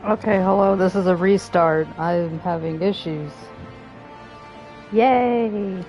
Okay, hello, this is a restart. I'm having issues. Yay!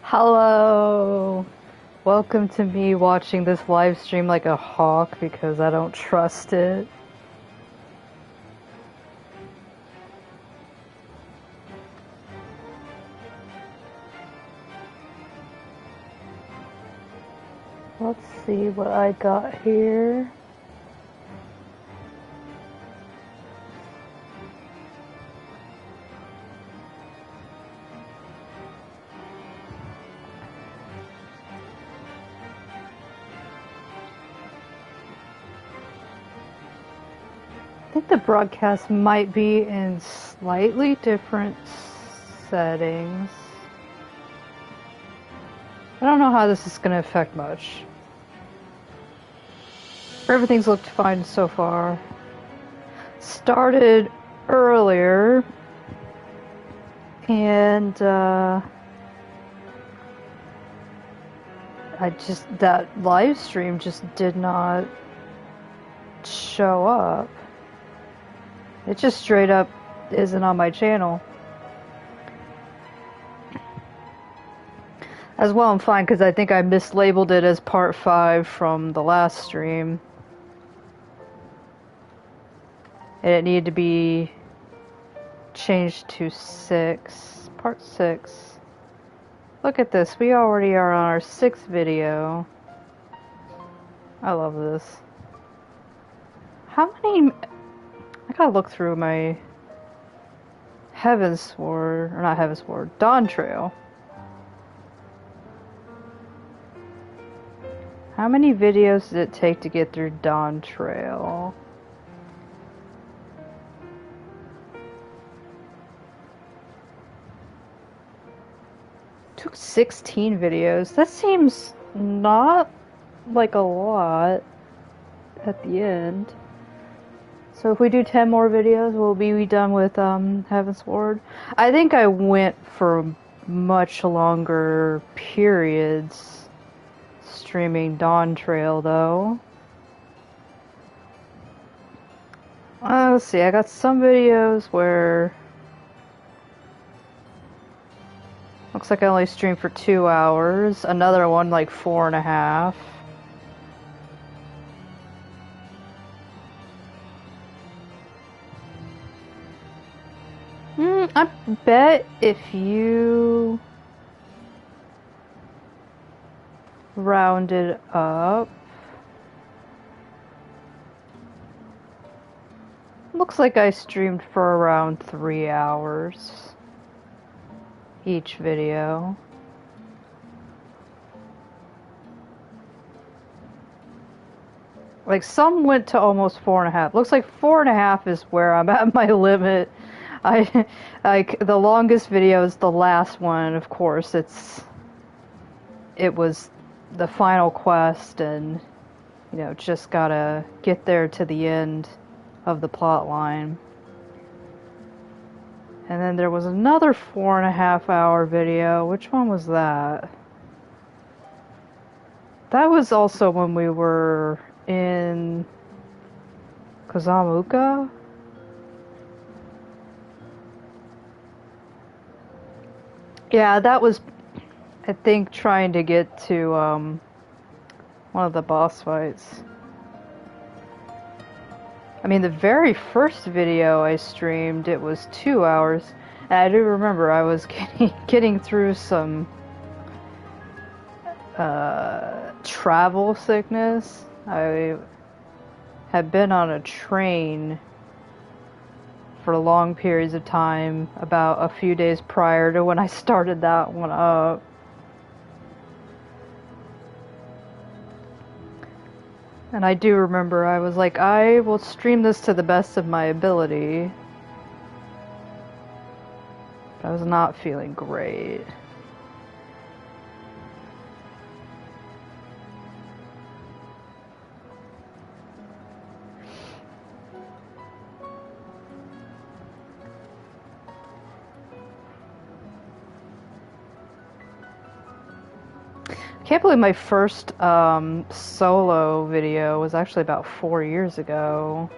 Hello! Welcome to me watching this live stream like a hawk because I don't trust it. Let's see what I got here. I think the broadcast might be in slightly different settings. I don't know how this is going to affect much. Everything's looked fine so far. Started earlier, and that live stream just did not show up. It just straight up isn't on my channel. As well, I'm fine because I think I mislabeled it as part 5 from the last stream. And it needed to be changed to 6. Part 6. Look at this. We already are on our 6th video. I love this. How many... I gotta look through my Heavensward, or not Heavensward, Dawn Trail. How many videos did it take to get through Dawn Trail? Took 16 videos. That seems not like a lot at the end. So if we do 10 more videos, we'll be done with Heavensward. I think I went for much longer periods streaming Dawn Trail, though. Let's see, I got some videos where... Looks like I only streamed for 2 hours. Another one like 4.5. I bet if you rounded up, looks like I streamed for around 3 hours each video. Like some went to almost 4.5. Looks like 4.5 is where I'm at my limit. I like the longest video is the last one, of course. It was the final quest, and you know, just gotta get there to the end of the plot line. And then there was another 4.5-hour video. Which one was that? That was also when we were in Kazamuka? Yeah, that was, I think, trying to get to one of the boss fights. I mean, the very first video I streamed, it was 2 hours, and I do remember I was getting through some travel sickness. I had been on a train for long periods of time, about a few days prior to when I started that one up. And I do remember I was like, I will stream this to the best of my ability. But I was not feeling great. I can't believe my first solo video was actually about 4 years ago,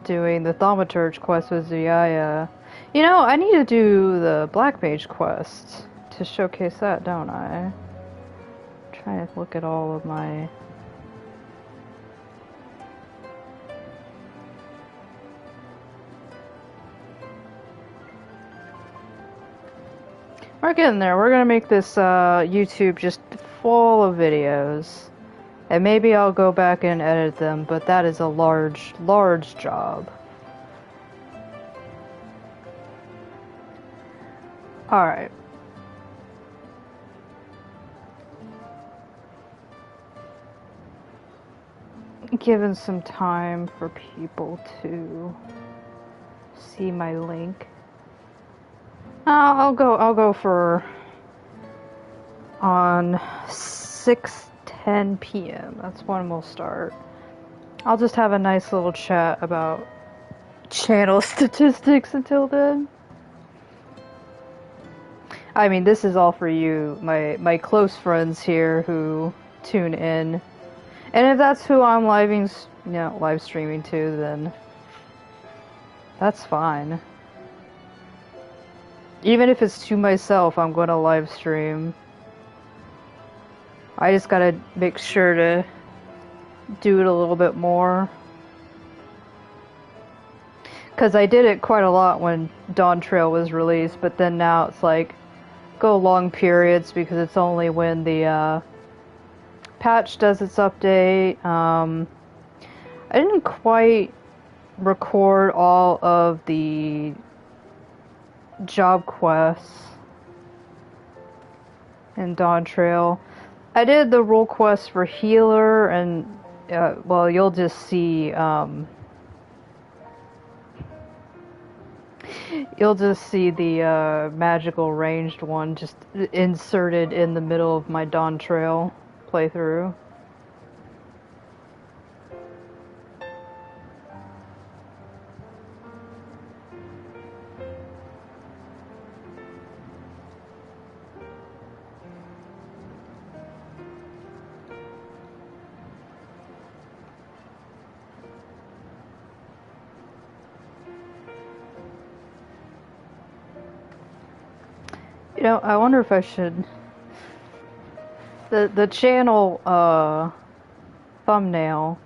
doing the Thaumaturge quest with Zuyaya. You know, I need to do the Black Mage quest to showcase that, don't I? I'm trying to look at all of my... We're getting there. We're gonna make this YouTube just full of videos. And maybe I'll go back and edit them, but that is a large, large job. Alright. Given some time for people to see my link. I'll go for on 6:10 p.m. That's when we'll start. I'll just have a nice little chat about channel statistics until then. I mean, this is all for you, my close friends here who tune in. And if that's who I'm live streaming to, then that's fine. Even if it's to myself, I'm going to live stream. I just gotta make sure to do it a little bit more. Because I did it quite a lot when Dawn Trail was released, but then now it's like, go long periods because it's only when the patch does its update. I didn't quite record all of the job quests in Dawn Trail. I did the role quest for healer, and well, you'll just see the magical ranged one just inserted in the middle of my Dawn Trail playthrough. You know, I wonder if I should... The channel thumbnail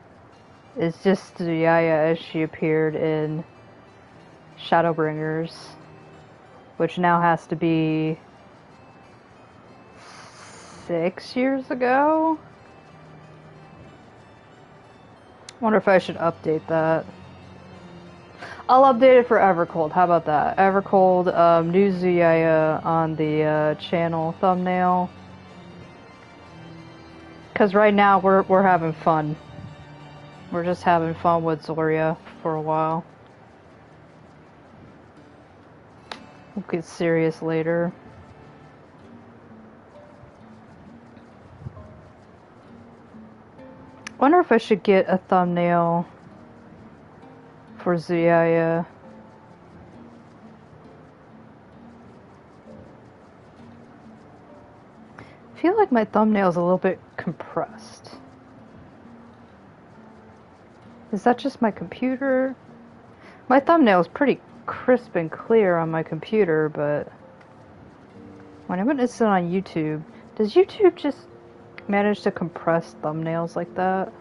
is just Yaya as she appeared in Shadowbringers. which now has to be 6 years ago. Wonder if I should update that. I'll update it for Evercold. How about that? Evercold, new Zuyaya on the channel thumbnail. Because right now we're having fun. We're just having fun with Zoria for a while. We'll get serious later. Wonder if I should get a thumbnail for Zuyaya. I feel like my thumbnail's a little bit compressed. Is that just my computer? My thumbnail is pretty crisp and clear on my computer, but when I witness it on YouTube, does YouTube just manage to compress thumbnails like that?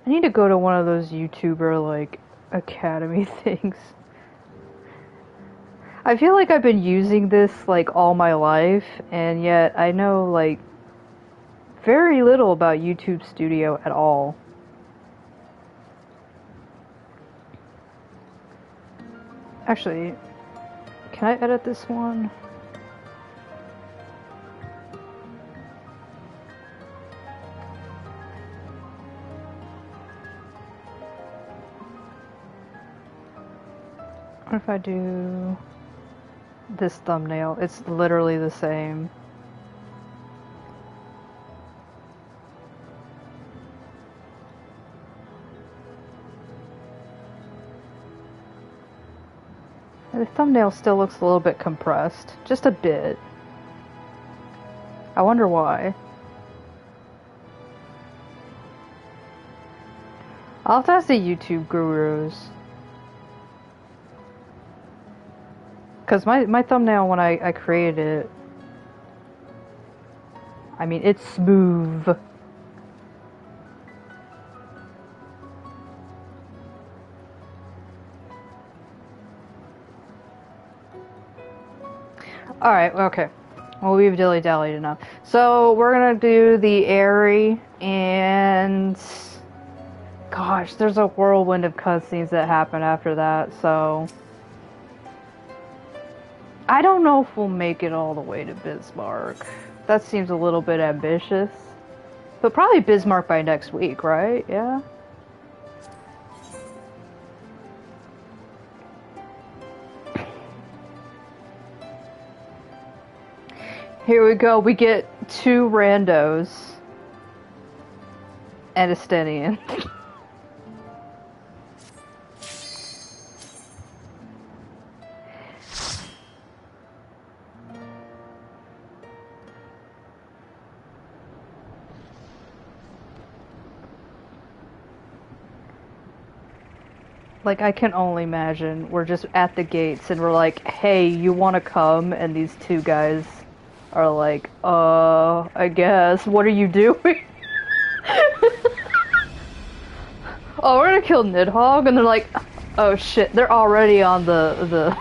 I need to go to one of those YouTuber, like, academy things. I feel like I've been using this, like, all my life, and yet I know, like, very little about YouTube Studio at all. Actually, can I edit this one? What if I do this thumbnail? It's literally the same. The thumbnail still looks a little bit compressed. Just a bit. I wonder why. I'll have to ask the YouTube gurus. Because my thumbnail, when I created it, I mean, it's smooth. Alright, okay. Well, we've dilly-dallied enough. So, we're gonna do the Airy, and... Gosh, there's a whirlwind of cutscenes that happen after that, so... I don't know if we'll make it all the way to Bismarck. That seems a little bit ambitious. But probably Bismarck by next week, right? Yeah? Here we go. We get 2 randos. And a Stenian. Like, I can only imagine we're just at the gates and we're like, hey, you want to come? And these 2 guys are like, I guess. What are you doing? Oh, we're gonna kill Nidhogg? And they're like, oh shit, they're already on the...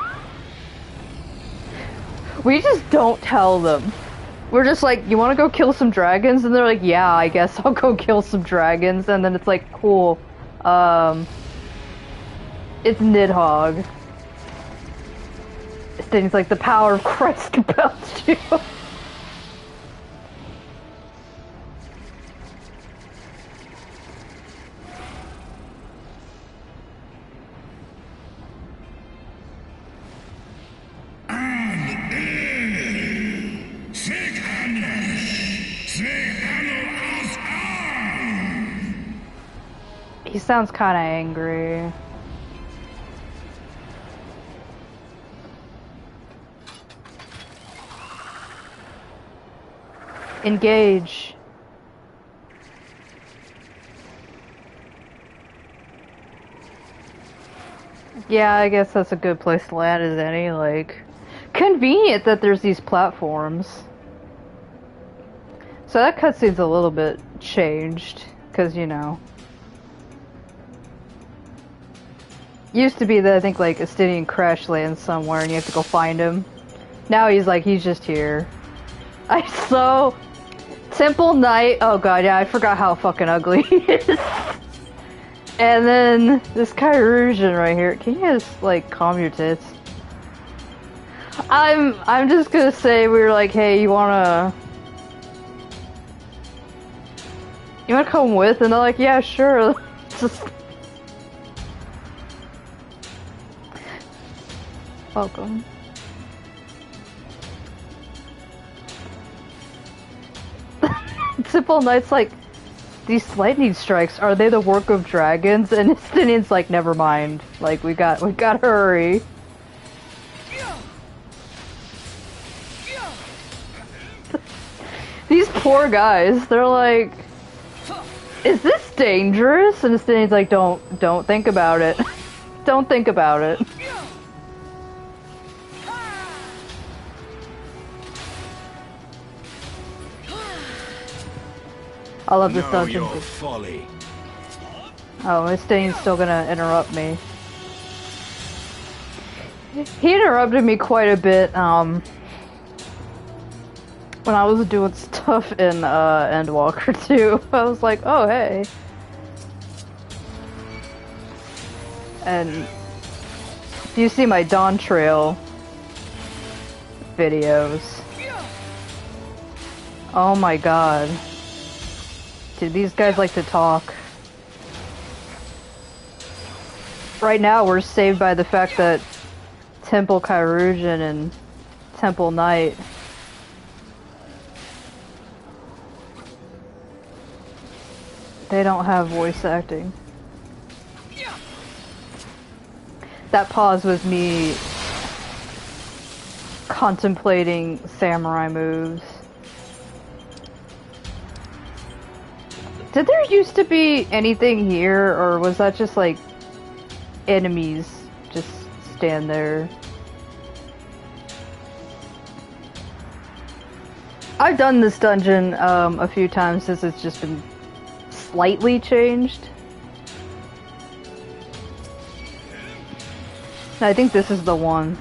We just don't tell them. We're just like, you want to go kill some dragons? And they're like, yeah, I guess I'll go kill some dragons. And then it's like, cool. It's Nidhogg. This thing's like, the power of Christ compels you. He sounds kind of angry. Engage. Yeah, I guess that's a good place to land as any, like... Convenient that there's these platforms. So that cutscene's a little bit changed, because, you know... Used to be that I think like Estinian crash lands somewhere and you have to go find him. Now he's like, he's just here. Temple Knight, oh god, yeah, I forgot how fucking ugly he is. And then this Kyrusian right here, can you just like calm your tits? I'm just gonna say we were like, hey, you wanna come with? And they're like, yeah, sure. Just welcome. Simple Knight's like, these lightning strikes, are they the work of dragons? And Estinian's like, never mind. Like, we gotta hurry. These poor guys, they're like, is this dangerous? And Estinian's like, don't think about it. Don't think about it. I love this dungeon. Oh, Estinian's still gonna interrupt me. He interrupted me quite a bit, when I was doing stuff in, Endwalker 2. I was like, oh, hey. And if you see my Dawn Trail videos, oh my god. Dude, these guys like to talk. Right now, we're saved by the fact that Temple Kyrusian and Temple Knight they don't have voice acting. That pause was me contemplating samurai moves. Did there used to be anything here, or was that just like enemies just stand there? I've done this dungeon a few times since it's just been slightly changed. I think this is the one.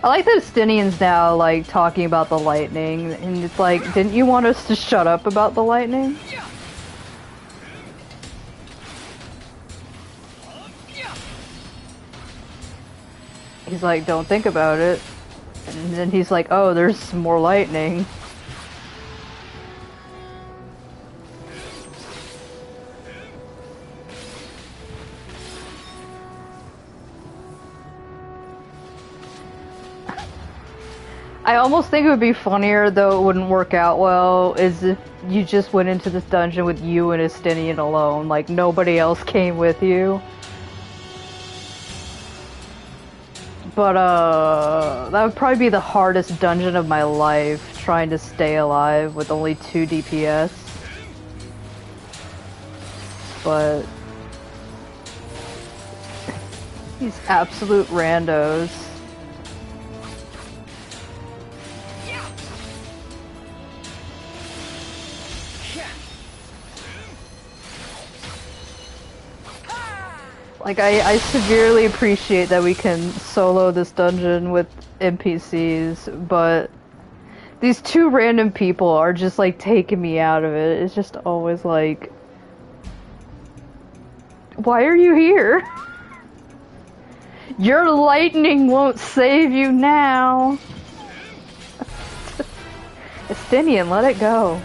I like that Estinian's now, like, talking about the lightning, and it's like, didn't you want us to shut up about the lightning? He's like, don't think about it. And then he's like, oh, there's some more lightning. I almost think it would be funnier, though it wouldn't work out well, is if you just went into this dungeon with you and Estinian alone, like nobody else came with you. But, that would probably be the hardest dungeon of my life, trying to stay alive with only 2 DPS. But these absolute randos. Like, I severely appreciate that we can solo this dungeon with NPCs, but these 2 random people are just, like, taking me out of it. It's just always like, why are you here? Your lightning won't save you now. Estinian, let it go.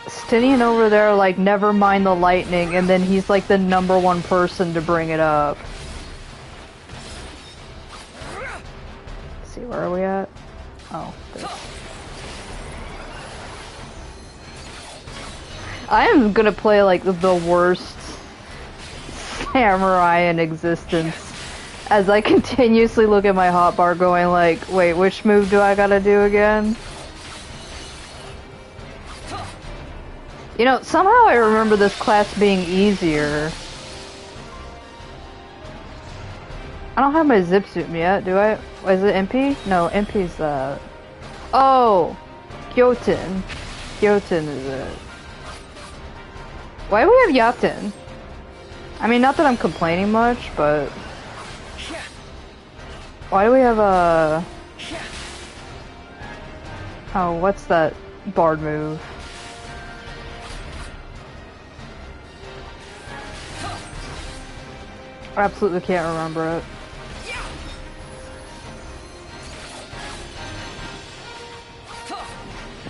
Estinian over there, like, never mind the lightning, and then he's like the #1 person to bring it up. Let's see, where are we at? Oh, there. I am gonna play like the worst samurai in existence as I continuously look at my hotbar going like, wait, which move do I gotta do again? You know, somehow I remember this class being easier. I don't have my zip suit yet, do I? Is it MP? No, MP's oh! Gyoten. Gyoten is it. Why do we have Yaten? I mean, not that I'm complaining much, but... Why do we have a... Oh, what's that bard move? I absolutely can't remember it.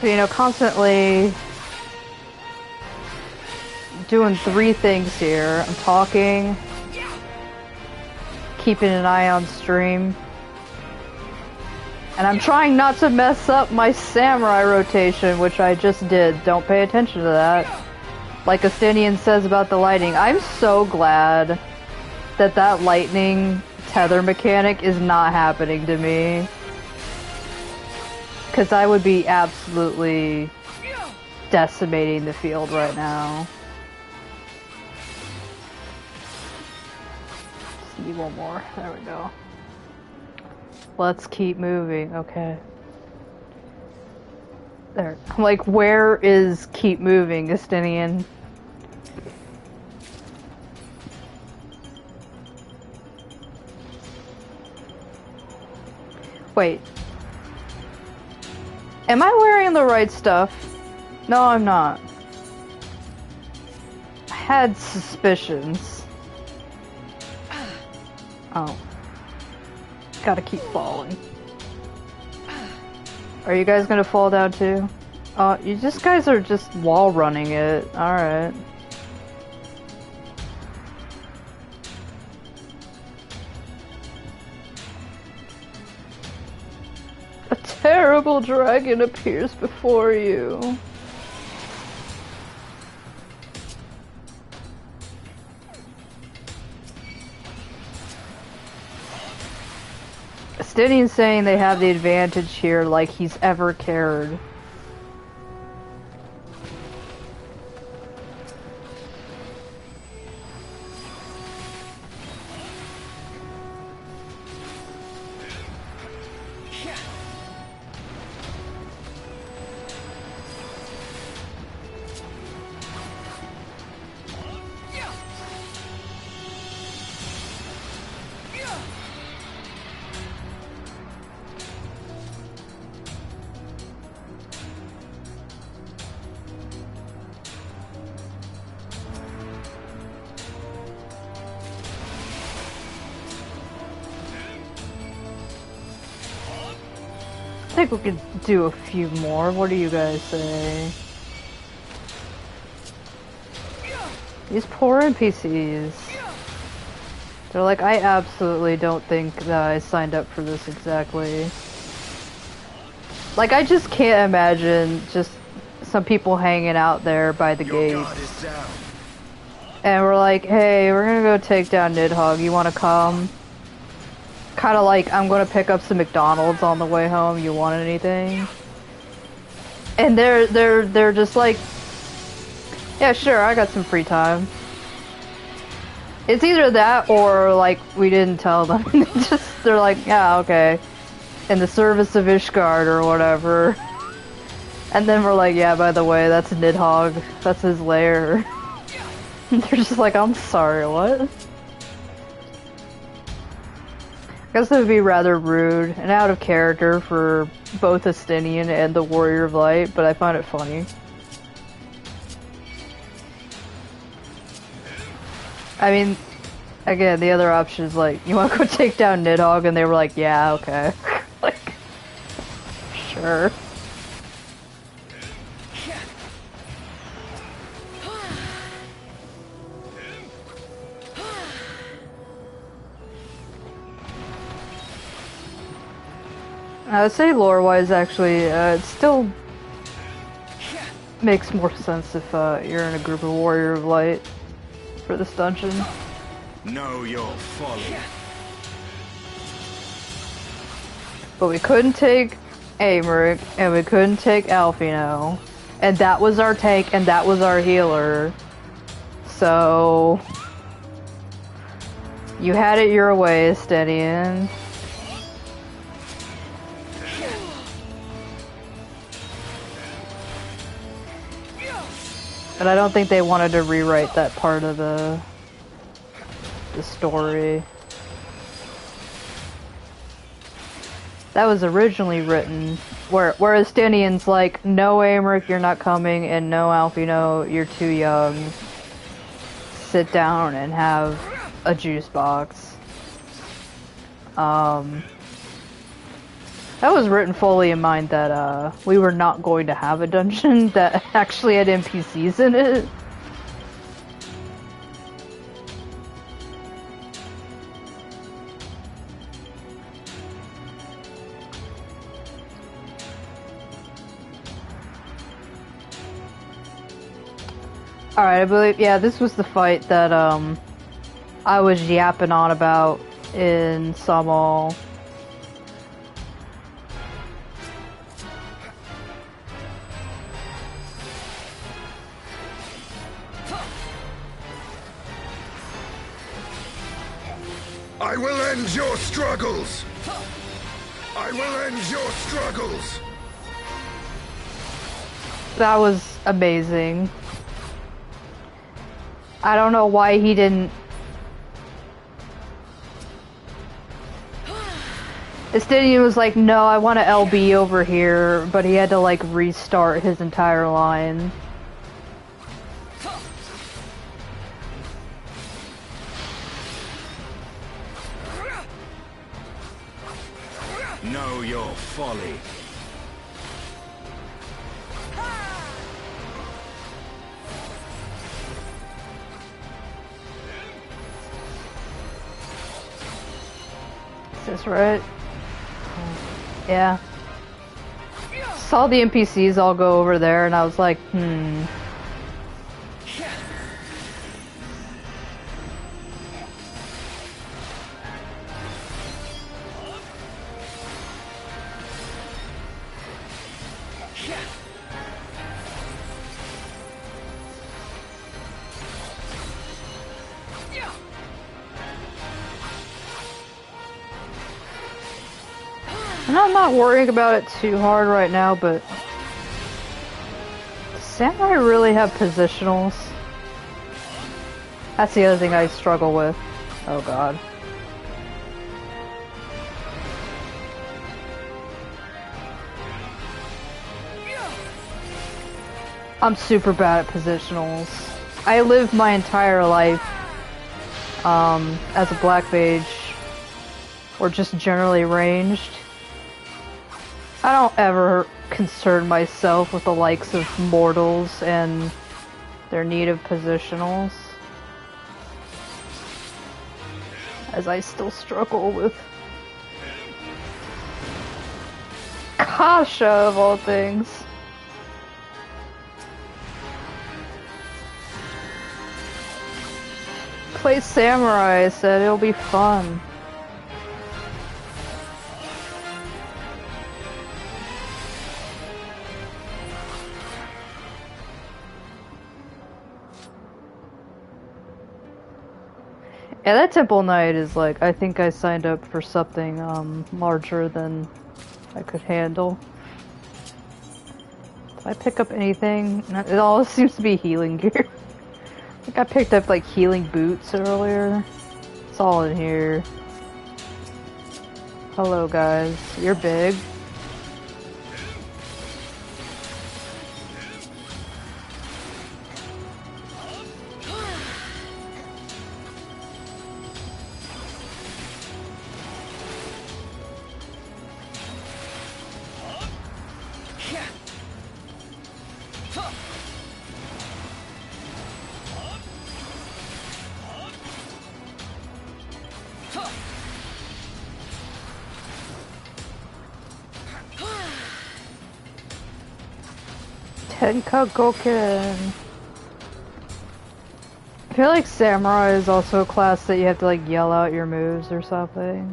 You know, constantly doing 3 things here. I'm talking, keeping an eye on stream, and I'm trying not to mess up my samurai rotation, which I just did. Don't pay attention to that. Like Astinian says about the lighting, I'm so glad that that lightning tether mechanic is not happening to me. Because I would be absolutely decimating the field right now. Just need one more. There we go. Let's keep moving. Okay. There. I'm like, where is keep moving, Astinian? Wait. Am I wearing the right stuff? No, I'm not. I had suspicions. Oh. Gotta keep falling. Are you guys gonna fall down too? You just guys are just wall running it. Alright. A terrible dragon appears before you. Stinian's saying they have the advantage here like he's ever cared. I think we could do a few more. What do you guys say? These poor NPCs. They're like, I absolutely don't think that I signed up for this exactly. Like, I just can't imagine just some people hanging out there by the gates. And we're like, hey, we're gonna go take down Nidhogg, you wanna come? Kinda like, I'm gonna pick up some McDonald's on the way home, you want anything? And they're just like, yeah, sure, I got some free time. It's either that or like, we didn't tell them. They're like, yeah, okay. In the service of Ishgard or whatever. And then we're like, yeah, by the way, that's Nidhogg. That's his lair. They're just like, I'm sorry, what? I guess it would be rather rude and out of character for both Astinian and the Warrior of Light, but I find it funny. I mean, again, the other option is like, you want to go take down Nidhogg? And they were like, yeah, okay. Like, sure. I would say lore-wise, actually, it still makes more sense if you're in a group of Warrior of Light for this dungeon. Know your folly. But we couldn't take Amric, and we couldn't take Alfino, and that was our tank, and that was our healer. So... You had it your way, Stedian. But I don't think they wanted to rewrite that part of the story. That was originally written whereas Stedian's like, no Aymeric, you're not coming, and no Alfino, you're too young. Sit down and have a juice box. That was written fully in mind that we were not going to have a dungeon that actually had NPCs in it. Alright, I believe, yeah, this was the fight that I was yapping on about in Samal. I will end your struggles! I will end your struggles! That was amazing. I don't know why he didn't... Estinian was like, no, I want to LB over here, but he had to like restart his entire line. Know your folly. Is this right? Yeah. Saw the NPCs all go over there and I was like, And I'm not worrying about it too hard right now, but does Samurai really have positionals? That's the other thing I struggle with. Oh god. I'm super bad at positionals. I lived my entire life as a black mage, or just generally ranged. I don't ever concern myself with the likes of mortals and their need of positionals, as I still struggle with Kasha of all things. Play Samurai, I said, it'll be fun. Yeah, that Temple Knight is like, I think I signed up for something larger than I could handle. Did I pick up anything? It all seems to be healing gear. I think I picked up like healing boots earlier. It's all in here. Hello guys, you're big. Tenka Goken. I feel like Samurai is also a class that you have to like yell out your moves or something.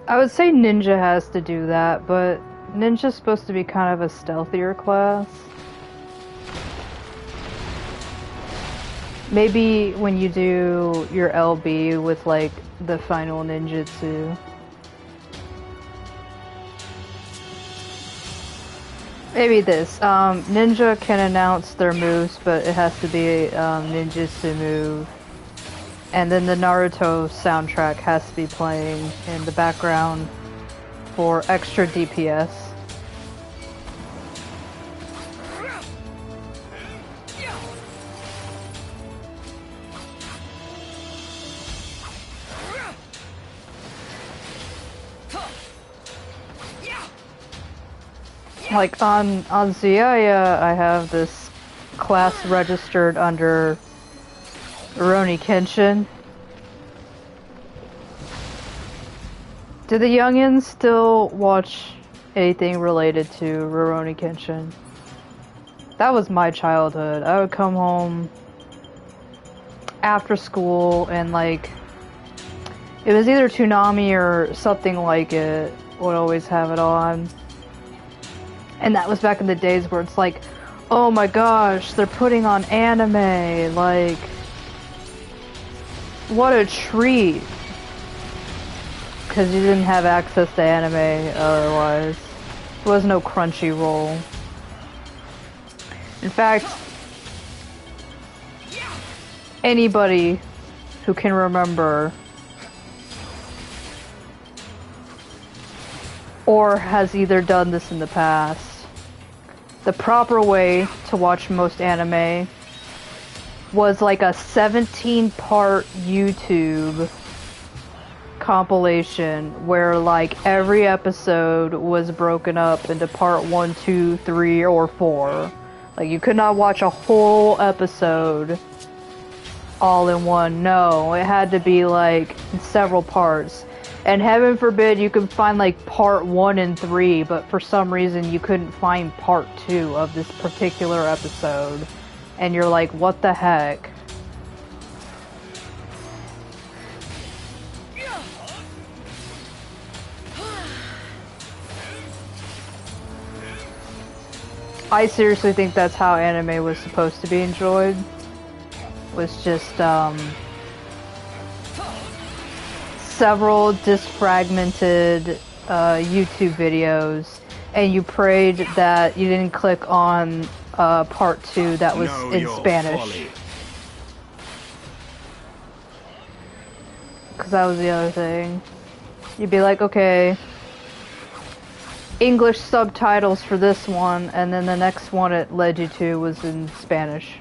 I would say Ninja has to do that, but Ninja's supposed to be kind of a stealthier class. Maybe when you do your LB with like the final ninjutsu. Maybe this. Ninja can announce their moves, but it has to be a ninjutsu move. And then the Naruto soundtrack has to be playing in the background for extra DPS. Like on Zia, I have this class registered under Rurouni Kenshin. Do the youngins still watch anything related to Rurouni Kenshin? That was my childhood. I would come home after school and like it was either Toonami or something like it would always have it on. And that was back in the days where it's like, oh my gosh, they're putting on anime, like, what a treat. Because you didn't have access to anime otherwise. There was no Crunchyroll. In fact, anybody who can remember or has either done this in the past, the proper way to watch most anime was like a 17-part YouTube compilation where like every episode was broken up into part 1, 2, 3, or 4. Like you could not watch a whole episode all in one. No, it had to be like in several parts. And heaven forbid you could find like part 1 and 3, but for some reason you couldn't find part 2 of this particular episode. And you're like, what the heck? I seriously think that's how anime was supposed to be enjoyed. Was just, several disfragmented YouTube videos, and you prayed that you didn't click on part 2 that was in Spanish. Because that was the other thing. You'd be like, okay, English subtitles for this one, and then the next one it led you to was in Spanish.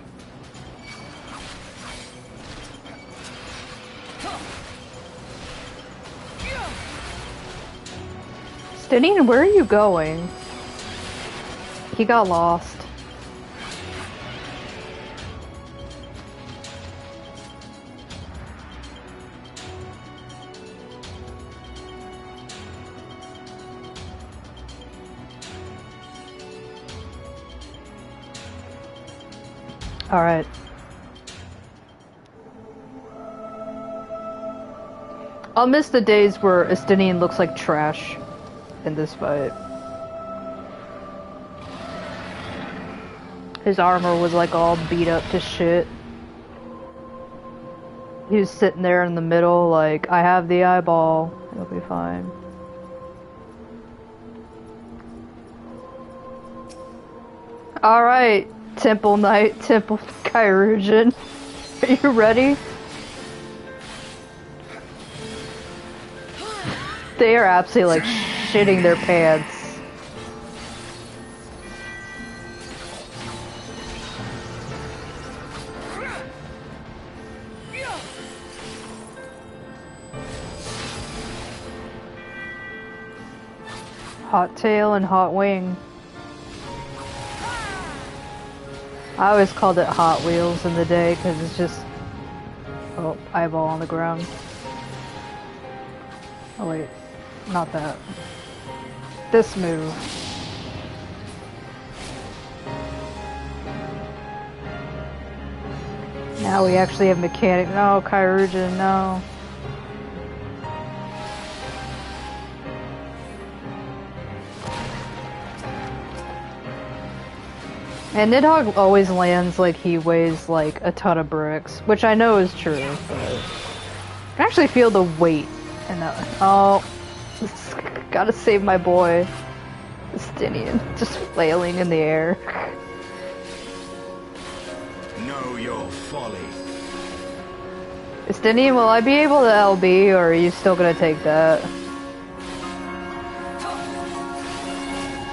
Stenine, where are you going? He got lost. Alright. I'll miss the days where Stenine looks like trash in this fight. His armor was like all beat up to shit. He was sitting there in the middle like, I have the eyeball, it'll be fine. Alright, Temple Knight, Temple Kairujan. Are you ready? They are absolutely like shitting their pants. Hot tail and hot wing. I always called it Hot Wheels in the day because it's just, oh, eyeball on the ground. Oh wait, not that. This move. Now we actually have mechanic. No, Kairujan, no. And Nidhogg always lands like he weighs like a ton of bricks, which I know is true, but I can actually feel the weight in that. Oh, gotta save my boy, Justinian, just flailing in the air. Know your folly. Justinian, will I be able to LB, or are you still gonna take that?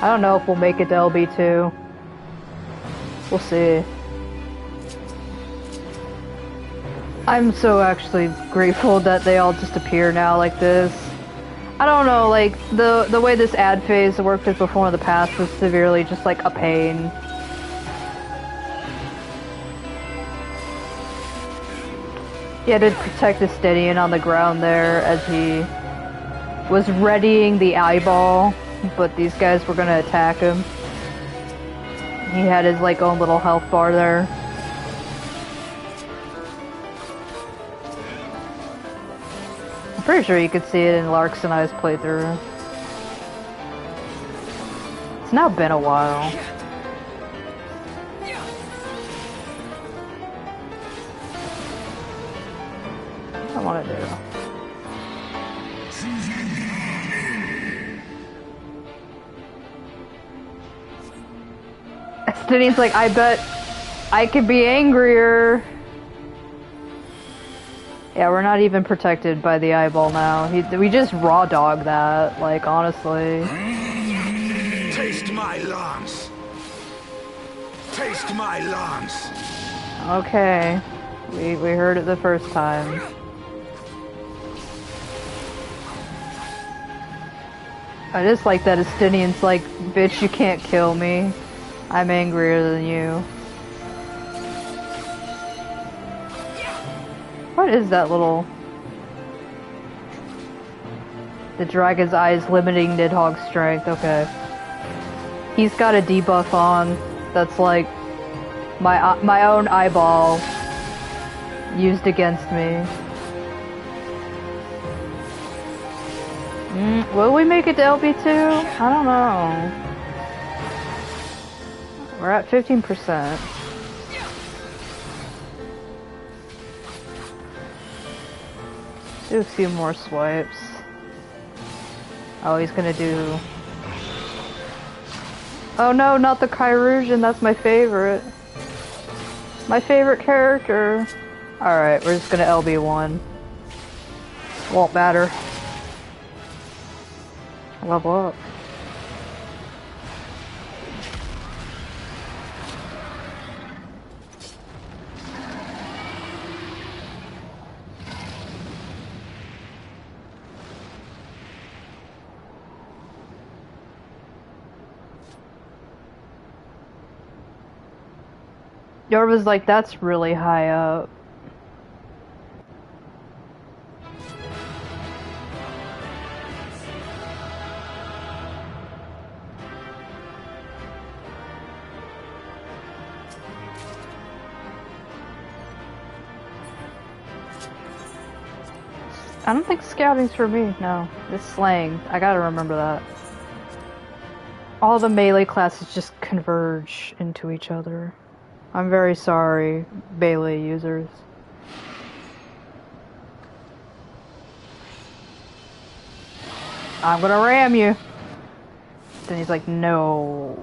I don't know if we'll make it to LB2. We'll see. I'm so actually grateful that they all just appear now like this. I don't know, like, the way this ad phase worked as before in the past was severely just like a pain. He had to protect Justinian on the ground there as he was readying the eyeball, but these guys were gonna attack him. He had his like own little health bar there. I'm pretty sure you could see it in Lark's and I's playthrough. It's now been a while. What do I want to do? Stinian's like, I bet I could be angrier. Yeah, we're not even protected by the eyeball now. We just raw dog that, like, honestly. Taste my lance. Taste my lance. Okay. We heard it the first time. I just like that Estinian's like, bitch, you can't kill me. I'm angrier than you. What is that little... The dragon's eyes limiting Nidhogg's strength, okay. He's got a debuff on that's like my own eyeball used against me. Will we make it to LB2? I don't know. We're at 15%. Do a few more swipes. Oh, he's gonna do... Oh no, not the Kyrusian, that's my favorite. My favorite character. Alright, we're just gonna LB1. Won't matter. Level up. Yorva's like, that's really high up. I don't think scouting's for me, no. It's slaying. I gotta remember that. All the melee classes just converge into each other. I'm very sorry, melee users. I'm gonna ram you! Then he's like, no.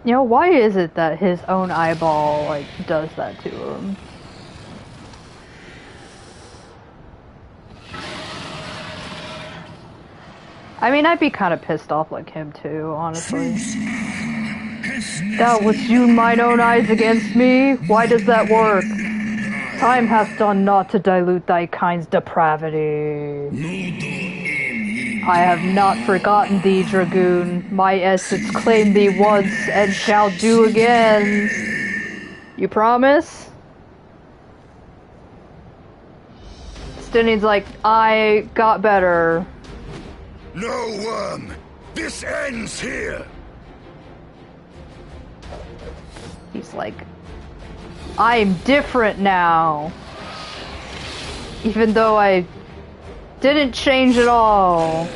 You know, why is it that his own eyeball, like, does that to him? I mean, I'd be kind of pissed off like him too, honestly. Thou wouldst use mine own eyes against me? Why does that work? Time hath done naught to dilute thy kind's depravity. I have not forgotten thee, Dragoon. My essence claimed thee once, and shall do again. You promise? Stinian's like, I got better. No, worm! This ends here! He's like, I'm different now. Even though I didn't change at all.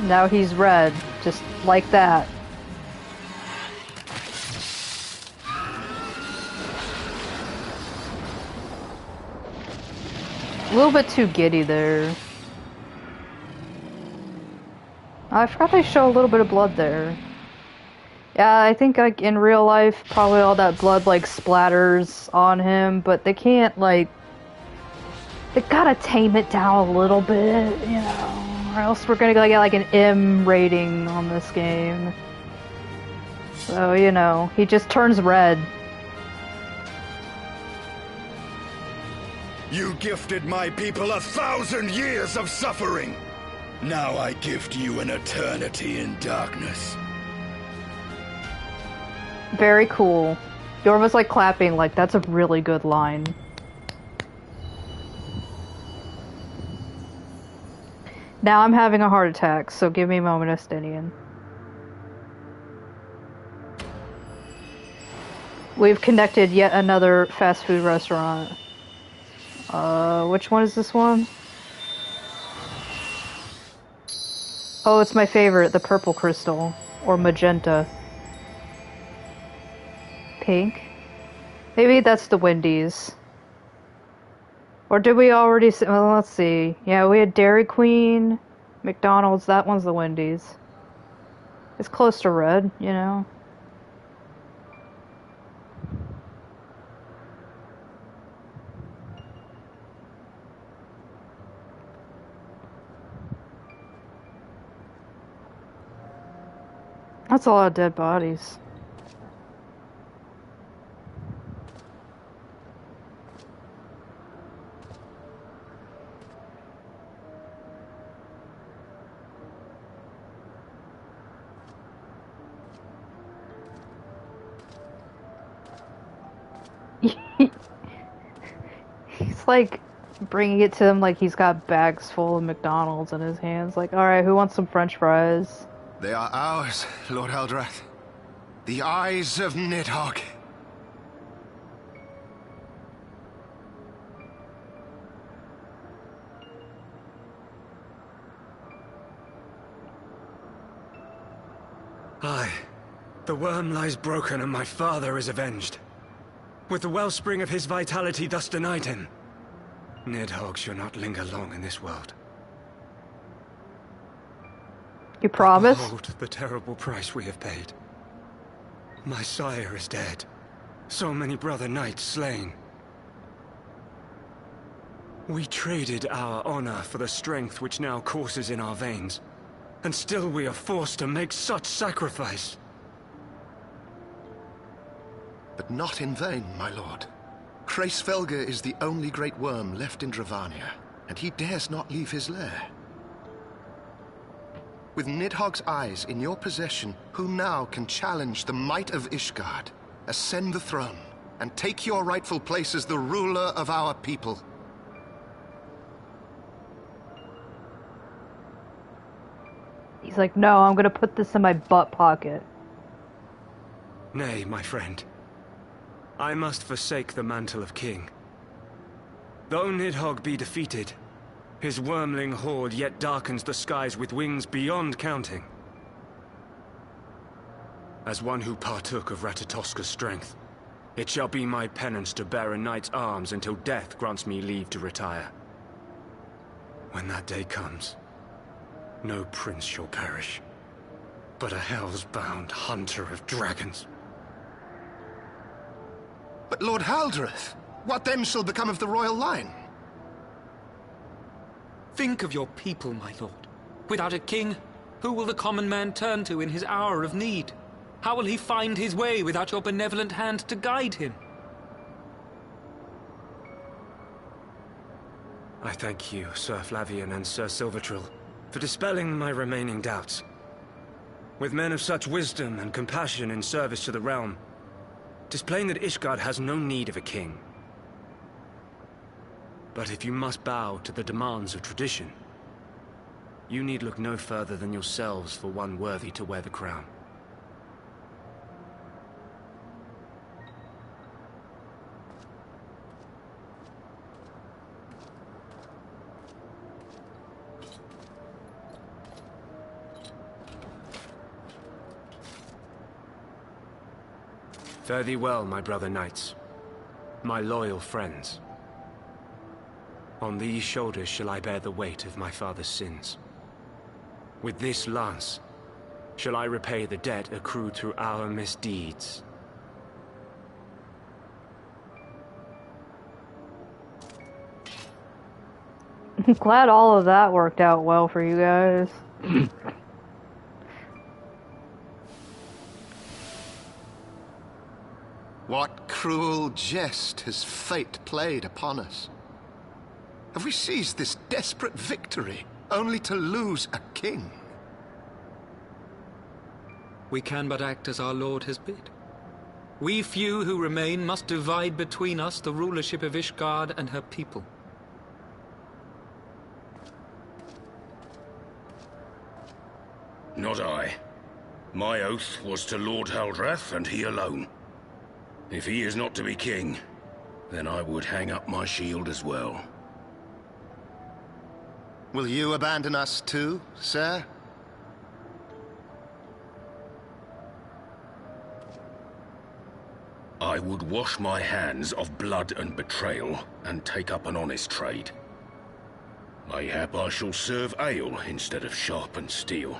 Now he's red, just like that. A little bit too giddy there. I forgot they show a little bit of blood there. Yeah, I think like in real life, probably all that blood like splatters on him, but they can't like... They gotta tame it down a little bit, you know. Or else we're gonna get like an M rating on this game. So, you know, he just turns red. You gifted my people 1,000 years of suffering. Now I gift you an eternity in darkness. Very cool. Yorva's like clapping, like that's a really good line. Now I'm having a heart attack, so give me a moment, Estinian. We've connected yet another fast food restaurant. Which one is this one? Oh, it's my favorite, the purple crystal. Or magenta. Pink? Maybe that's the Wendy's. Or did we already see... Well, let's see. Yeah, we had Dairy Queen, McDonald's, that one's the Wendy's. It's close to red, you know? That's a lot of dead bodies. He's like bringing it to them like he's got bags full of McDonald's in his hands. Like, alright, who wants some French fries? They are ours, Lord Haldrath. The eyes of Nidhogg. Aye. The worm lies broken and my father is avenged. With the wellspring of his vitality thus denied him, Nidhogg shall not linger long in this world. You promise? Behold the terrible price we have paid. My sire is dead. So many brother knights slain. We traded our honor for the strength which now courses in our veins. And still we are forced to make such sacrifice. But not in vain, my lord. Hraesvelgr is the only great worm left in Dravania, and he dares not leave his lair. With Nidhogg's eyes in your possession, who now can challenge the might of Ishgard, ascend the throne, and take your rightful place as the ruler of our people? He's like, no, I'm gonna put this in my butt pocket. Nay, my friend. I must forsake the mantle of king. Though Nidhogg be defeated, his wormling horde yet darkens the skies with wings beyond counting. As one who partook of Ratatoska's strength, it shall be my penance to bear a knight's arms until death grants me leave to retire. When that day comes, no prince shall perish, but a hell's-bound hunter of dragons. But Lord Haldrath, what then shall become of the royal line? Think of your people, my lord. Without a king, who will the common man turn to in his hour of need? How will he find his way without your benevolent hand to guide him? I thank you, Sir Flavian and Sir Silvertrill, for dispelling my remaining doubts. With men of such wisdom and compassion in service to the realm, displaying that Ishgard has no need of a king. But if you must bow to the demands of tradition, you need look no further than yourselves for one worthy to wear the crown. Fare thee well, my brother knights, my loyal friends. On these shoulders shall I bear the weight of my father's sins. With this lance shall I repay the debt accrued through our misdeeds. I'm glad all of that worked out well for you guys. What cruel jest has fate played upon us? Have we seized this desperate victory only to lose a king? We can but act as our lord has bid. We few who remain must divide between us the rulership of Ishgard and her people. Not I. My oath was to Lord Haldrath, and he alone. If he is not to be king, then I would hang up my shield as well. Will you abandon us too, sir? I would wash my hands of blood and betrayal, and take up an honest trade. Mayhap I shall serve ale instead of sharpened steel.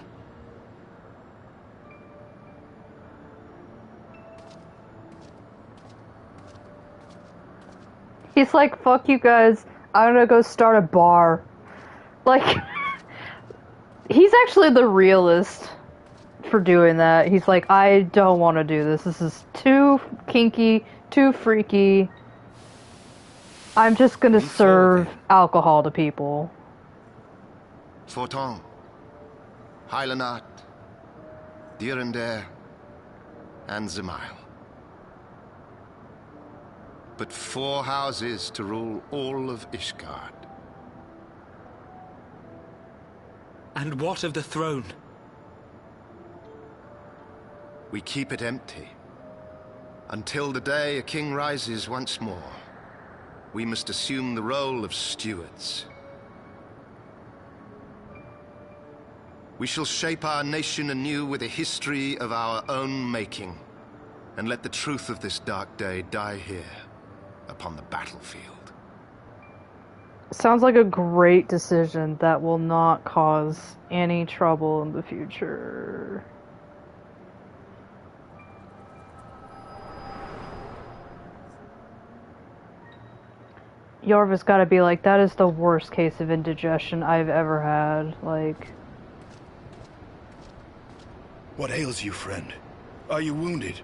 He's like, fuck you guys, I'm gonna go start a bar. Like, he's actually the realist for doing that. He's like, I don't want to do this. This is too kinky, too freaky. I'm just gonna serve alcohol to people. Forton, Heilenat, Dyrender, and Zemail. But 4 houses to rule all of Ishgard. And what of the throne? We keep it empty. Until the day a king rises once more, we must assume the role of stewards. We shall shape our nation anew with a history of our own making, and let the truth of this dark day die here, upon the battlefield. Sounds like a great decision that will not cause any trouble in the future. Yorva's gotta be like, that is the worst case of indigestion I've ever had. Like... What ails you, friend? Are you wounded?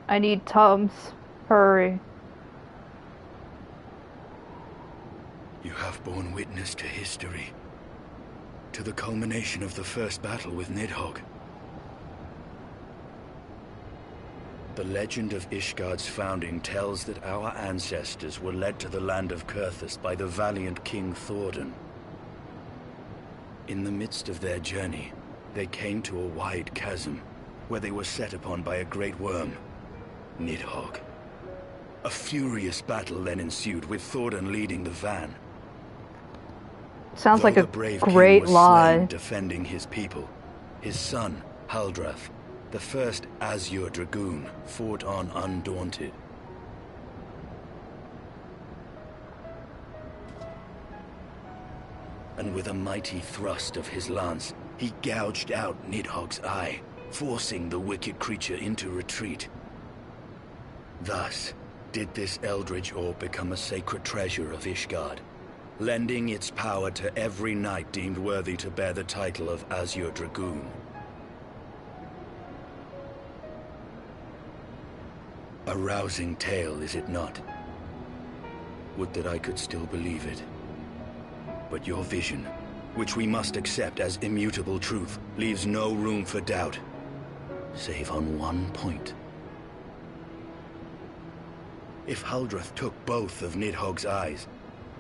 I need Tums. Hurry. You have borne witness to history. To the culmination of the first battle with Nidhogg. The legend of Ishgard's founding tells that our ancestors were led to the land of Kurthus by the valiant King Thordan. In the midst of their journey, they came to a wide chasm, where they were set upon by a great worm, Nidhogg. A furious battle then ensued, with Thordan leading the van. Sounds like a brave great king was lie. slain defending his people, his son, Haldrath, the first Azure Dragoon, fought on undaunted. And with a mighty thrust of his lance, he gouged out Nidhogg's eye, forcing the wicked creature into retreat. Thus did this eldritch orb become a sacred treasure of Ishgard, lending its power to every knight deemed worthy to bear the title of Azure Dragoon. A rousing tale, is it not? Would that I could still believe it. But your vision, which we must accept as immutable truth, leaves no room for doubt, save on one point. If Huldreth took both of Nidhogg's eyes,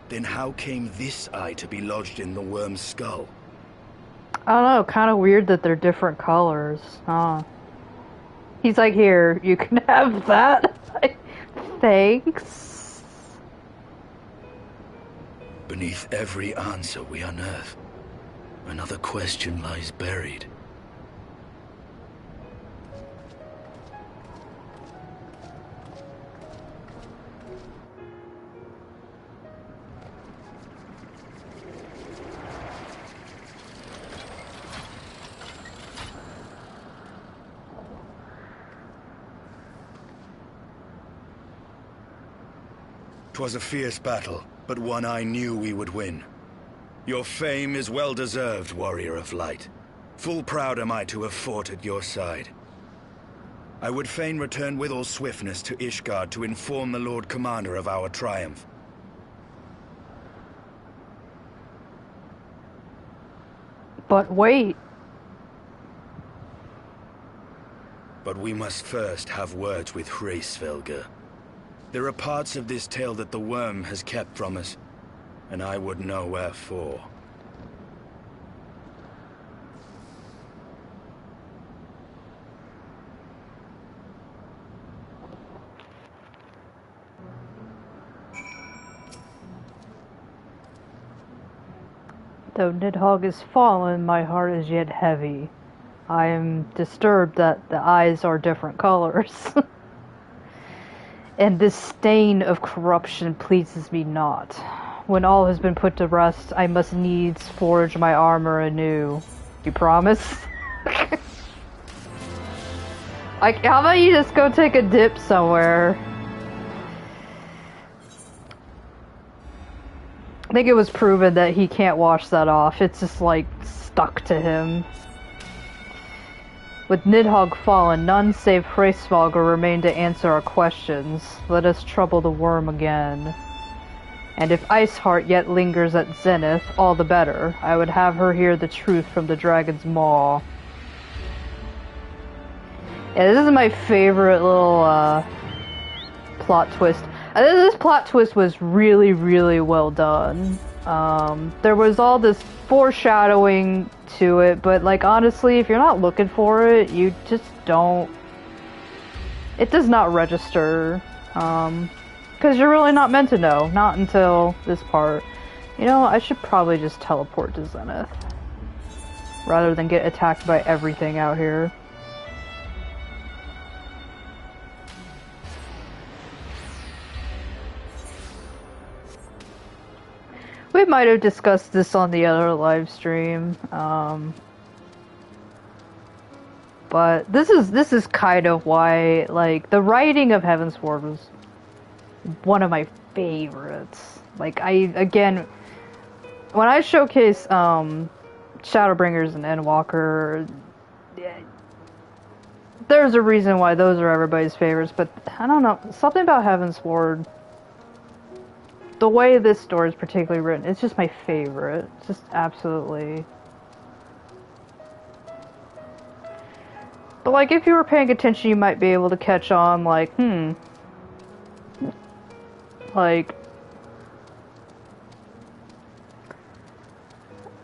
then how came this eye to be lodged in the worm's skull? I don't know, kind of weird that they're different colors. He's like, here, you can have that. Thanks. Beneath every answer we unearth, another question lies buried. 'Twas a fierce battle, but one I knew we would win. Your fame is well deserved, warrior of light. Full proud am I to have fought at your side. I would fain return with all swiftness to Ishgard to inform the Lord Commander of our triumph. But wait. But we must first have words with Hraesvelgr. There are parts of this tale that the worm has kept from us, and I would know wherefore. Though Nidhogg is fallen, my heart is yet heavy. I am disturbed that the eyes are different colors. And this stain of corruption pleases me not. When all has been put to rest, I must needs forge my armor anew. You promise? Like, how about you just go take a dip somewhere? I think it was proven that he can't wash that off. It's just, like, stuck to him. With Nidhogg fallen, none save Hraesvelgr remain to answer our questions. Let us trouble the worm again. And if Iceheart yet lingers at Zenith, all the better. I would have her hear the truth from the dragon's maw. Yeah, this is my favorite little, plot twist. I think this plot twist was really, really well done. There was all this foreshadowing to it, but, like, honestly, if you're not looking for it, you just don't... It does not register, because you're really not meant to know. Not until this part. You know, I should probably just teleport to Zenith, rather than get attacked by everything out here. We might have discussed this on the other live stream, but this is kind of why, like, the writing of Heavensward was one of my favorites. Like, again, when I showcase Shadowbringers and Endwalker, there's a reason why those are everybody's favorites, but I don't know, something about Heavensward. The way this story is particularly written, it's just my favorite. It's just absolutely... But, like, if you were paying attention, you might be able to catch on, like, like...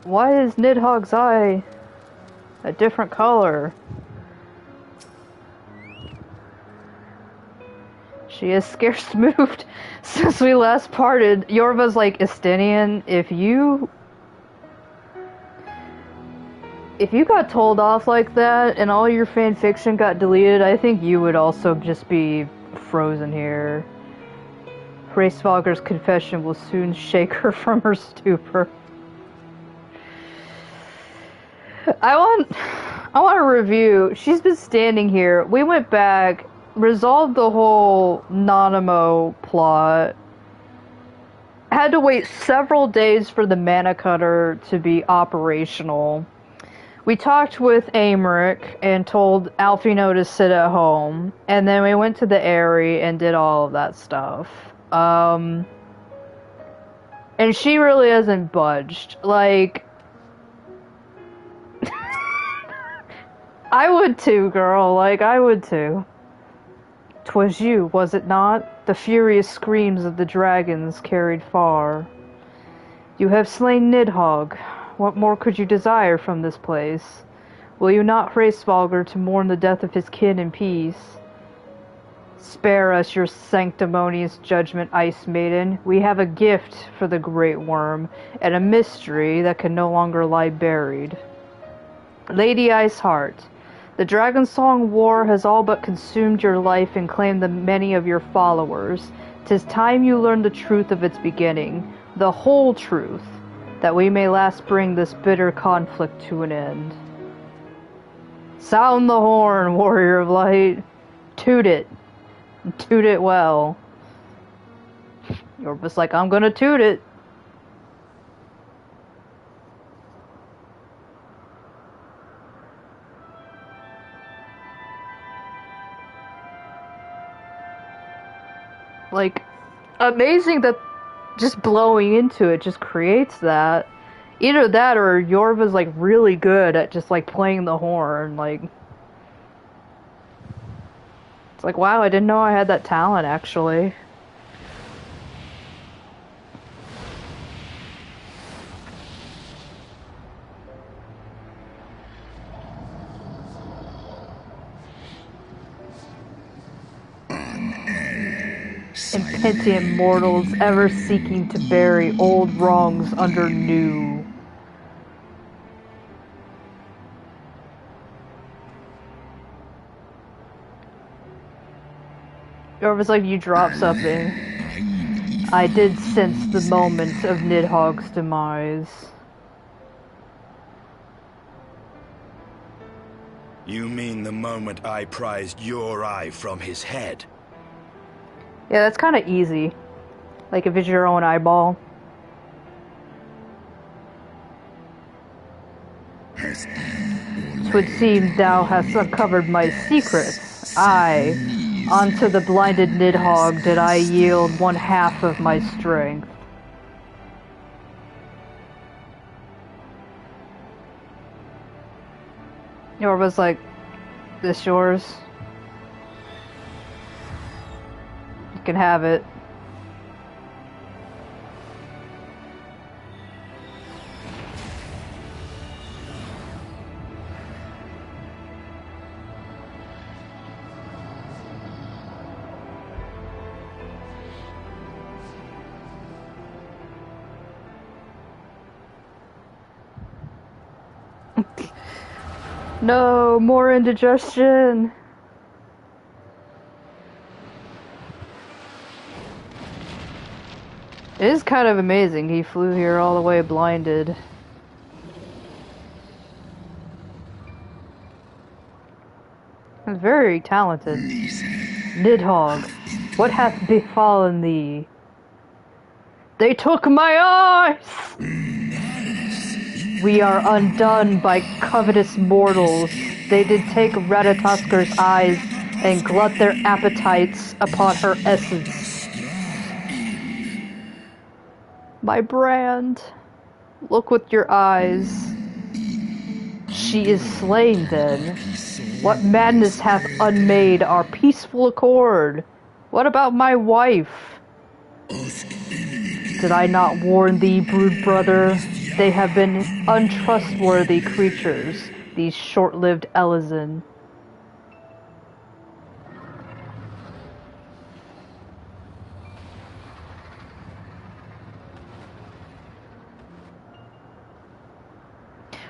Why is Nidhogg's eye a different color? She has scarce moved since we last parted. Yorva's like, Estinian, if you got told off like that and all your fanfiction got deleted, I think you would also just be frozen here. Hraesvelgr's confession will soon shake her from her stupor. I want a review. She's been standing here. We went back, resolved the whole Nanamo plot, had to wait several days for the mana cutter to be operational. We talked with Aymeric and told Alfino to sit at home, and then we went to the Aerie and did all of that stuff. And she really hasn't budged. Like, I would too, girl. Like, I would too. 'Twas you, was it not? The furious screams of the dragons carried far. You have slain Nidhogg. What more could you desire from this place? Will you not pray Svalgr to mourn the death of his kin in peace? Spare us your sanctimonious judgment, Ice Maiden. We have a gift for the Great Worm, and a mystery that can no longer lie buried. Lady Iceheart, the Dragon Song War has all but consumed your life and claimed the many of your followers. 'Tis time you learned the truth of its beginning, the whole truth, that we may last bring this bitter conflict to an end. Sound the horn, Warrior of Light. Toot it. Toot it well. Yorva's like, I'm gonna toot it. Like, amazing that just blowing into it just creates that. Either that or Yorva's like really good at just like playing the horn. Like, it's like, wow, I didn't know I had that talent actually. Impenitent mortals ever seeking to bury old wrongs under new. Or it was like you dropped something. I did sense the moment of Nidhogg's demise. You mean the moment I prized your eye from his head? Yeah, that's kind of easy. Like if it's your own eyeball. Twould seem thou hast uncovered my secrets. Aye, unto the blinded Nidhogg did I yield 1/2 of my strength. Yorva's like, this yours? You can have it. No, more indigestion. It is kind of amazing he flew here all the way blinded. He's very talented. Nidhogg, what hath befallen thee? They took my eyes! We are undone by covetous mortals. They did take Ratatosker's eyes and glut their appetites upon her essence. My brand, look with your eyes. She is slain then. What madness hath unmade our peaceful accord? What about my wife? Did I not warn thee, brood brother? They have been untrustworthy creatures, these short-lived Elezen.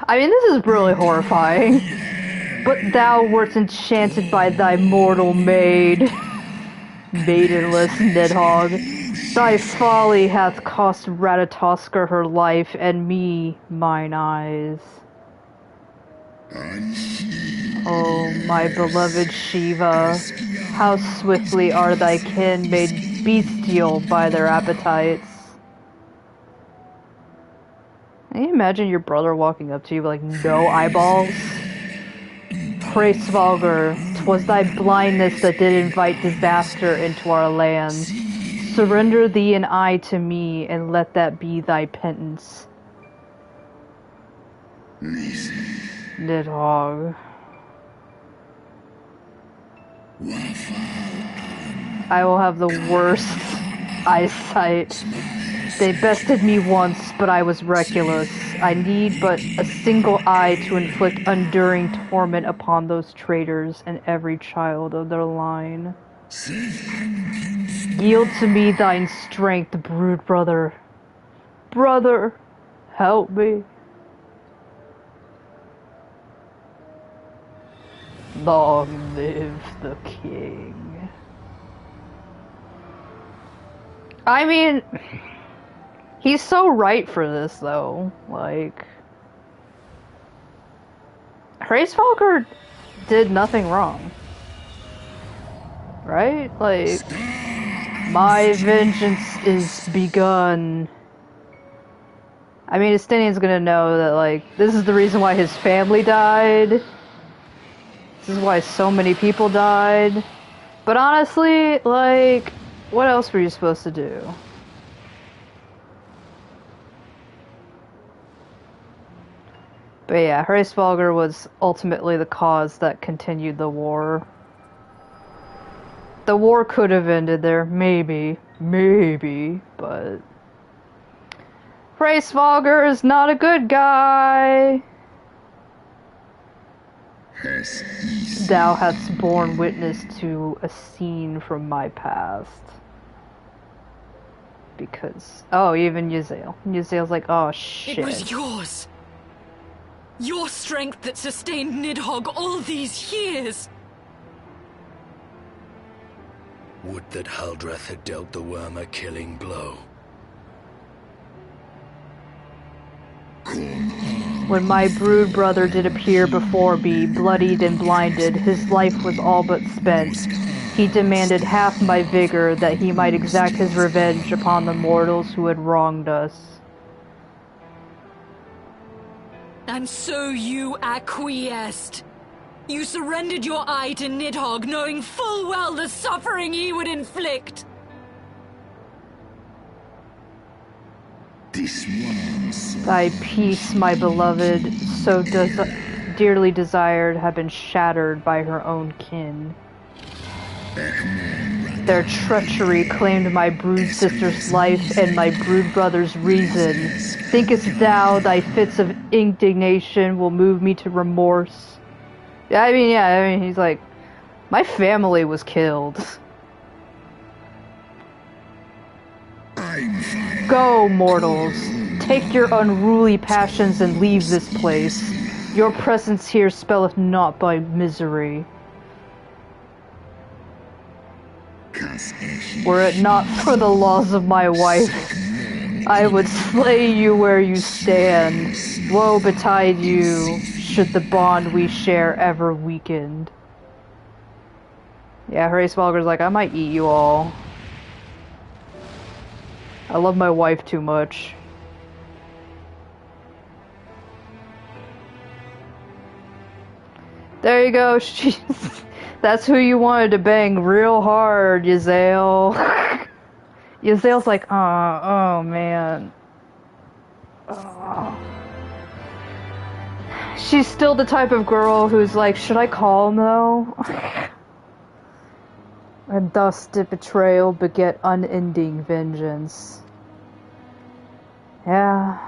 I mean, this is really horrifying. But thou wert enchanted by thy mortal maid. Maidenless Nidhogg. Thy folly hath cost Ratatosker her life, and me mine eyes. Oh, my beloved Shiva, how swiftly are thy kin made bestial by their appetites. Can you imagine your brother walking up to you with, like, no eyeballs? Pray Svalgr, 'twas thy blindness that did invite disaster into our lands. Surrender thee an eye to me, and let that be thy penance. Nidhogg. I will have the worst eyesight. They bested me once, but I was reckless. I need but a single eye to inflict enduring torment upon those traitors and every child of their line. Yield to me thine strength, brood brother. Brother, help me. Long live the king. I mean, he's so right for this, though. Like, Hraesvalgr did nothing wrong. Right? Like, my vengeance is begun. I mean, Estinian's gonna know that, like, this is the reason why his family died. This is why so many people died. But honestly, like, what else were you supposed to do? But yeah, Hraesvalgr was ultimately the cause that continued the war. The war could have ended there, maybe, but Hraesvalgr is not a good guy. Thou hast borne witness to a scene from my past. Because, oh, even Ysel. Ysael's like, oh shit. It was yours. Your strength that sustained Nidhogg all these years. Would that Haldrath had dealt the worm a killing blow. When my brood brother did appear before me, bloodied and blinded, his life was all but spent. He demanded half my vigor that he might exact his revenge upon the mortals who had wronged us. And so you acquiesced. You surrendered your eye to Nidhogg, knowing full well the suffering he would inflict. Thy peace, my beloved, so dearly desired, had been shattered by her own kin. Their treachery claimed my brood sister's life and my brood brother's reason. Thinkest thou thy fits of indignation will move me to remorse? I mean, he's like, my family was killed. Go, mortals. Take your unruly passions and leave this place. Your presence here spelleth naught but misery. Were it not for the laws of my wife, I would slay you where you stand. Woe betide you, should the bond we share ever weakened. Yeah, Hraesvalgr's like, I might eat you all. I love my wife too much. There you go, that's who you wanted to bang real hard, Ysel. Ysael's like, oh man. Oh. She's still the type of girl who's like, should I call him though? And thus did betrayal beget unending vengeance. Yeah.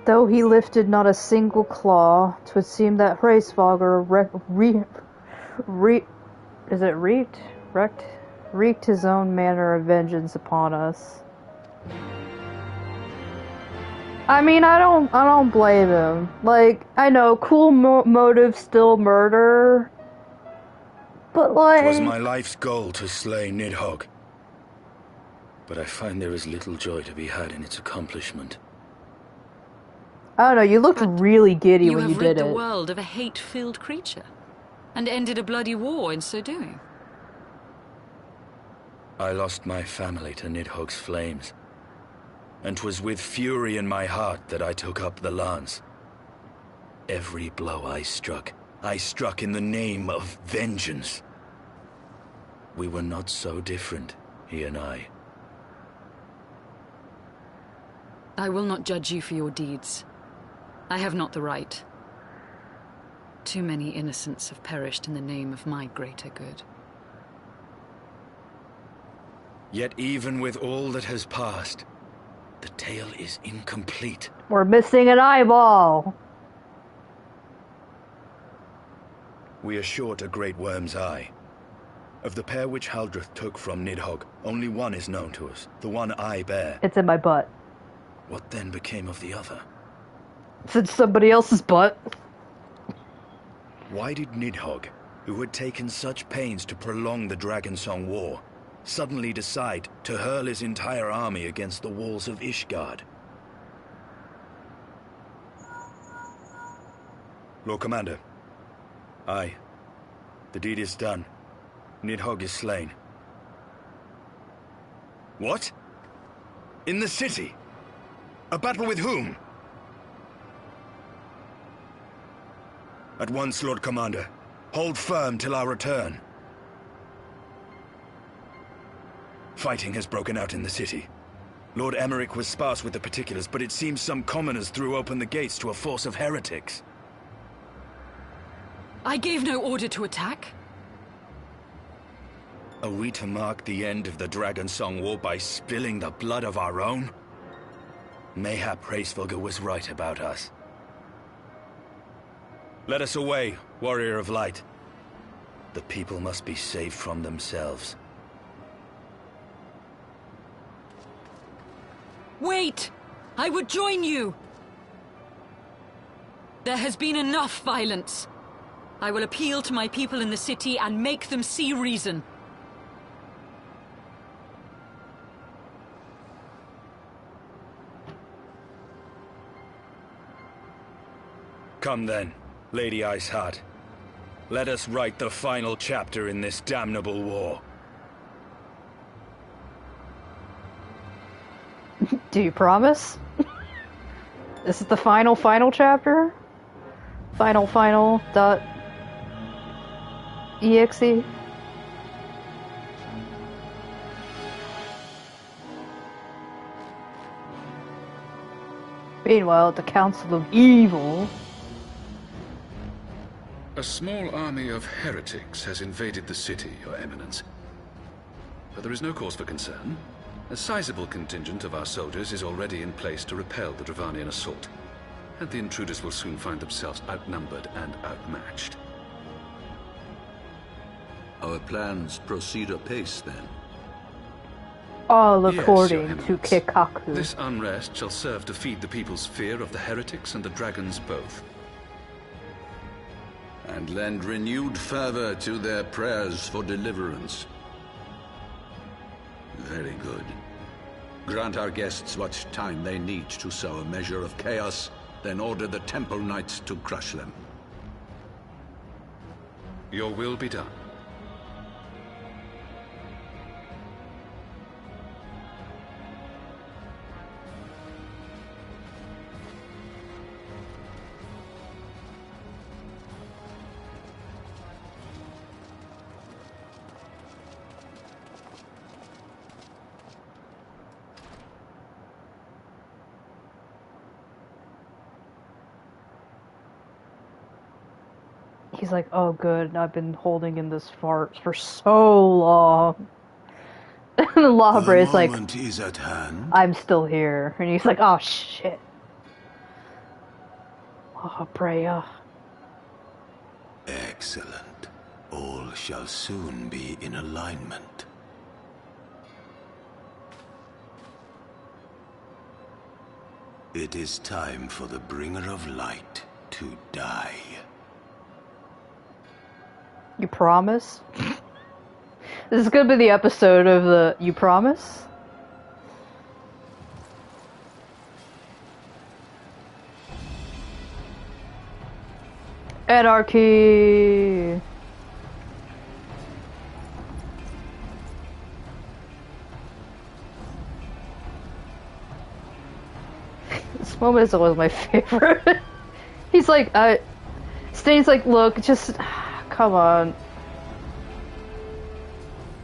Though he lifted not a single claw, 'twould seem that Hraesvalgr wreaked his own manner of vengeance upon us. I mean, I don't blame him. Like, I know, cool motive, still murder. But like... 'Twas my life's goal to slay Nidhogg. But I find there is little joy to be had in its accomplishment. I don't know, you looked really giddy when you did it. You have rid the world of a hate-filled creature, and ended a bloody war in so doing. I lost my family to Nidhogg's flames. And 'twas with fury in my heart that I took up the lance. Every blow I struck in the name of vengeance. We were not so different, he and I. I will not judge you for your deeds. I have not the right. Too many innocents have perished in the name of my greater good. Yet even with all that has passed, the tale is incomplete. We're missing an eyeball! We are short a great worm's eye. Of the pair which Haldreth took from Nidhogg, only one is known to us, the one I bear. It's in my butt. What then became of the other? It's in somebody else's butt. Why did Nidhogg, who had taken such pains to prolong the Dragonsong War, suddenly decide to hurl his entire army against the walls of Ishgard? Lord Commander. Aye. The deed is done. Nidhogg is slain. What? In the city? A battle with whom? At once, Lord Commander. Hold firm till our return. Fighting has broken out in the city. Lord Emmerich was sparse with the particulars, but it seems some commoners threw open the gates to a force of heretics. I gave no order to attack. Are we to mark the end of the Dragonsong War by spilling the blood of our own? Mayhap Hraesvelgr was right about us. Let us away, Warrior of Light. The people must be saved from themselves. Wait! I would join you! There has been enough violence. I will appeal to my people in the city and make them see reason. Come then, Lady Iceheart. Let us write the final chapter in this damnable war. Do you promise? This is the final chapter? Final dot exe? Meanwhile, at the Council of Evil... A small army of heretics has invaded the city, Your Eminence. But there is no cause for concern. A sizable contingent of our soldiers is already in place to repel the Dravanian assault, and the intruders will soon find themselves outnumbered and outmatched. Our plans proceed apace, then? All Yes, according Your to Eminence. Kikaku. This unrest shall serve to feed the people's fear of the heretics and the dragons both. And lend renewed fervor to their prayers for deliverance. Very good. Grant our guests what time they need to sow a measure of chaos, then order the Temple Knights to crush them. Your will be done. He's like, oh good, I've been holding in this fart for so long. And Labre is like, is at hand. I'm still here. And he's like, oh shit. Labre, Excellent. All shall soon be in alignment. It is time for the Bringer of Light to die. You promise? This is gonna be the episode of the You Promise? Anarchy! This moment is always my favorite. He's like, Stain's like, look, just... Come on.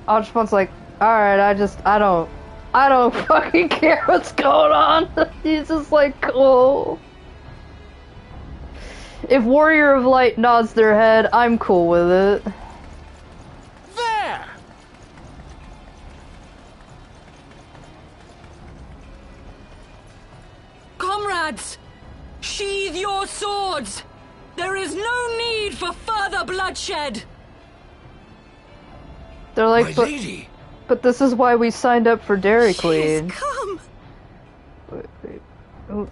Archibald's like, alright, I don't fucking care what's going on. He's just like, cool. If Warrior of Light nods their head, I'm cool with it. There! Comrades, sheathe your swords! There is no need for further bloodshed! They're like, My lady! but this is why we signed up for Dairy Queen. Come! Wait. Oh.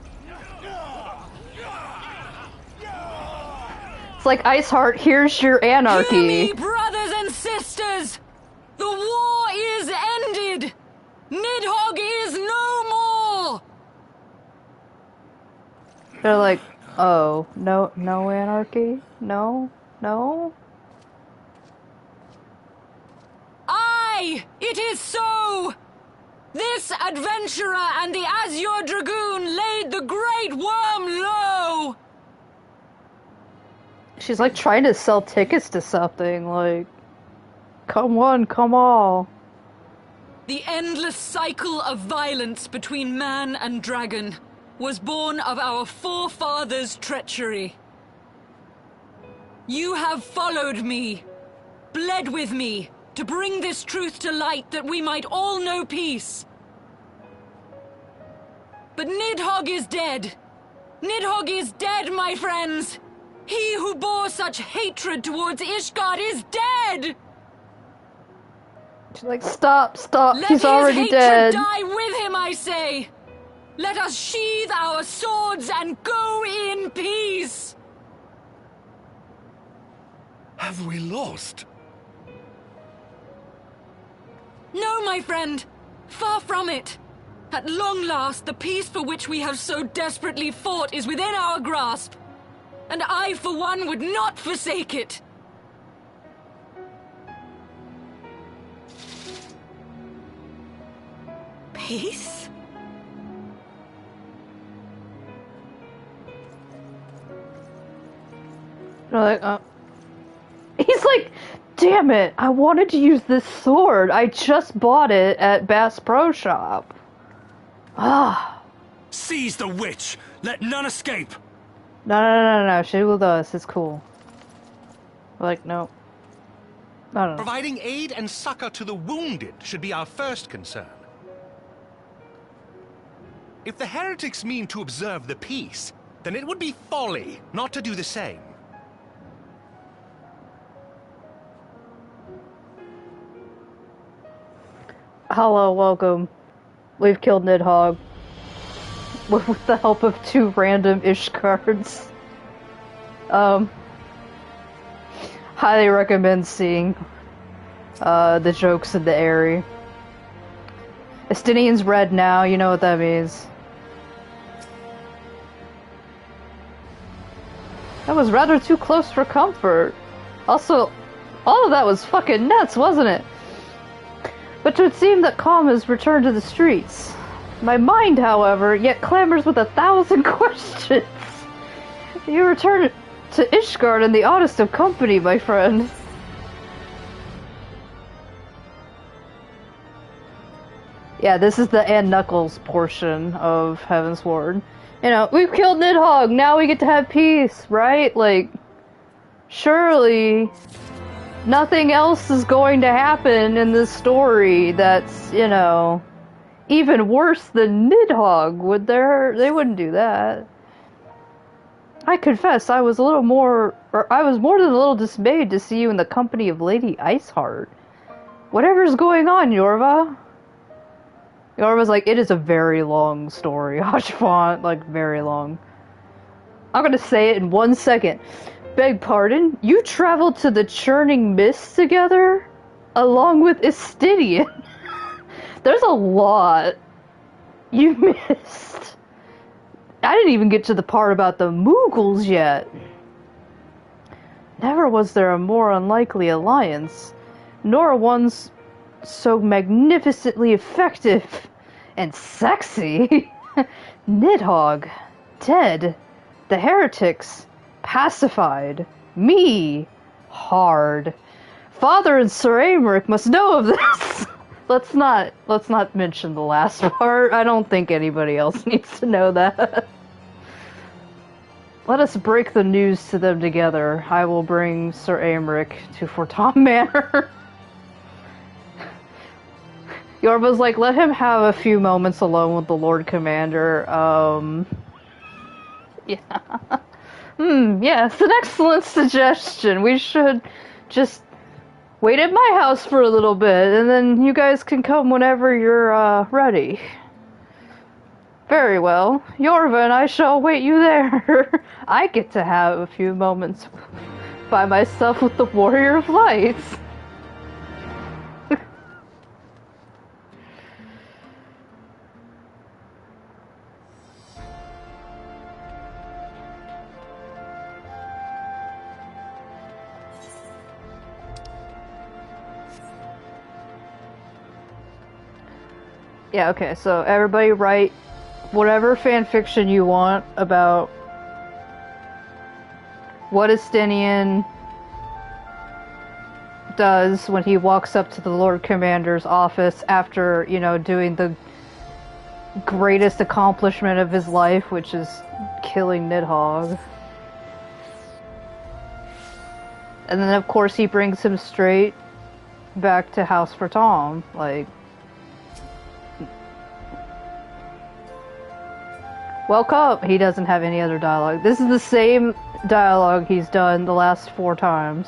It's like Iceheart, here's your anarchy. Hear me, brothers and sisters! The war is ended! Nidhogg is no more! They're like, oh, no anarchy? No? Aye, it is so! This adventurer and the Azure Dragoon laid the Great Worm low! She's like trying to sell tickets to something, like, come one, come all. The endless cycle of violence between man and dragon was born of our forefathers' treachery. You have followed me, bled with me, to bring this truth to light that we might all know peace. But Nidhogg is dead. Nidhogg is dead, my friends. He who bore such hatred towards Ishgard is dead. She's like, stop, Let he's his already hatred dead. die with him, I say. Let us sheathe our swords and go in peace. Have we lost? No, my friend. Far from it. At long last, the peace for which we have so desperately fought is within our grasp. And I, for one, would not forsake it. Peace? They're like, he's like, damn it, I wanted to use this sword. I just bought it at Bass Pro Shop. Ah. Seize the witch! Let none escape! No, she with us, it's cool. Like, no. I don't know. Providing aid and succor to the wounded should be our first concern. If the heretics mean to observe the peace, then it would be folly not to do the same. Hello, welcome. We've killed Nidhogg. With the help of 2 random Ishgards. Highly recommend seeing the jokes in the area. Estinian's red now, you know what that means. That was rather too close for comfort. Also, all of that was fucking nuts, wasn't it? But it would seem that calm has returned to the streets. My mind, however, yet clamors with 1,000 questions. You return to Ishgard in the oddest of company, my friend. Yeah, this is the Ann Knuckles portion of Heavensward. You know, we've killed Nidhogg, now we get to have peace, right? Like, surely nothing else is going to happen in this story that's, you know, even worse than Nidhogg, would there? They wouldn't do that. I confess, I was more than a little dismayed to see you in the company of Lady Iceheart. Whatever's going on, Yorva? Yorva's like, it is a very long story, Hashfont, like, very long. I'm gonna say it in 1 second. Beg pardon? You traveled to the Churning Mists together? Along with Estinian? There's a lot you missed. I didn't even get to the part about the Moogles yet. Never was there a more unlikely alliance, nor one so magnificently effective and sexy. Nidhogg, dead. The heretics, pacified. Me, hard. Father and Sir Aymeric must know of this. Let's not mention the last part. I don't think anybody else needs to know that. Let us break the news to them together. I will bring Sir Aymeric to Fortom Manor. Yorva's like, let him have a few moments alone with the Lord Commander. Yeah. Yeah, it's an excellent suggestion. We should just wait at my house for a little bit, and then you guys can come whenever you're, ready. Very well. Yorva and I shall wait you there. I get to have a few moments by myself with the Warrior of Lights. Yeah, okay, so everybody write whatever fanfiction you want about what Estinian does when he walks up to the Lord Commander's office after, you know, doing the greatest accomplishment of his life, which is killing Nidhogg. And then, of course, he brings him straight back to House for Tom, like... Welcome! He doesn't have any other dialogue. This is the same dialogue he's done the last 4 times.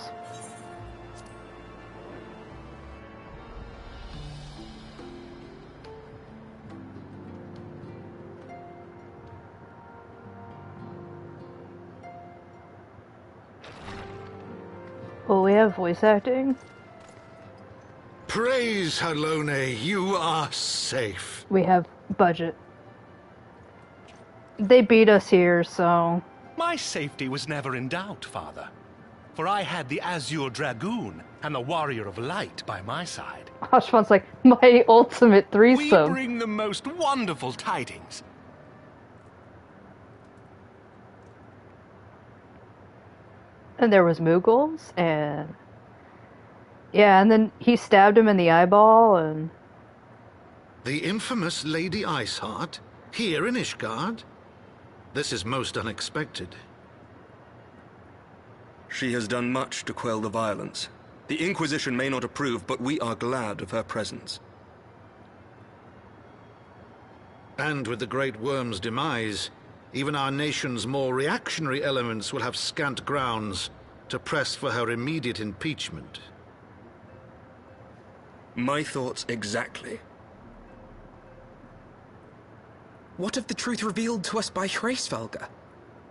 Well, we have voice acting. Praise Halone, you are safe. We have budget. They beat us here, so... My safety was never in doubt, Father. For I had the Azure Dragoon and the Warrior of Light by my side. Oshman's like, my ultimate threesome. We bring the most wonderful tidings. And there was Moogles, and... Yeah, and then he stabbed him in the eyeball, and... The infamous Lady Iceheart? Here in Ishgard? This is most unexpected. She has done much to quell the violence. The Inquisition may not approve, but we are glad of her presence. And with the Great Worm's demise, even our nation's more reactionary elements will have scant grounds to press for her immediate impeachment. My thoughts exactly. What of the truth revealed to us by Hraesvelga?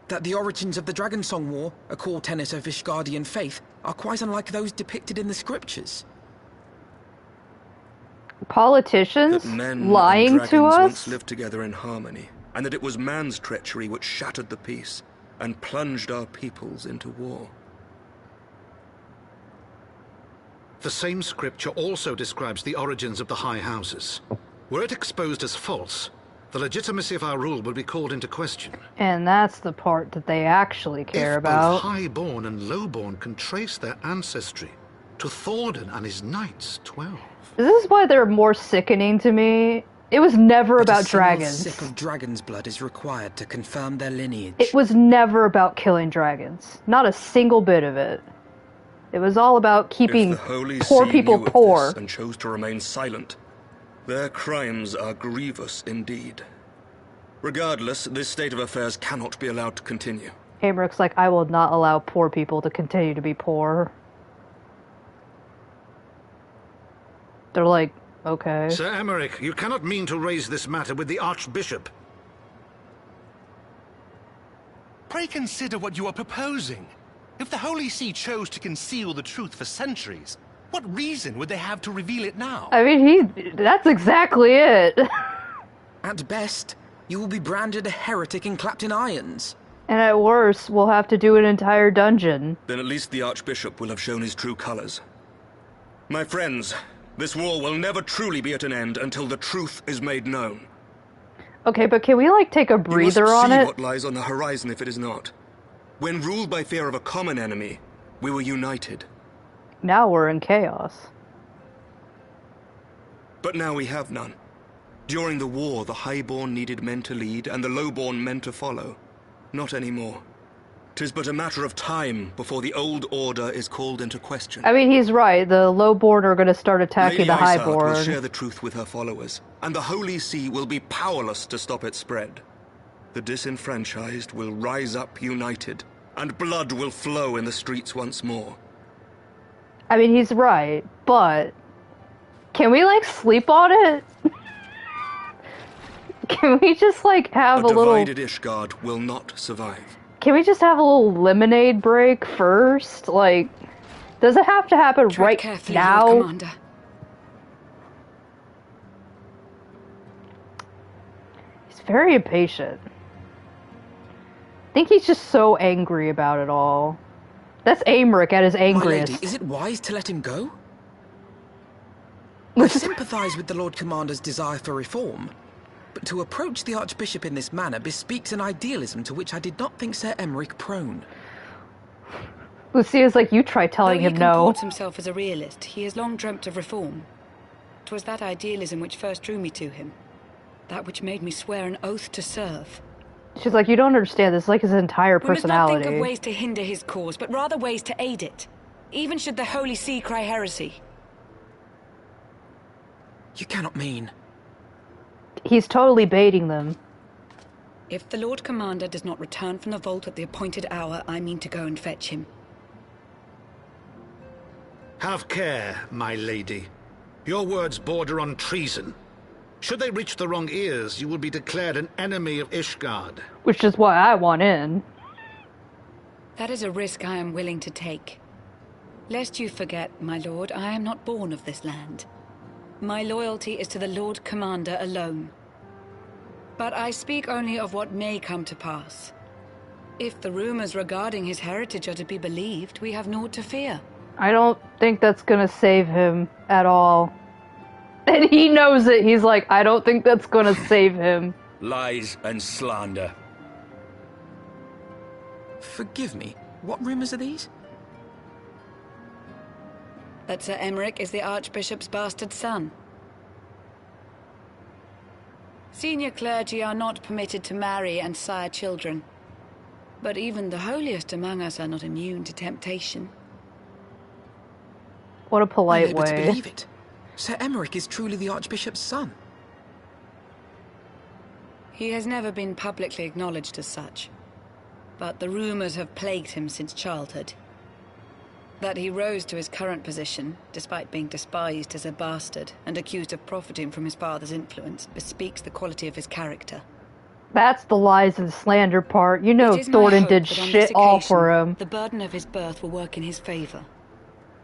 That the origins of the Dragonsong War, a core tenet of Ishgardian faith, are quite unlike those depicted in the scriptures. Politicians men lying and to us? once lived together in harmony, and that it was man's treachery which shattered the peace and plunged our peoples into war. The same scripture also describes the origins of the High Houses. Were it exposed as false, the legitimacy of our rule would be called into question. And that's the part that they actually care about. If both Highborn and Lowborn can trace their ancestry to Thordan and his knights 12. This is why they're more sickening to me. It was never about dragons. A sip of dragon's blood is required to confirm their lineage. It was never about killing dragons. Not a single bit of it. It was all about keeping poor people poor. And chose to remain silent. Their crimes are grievous indeed. Regardless, this state of affairs cannot be allowed to continue. Americ's like, I will not allow poor people to continue to be poor. They're like, okay. Sir Aymeric, you cannot mean to raise this matter with the Archbishop. Pray consider what you are proposing. If the Holy See chose to conceal the truth for centuries, what reason would they have to reveal it now? I mean, that's exactly it. At best, you will be branded a heretic and clapped in irons. And at worst, we'll have to do an entire dungeon. Then at least the Archbishop will have shown his true colors. My friends, this war will never truly be at an end until the truth is made known. Okay, but can we, like, take a breather on it? You must see what lies on the horizon if it is not. When ruled by fear of a common enemy, we were united. Now we're in chaos. But now we have none. During the war, the Highborn needed men to lead and the Lowborn men to follow. Not anymore. 'Tis but a matter of time before the old order is called into question. I mean, he's right. The lowborn are going to start attacking Lady the Isard will highborn. share the truth with her followers, and the Holy See will be powerless to stop its spread. The disenfranchised will rise up united, and blood will flow in the streets once more. I mean, he's right, but can we, like, sleep on it? Can we just, like, have a little... A divided Ishgard will not survive. Can we just have a little lemonade break first? Like, does it have to happen Tread right carefully, now? Lord Commander. He's very impatient. I think he's just so angry about it all. That's Aymeric at his My angriest. lady, is it wise to let him go? I sympathize with the Lord Commander's desire for reform, but to approach the Archbishop in this manner bespeaks an idealism to which I did not think Sir Aymeric prone. Lucia's like, you try telling him Though he no. comports himself as a realist, he has long dreamt of reform. 'Twas that idealism which first drew me to him. That which made me swear an oath to serve. She's like, you don't understand. This is like his entire We must not personality. think of ways to hinder his cause, but rather ways to aid it. Even should the Holy See cry heresy. You cannot mean... He's totally baiting them. If the Lord Commander does not return from the vault at the appointed hour, I mean to go and fetch him. Have care, my lady. Your words border on treason. Should they reach the wrong ears, you will be declared an enemy of Ishgard. Which is why I want in. That is a risk I am willing to take. Lest you forget, my lord, I am not born of this land. My loyalty is to the Lord Commander alone. But I speak only of what may come to pass. If the rumors regarding his heritage are to be believed, we have naught to fear. I don't think that's gonna save him at all. And he knows it. He's like, I don't think that's gonna save him. Lies and slander. Forgive me, what rumors are these? That Sir Aymeric is the Archbishop's bastard son. Senior clergy are not permitted to marry and sire children. But even the holiest among us are not immune to temptation. What a polite I'm able to way. believe it. Sir Aymeric is truly the Archbishop's son. He has never been publicly acknowledged as such. But the rumors have plagued him since childhood. That he rose to his current position, despite being despised as a bastard and accused of profiting from his father's influence, bespeaks the quality of his character. That's the lies and slander part. You know It is my Thornton hope did that on shit this all occasion, for him. The burden of his birth will work in his favor.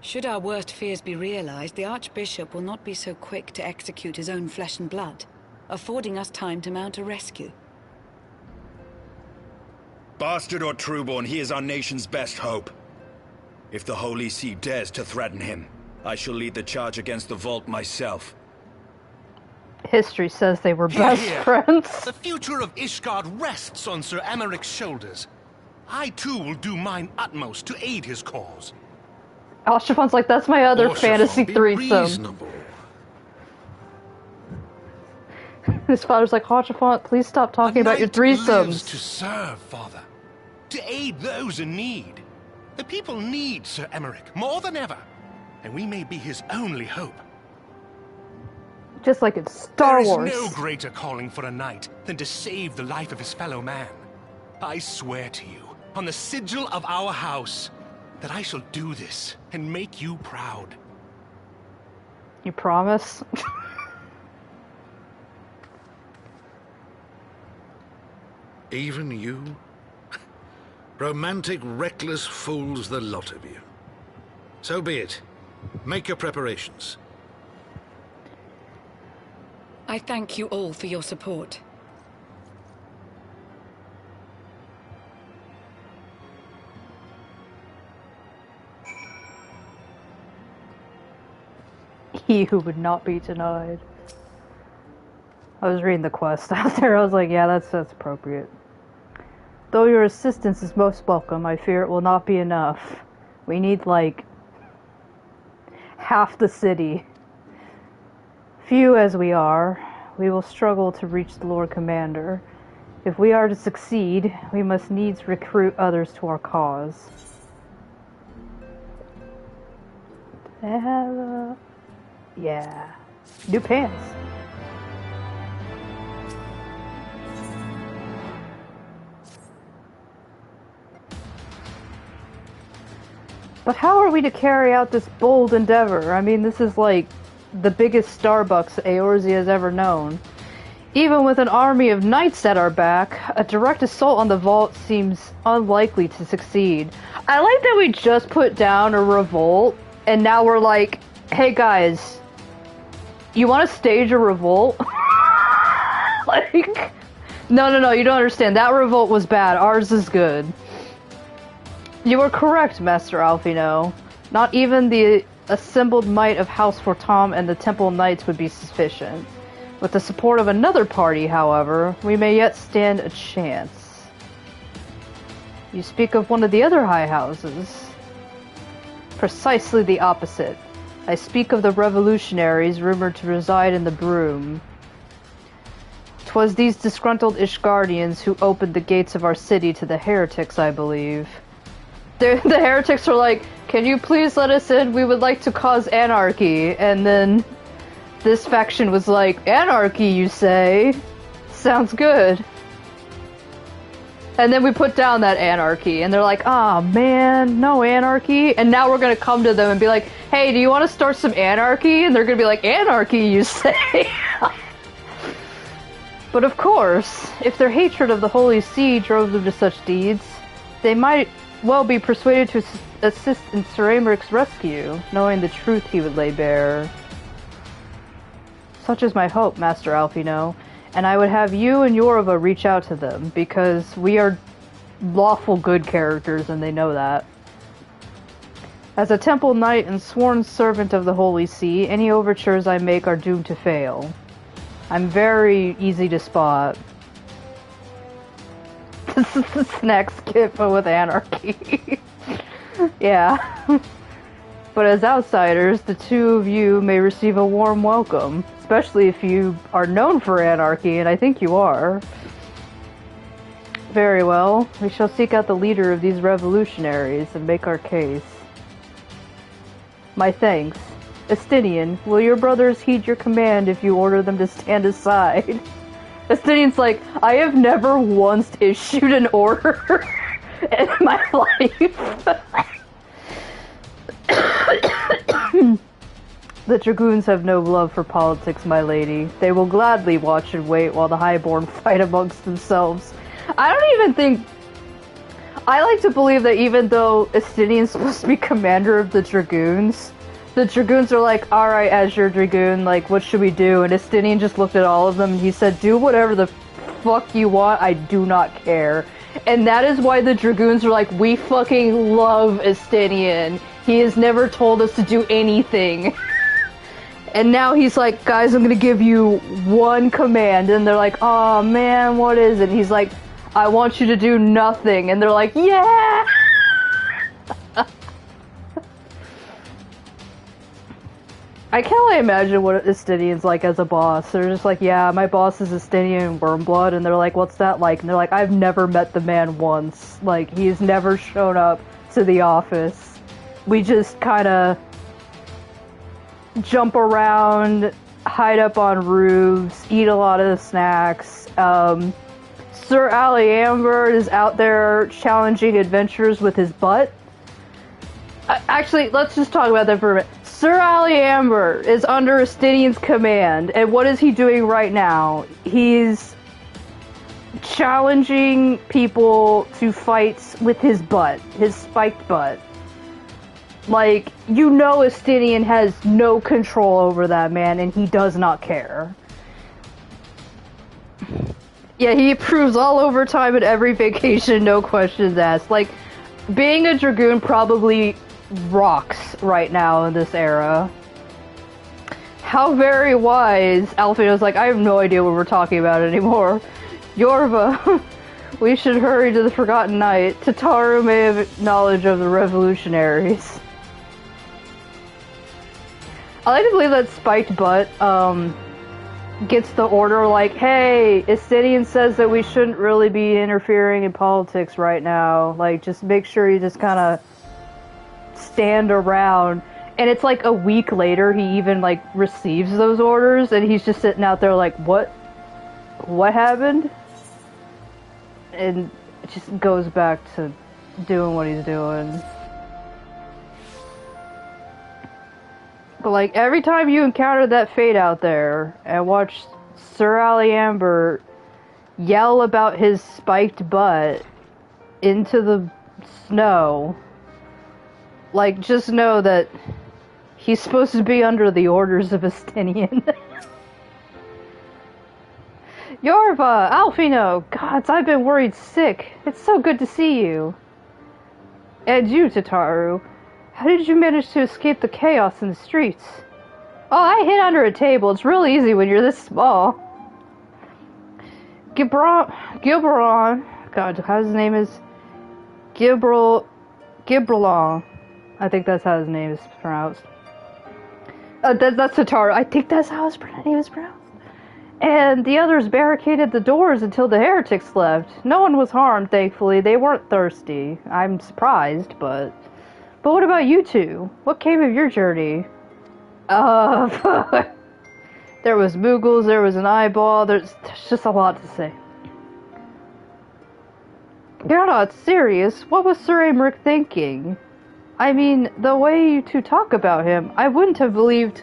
Should our worst fears be realized, the Archbishop will not be so quick to execute his own flesh and blood, affording us time to mount a rescue. Bastard or trueborn, he is our nation's best hope. If the Holy See dares to threaten him, I shall lead the charge against the vault myself. History says they were Hear, best hear. friends. The future of Ishgard rests on Sir Americ's shoulders. I too will do mine utmost to aid his cause. Alchifon's like, that's my other Orshaphon, fantasy be threesome. reasonable. His father's like, Alchifon, please stop talking about your A knight lives threesomes. to serve, father. To aid those in need. The people need Sir Aymeric more than ever. And we may be his only hope. Just like in Star There Wars. is no greater calling for a knight than to save the life of his fellow man. I swear to you, on the sigil of our house, that I shall do this and make you proud. You promise? Even you? Romantic, reckless fools, the lot of you. So be it. Make your preparations. I thank you all for your support. He who would not be denied. I was reading the quest out there. I was like, yeah, that's appropriate. Though your assistance is most welcome, I fear it will not be enough. We need, like, half the city. Few as we are, we will struggle to reach the Lord Commander. If we are to succeed, we must needs recruit others to our cause. Do I have a... Yeah. New pants. But how are we to carry out this bold endeavor? I mean, this is like the biggest Starbucks Eorzea has ever known. Even with an army of knights at our back, a direct assault on the vault seems unlikely to succeed. I like that we just put down a revolt, and now we're like, hey guys, you want to stage a revolt? Like, no, you don't understand. That revolt was bad. Ours is good. You are correct, Master Alphino. Not even the assembled might of House Fortom and the Temple Knights would be sufficient. With the support of another party, however, we may yet stand a chance. You speak of one of the other high houses. Precisely the opposite. I speak of the revolutionaries rumored to reside in the Broom. 'Twas these disgruntled Ishgardians who opened the gates of our city to the heretics, I believe. The heretics are like, can you please let us in? We would like to cause anarchy. And then this faction was like, anarchy, you say? Sounds good. And then we put down that anarchy, and they're like, oh man, no anarchy. And now we're gonna come to them and be like, hey, do you want to start some anarchy? And they're gonna be like, anarchy, you say? But of course, if their hatred of the Holy See drove them to such deeds, they might well be persuaded to assist in Sir Americ's rescue, knowing the truth he would lay bare. Such is my hope, Master Alphino, and I would have you and Yorva reach out to them, because we are lawful good characters and they know that. As a temple knight and sworn servant of the Holy See, any overtures I make are doomed to fail. I'm very easy to spot. This is the snack skip, but with anarchy. Yeah. But as outsiders, the two of you may receive a warm welcome, especially if you are known for anarchy, and I think you are. Very well. We shall seek out the leader of these revolutionaries and make our case. My thanks. Estinian, will your brothers heed your command if you order them to stand aside? Estinian's like, I have never once issued an order in my life. The Dragoons have no love for politics, my lady. They will gladly watch and wait while the Highborn fight amongst themselves. I don't even think... I like to believe that even though Estinian's supposed to be commander of the Dragoons are like, alright, Azure Dragoon, like, what should we do? And Estinian just looked at all of them and he said, do whatever the fuck you want, I do not care. And that is why the Dragoons are like, we fucking love Estinian. He has never told us to do anything. And now he's like, guys, I'm gonna give you one command. And they're like, oh man, what is it? And he's like, I want you to do nothing. And they're like, yeah! I can only imagine what Estinian's like as a boss. They're just like, yeah, my boss is Estinian Wormblood, and they're like, what's that like? And they're like, I've never met the man once. Like, he's never shown up to the office. We just kinda jump around, hide up on roofs, eat a lot of the snacks. Sir Aliambert is out there challenging adventurers with his butt. Actually, let's just talk about that for a minute. Sir Aliambert is under Estinian's command, and what is he doing right now? He's challenging people to fights with his butt, his spiked butt. Like, you know Estinian has no control over that man, and he does not care. Yeah, he approves all overtime at every vacation, no questions asked. Like, being a Dragoon probably rocks right now in this era. How very wise. Alfino's like, I have no idea what we're talking about anymore. Yorva, we should hurry to the Forgotten Night. Tataru may have knowledge of the revolutionaries. I like to believe that spiked butt, gets the order like, hey, Estidian says that we shouldn't really be interfering in politics right now. Like, just make sure you just kind of stand around. And it's like a week later he even like receives those orders, and he's just sitting out there like, what happened? And it just goes back to doing what he's doing. But like every time you encounter that fate out there and watch Sir Aliamber yell about his spiked butt into the snow, like just know that he's supposed to be under the orders of Estinian. Yorva, Alfino, gods, I've been worried sick. It's so good to see you. And you, Tataru. How did you manage to escape the chaos in the streets? Oh, I hid under a table. It's real easy when you're this small. Gibron, God, how his name is? Gibralon. I think that's how his name is pronounced. That's Tataru. I think that's how his name is pronounced. And the others barricaded the doors until the heretics left. No one was harmed, thankfully. They weren't thirsty. I'm surprised, but what about you two? What came of your journey? There was Moogles, there was an eyeball, there's just a lot to say. You're not serious? What was Sir Aymeric thinking? I mean, the way you two talk about him, I wouldn't have believed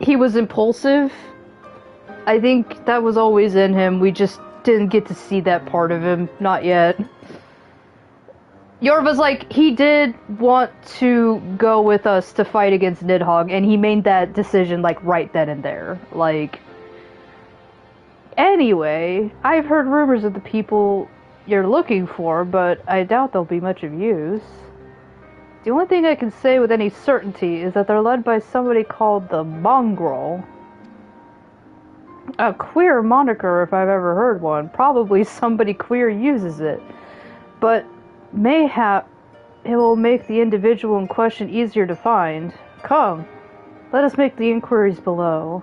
he was impulsive. I think that was always in him, we just didn't get to see that part of him, not yet. Yorva's like, he did want to go with us to fight against Nidhogg, and he made that decision, like, right then and there. Like, anyway, I've heard rumors of the people you're looking for, but I doubt they'll be much of use. The only thing I can say with any certainty is that they're led by somebody called the Mongrel. A queer moniker, if I've ever heard one. Probably somebody queer uses it. But mayhap it will make the individual in question easier to find. Come, let us make the inquiries below.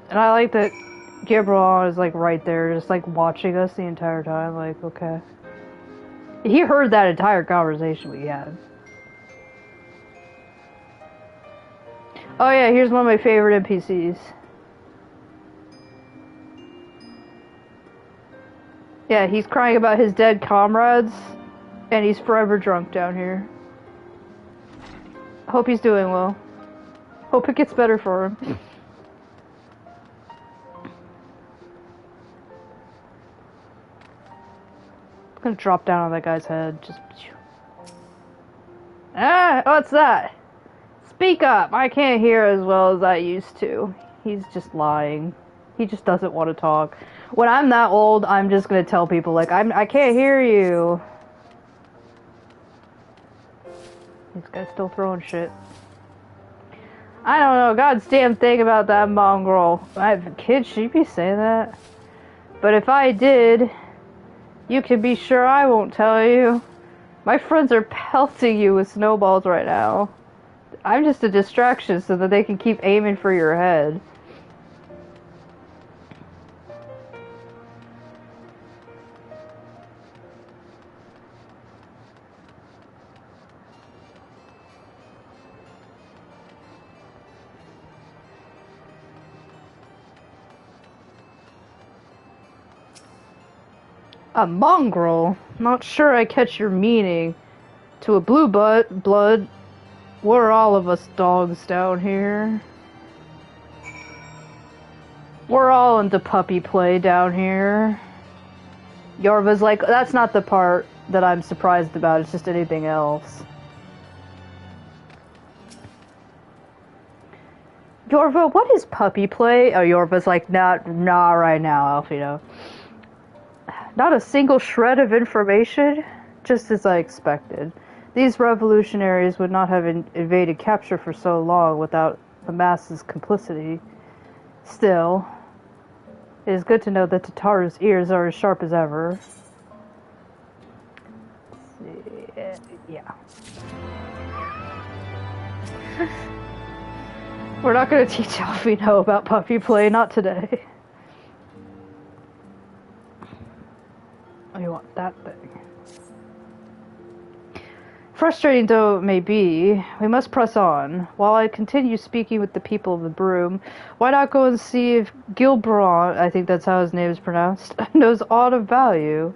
And I like that Gabriel is like right there, just like watching us the entire time, like, okay. He heard that entire conversation we had. Oh yeah, here's one of my favorite NPCs. Yeah, he's crying about his dead comrades, and he's forever drunk down here. Hope he's doing well. Hope it gets better for him. I'm gonna drop down on that guy's head. Just. Ah, what's that? Speak up! I can't hear as well as I used to. He's just lying. He just doesn't want to talk. When I'm that old, I'm just gonna tell people, like, I can't hear you. This guy's still throwing shit. I don't know, God's damn thing about that mongrel. Kid, should you be saying that? But if I did, you can be sure I won't tell you. My friends are pelting you with snowballs right now. I'm just a distraction so that they can keep aiming for your head. A mongrel? Not sure I catch your meaning. To a blue blood, we're all of us dogs down here. We're all into puppy play down here. Yorva's like, that's not the part that I'm surprised about, it's just anything else. Yorva, what is puppy play? Oh, Yorva's like, nah right now, Alfino. Not a single shred of information, just as I expected. These revolutionaries would not have evaded capture for so long without the masses' complicity. Still, it is good to know that Tataru's ears are as sharp as ever. Let's see. Yeah. We're not gonna teach Alfie about puppy play, not today. Oh, you want that thing. Frustrating though it may be, we must press on. While I continue speaking with the people of the Broom, why not go and see if Gilbron, I think that's how his name is pronounced, knows aught of value?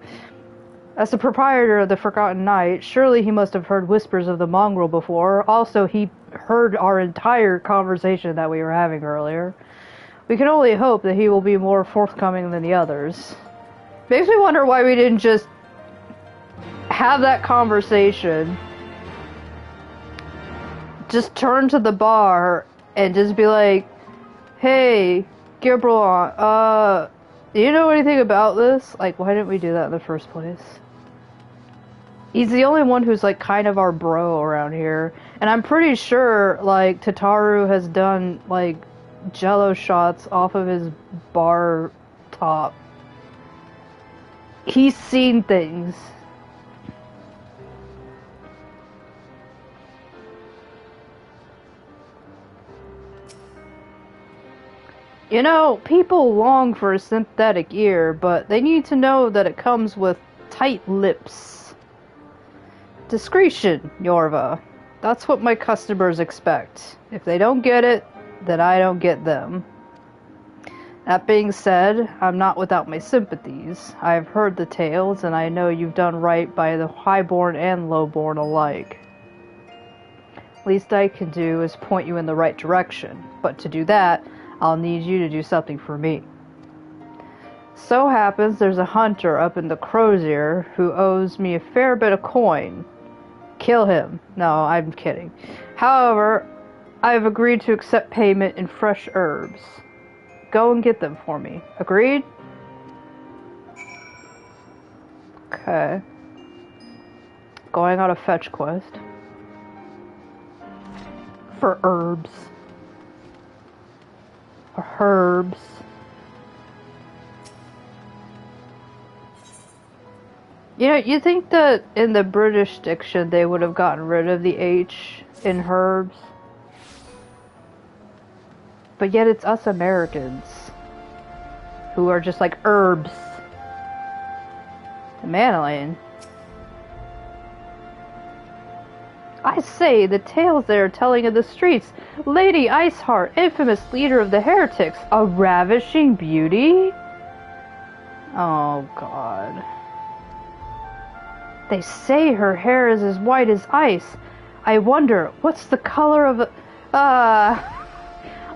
As the proprietor of the Forgotten Knight, surely he must have heard whispers of the mongrel before. Also, he heard our entire conversation that we were having earlier. We can only hope that he will be more forthcoming than the others. Makes me wonder why we didn't just have that conversation. Just turn to the bar and just be like, hey, Gilbron, do you know anything about this? Like, why didn't we do that in the first place? He's the only one who's, like, kind of our bro around here. And I'm pretty sure, like, Tataru has done, like, jello shots off of his bar top. He's seen things. You know, people long for a synthetic ear, but they need to know that it comes with tight lips. Discretion, Yorva. That's what my customers expect. If they don't get it, then I don't get them. That being said, I'm not without my sympathies. I've heard the tales, and I know you've done right by the highborn and lowborn alike. Least I can do is point you in the right direction, but to do that, I'll need you to do something for me. So happens there's a hunter up in the Crozier who owes me a fair bit of coin. Kill him. No, I'm kidding. However, I've agreed to accept payment in fresh herbs. Go and get them for me. Agreed? Okay. Going on a fetch quest. For herbs. Herbs. You know, you think that in the British diction they would have gotten rid of the H in herbs? But yet it's us Americans who are just like herbs. Manolane. I say, the tales they are telling in the streets. Lady Iceheart, infamous leader of the heretics, a ravishing beauty? Oh, God. They say her hair is as white as ice. I wonder, what's the color of the...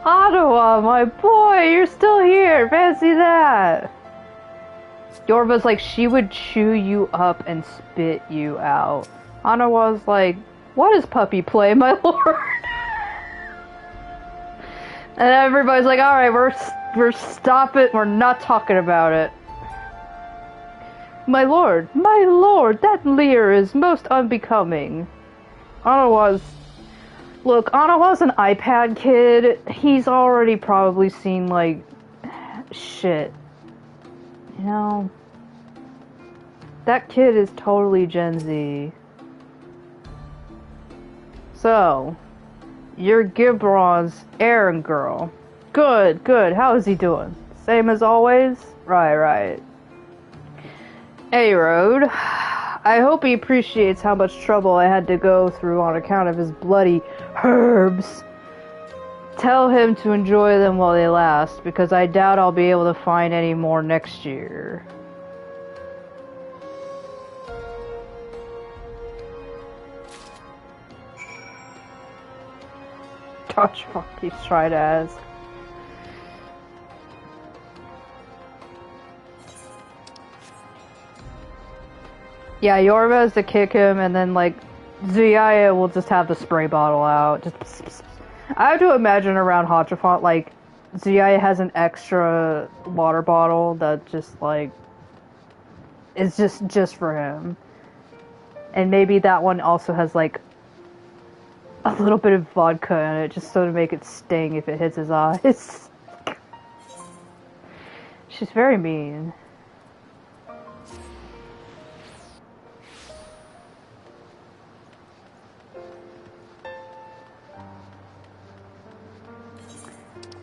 Ottawa, my boy, you're still here. Fancy that. Yorva's like, she would chew you up and spit you out. Ottawa's like, what is puppy play, my lord? And everybody's like, alright, we're stopping, we're not talking about it. My lord, that leer is most unbecoming. Look, Ottawa's an iPad kid. He's already probably seen, like, shit. You know? That kid is totally Gen Z. So, you're Gibron's errand girl. Good. How is he doing? Same as always? Right. Hey, Road. I hope he appreciates how much trouble I had to go through on account of his bloody herbs. Tell him to enjoy them while they last, because I doubt I'll be able to find any more next year. Touch fuck, he's tried to ask. Yeah, Yorva has to kick him, and then, like, Zuyaya will just have the spray bottle out. Just pss, pss, pss. I have to imagine around Hachafont, like, Zuyaya has an extra water bottle that just, like, is just for him. And maybe that one also has, like, a little bit of vodka in it, just so to make it sting if it hits his eyes. She's very mean.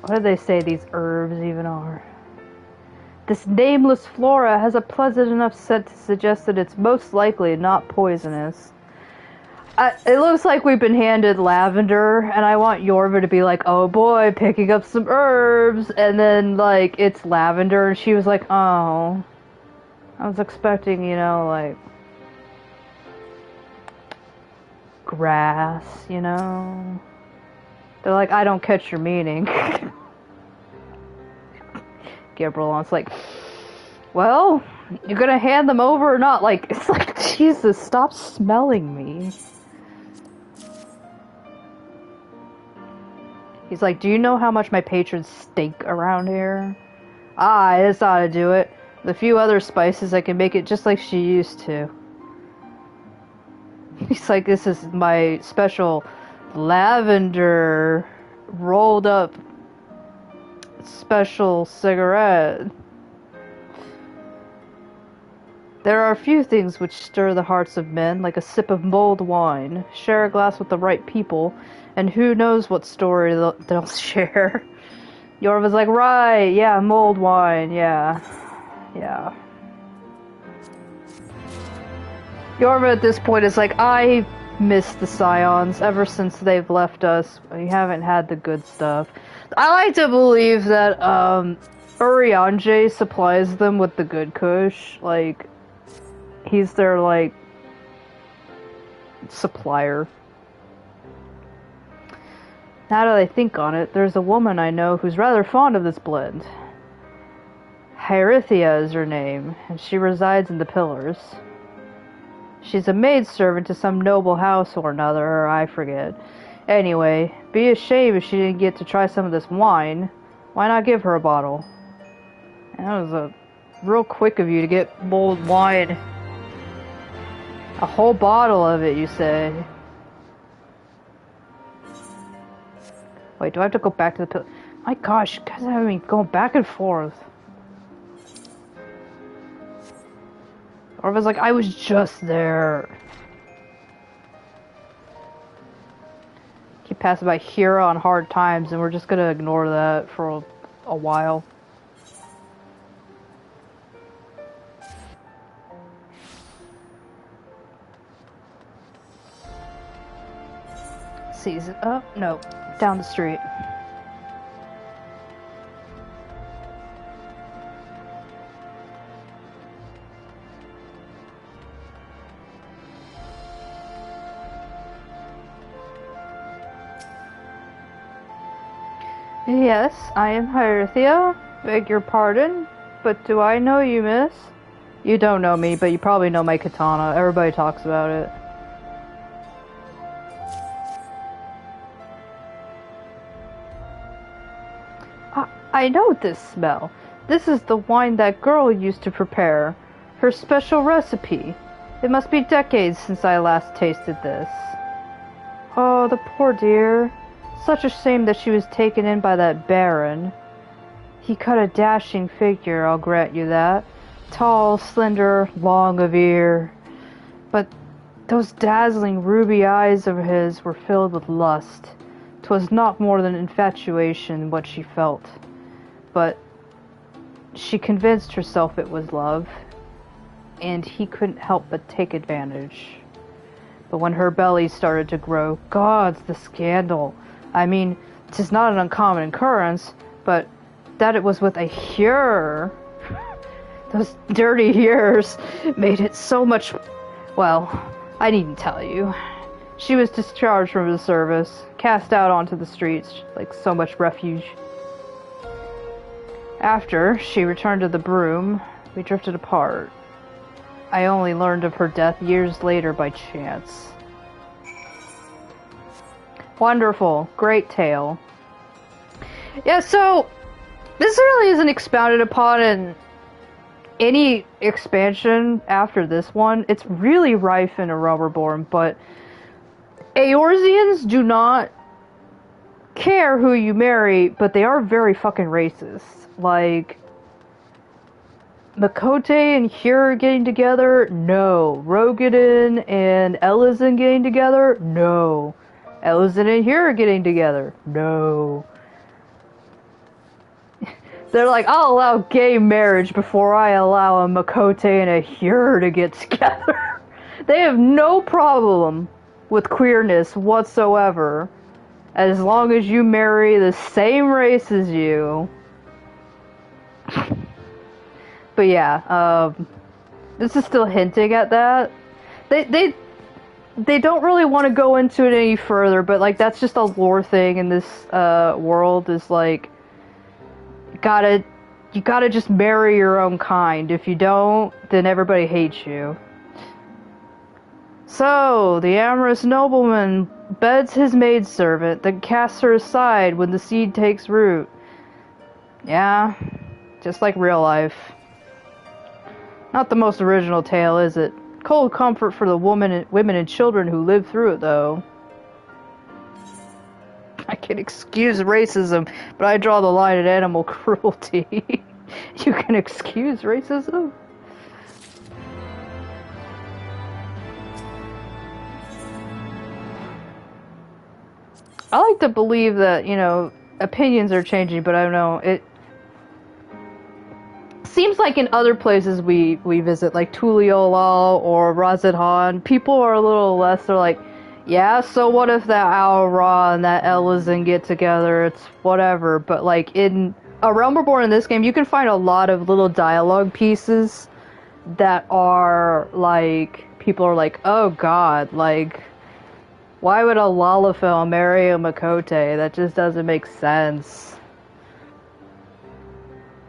What do they say these herbs even are? This nameless flora has a pleasant enough scent to suggest that it's most likely not poisonous. It looks like we've been handed lavender, and I want Yorva to be like, oh boy, picking up some herbs, and then, like, it's lavender, and she was like, oh. I was expecting, you know, like, grass, you know? They're like, I don't catch your meaning. Gabriel's like, well, you gonna hand them over or not? Like, it's like, Jesus, stop smelling me. He's like, do you know how much my patrons stink around here? Ah, this ought to do it. With a few other spices, I can make it just like she used to. He's like, this is my special lavender rolled up special cigarette. There are a few things which stir the hearts of men, like a sip of mulled wine. Share a glass with the right people, and who knows what story they'll share. Yorva's like, right, yeah, mulled wine, yeah. Yeah. Yorva at this point is like, I miss the Scions ever since they've left us. We haven't had the good stuff. I like to believe that, Urianger supplies them with the good kush. Like, he's their, like, supplier. Now that I think on it, there's a woman I know who's rather fond of this blend. Hierithia is her name, and she resides in the Pillars. She's a maidservant to some noble house or another, or I forget. Anyway, be a shame if she didn't get to try some of this wine. Why not give her a bottle? And that was a real quick of you to get mulled wine. A whole bottle of it, you say? Wait, do I have to go back to the pill? My gosh, you guys have me going back and forth. Or if it's like, I was just there. Keep passing by Hira on hard times, and we're just gonna ignore that for a while. Season up? No, down the street. Yes, I am Hierithia. Beg your pardon, but do I know you, miss? You don't know me, but you probably know my katana. Everybody talks about it. I know this smell. This is the wine that girl used to prepare. Her special recipe. It must be decades since I last tasted this. Oh, the poor dear. Such a shame that she was taken in by that Baron. He cut a dashing figure, I'll grant you that. Tall, slender, long of ear. But those dazzling ruby eyes of his were filled with lust. 'Twas not more than infatuation what she felt. But she convinced herself it was love, and he couldn't help but take advantage. But when her belly started to grow, gods, the scandal! I mean, 'tis not an uncommon occurrence, but that it was with a Hure. Those dirty Hures made it so much... Well, I needn't tell you. She was discharged from the service, cast out onto the streets like so much refuge. After she returned to the Broom, we drifted apart. I only learned of her death years later by chance. Wonderful. Great tale. Yeah, so this really isn't expounded upon in any expansion after this one. It's really rife in A Realm Reborn, but Eorzeans do not care who you marry, but they are very fucking racist. Like, Makote and Hure getting together? No. Rogadin and Elizin getting together? No. Elizin and Hure getting together? No. They're like, I'll allow gay marriage before I allow a Makote and a Hyur to get together. They have no problem with queerness whatsoever, as long as you marry the same race as you. But yeah, this is still hinting at that. They don't really want to go into it any further, but like that's just a lore thing in this world. Is like you gotta just marry your own kind. If you don't, then everybody hates you. So the amorous nobleman beds his maidservant, then casts her aside when the seed takes root. Yeah, just like real life. Not the most original tale, is it? Cold comfort for the women and children who live through it, though. I can excuse racism, but I draw the line at animal cruelty. You can excuse racism? I like to believe that, you know, opinions are changing, but I don't know. It seems like in other places we visit, like Tuliolal or Razadhan, people are a little less, they're like, yeah, so what if that Al-Ra and that Elizan get together, it's whatever. But like in A Realm Reborn in this game, you can find a lot of little dialogue pieces that are like, people are like, oh god, like, why would a Lalafell marry a Makote? That just doesn't make sense.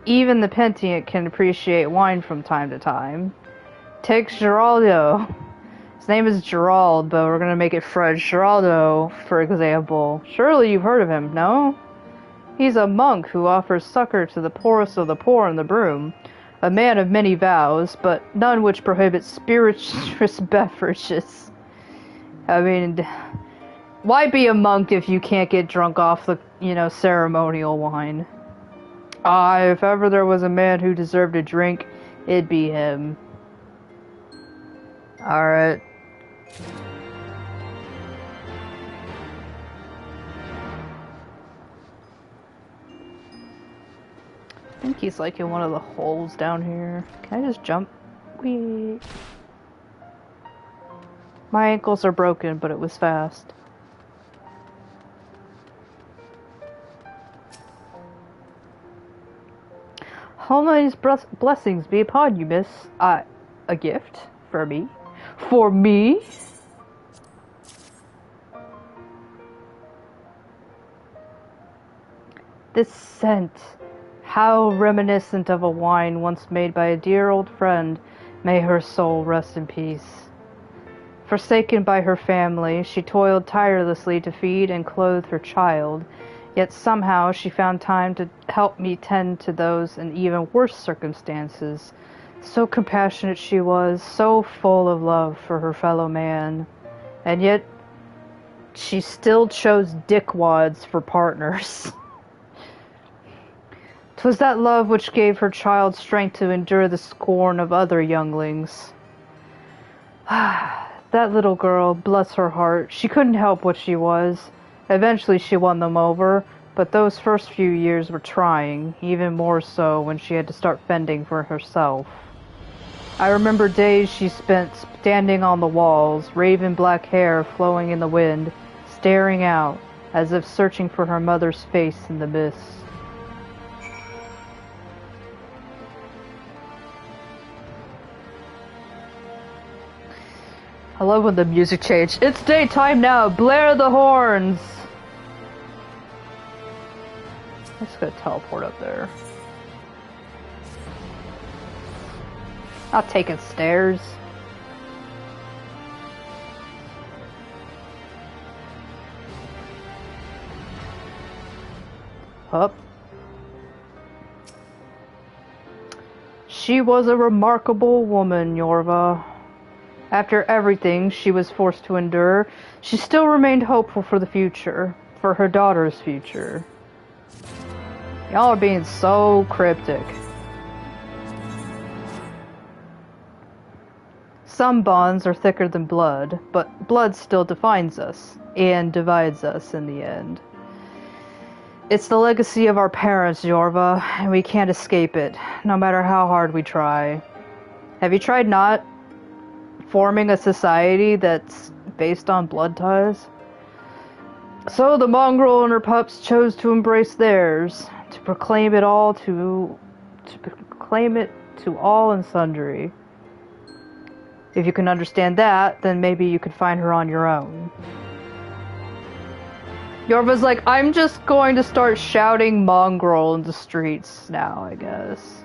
Even the Pentient can appreciate wine from time to time. Take Geraldo. His name is Gerald, but we're gonna make it Fred. Geraldo, for example. Surely you've heard of him, no? He's a monk who offers succor to the poorest of the poor in the Broom. A man of many vows, but none which prohibit spirituous beverages. I mean, why be a monk if you can't get drunk off the, you know, ceremonial wine? If ever there was a man who deserved a drink, it'd be him. Alright. I think he's like in one of the holes down here. Can I just jump? Whee! My ankles are broken, but it was fast. Almighty's blessings be upon you, miss. A gift? For me? For me? This scent, how reminiscent of a wine once made by a dear old friend. May her soul rest in peace. Forsaken by her family, she toiled tirelessly to feed and clothe her child. Yet somehow she found time to help me tend to those in even worse circumstances. So compassionate she was, so full of love for her fellow man. And yet, she still chose dickwads for partners. 'Twas that love which gave her child strength to endure the scorn of other younglings. That little girl, bless her heart, she couldn't help what she was. Eventually she won them over, but those first few years were trying, even more so when she had to start fending for herself. I remember days she spent standing on the walls, raven black hair flowing in the wind, staring out, as if searching for her mother's face in the mist. I love when the music changed. It's daytime now, blare the horns! I'm just gonna teleport up there. Not taking stairs. Up. She was a remarkable woman, Yorva. After everything she was forced to endure, she still remained hopeful for the future, for her daughter's future. Y'all are being so cryptic. Some bonds are thicker than blood, but blood still defines us, and divides us in the end. It's the legacy of our parents, Yorva, and we can't escape it, no matter how hard we try. Have you tried not forming a society that's based on blood ties? So the mongrel and her pups chose to embrace theirs, to proclaim it to all and sundry. If you can understand that, then maybe you could find her on your own. Yorva's like, I'm just going to start shouting mongrel in the streets now, I guess.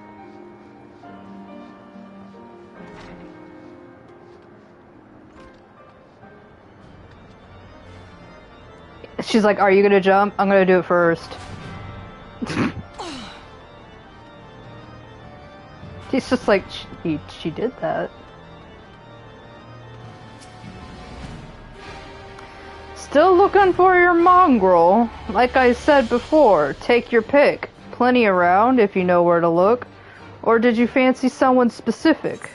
She's like, are you gonna jump? I'm gonna do it first. He's just like, she did that. Still looking for your mongrel? Like I said before, take your pick. Plenty around if you know where to look. Or did you fancy someone specific?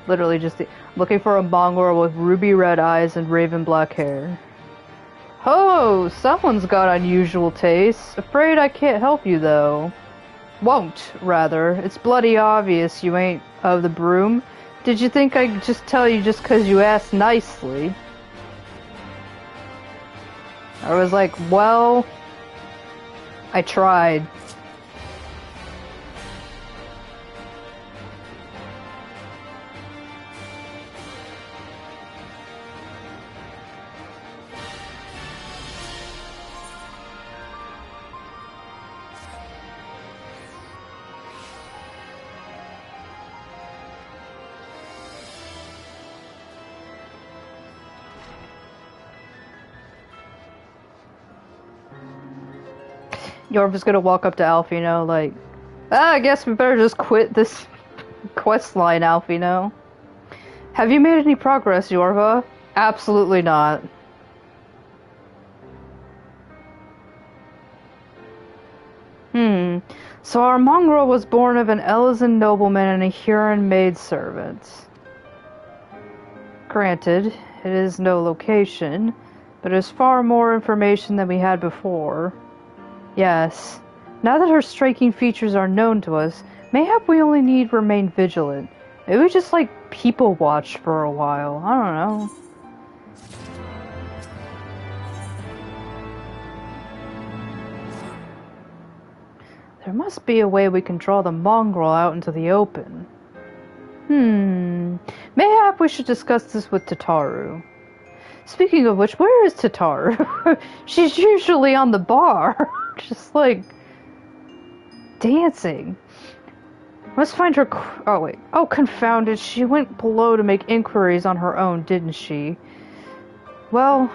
Literally just looking for a mongrel with ruby red eyes and raven black hair. Oh, someone's got unusual tastes. Afraid I can't help you though. Won't, rather. It's bloody obvious you ain't of the broom. Did you think I'd just tell you just 'cause you asked nicely? I was like, well, I tried. Yorva's gonna walk up to Alfino like, I guess we better just quit this quest line, Alfino. Have you made any progress, Yorva? Absolutely not. So our mongrel was born of an Elysian nobleman and a Huron maidservant. Granted, it is no location, but it is far more information than we had before. Yes. Now that her striking features are known to us, mayhap we only need remain vigilant. Maybe we just, like, people watch for a while. I don't know. There must be a way we can draw the mongrel out into the open. Mayhap we should discuss this with Tataru. Speaking of which, where is Tataru? She's usually on the bar. Just like dancing. Let's find her. Oh wait. Oh, confound it. She went below to make inquiries on her own, didn't she? Well,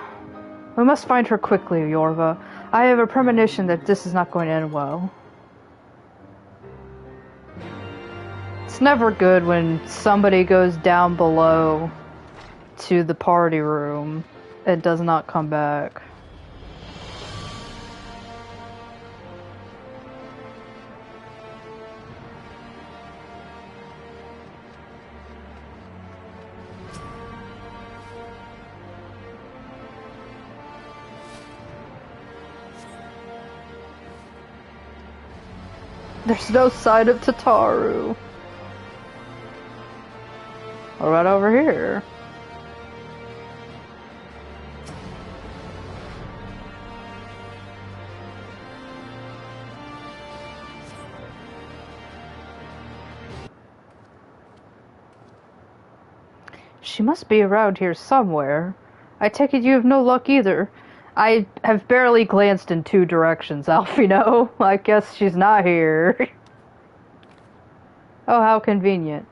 we must find her quickly, Yorva. I have a premonition that this is not going to end well. It's never good when somebody goes down below to the party room and does not come back. There's no sign of Tataru. What about over here? She must be around here somewhere. I take it you have no luck either. I have barely glanced in two directions, Alfino. I guess she's not here. Oh, how convenient.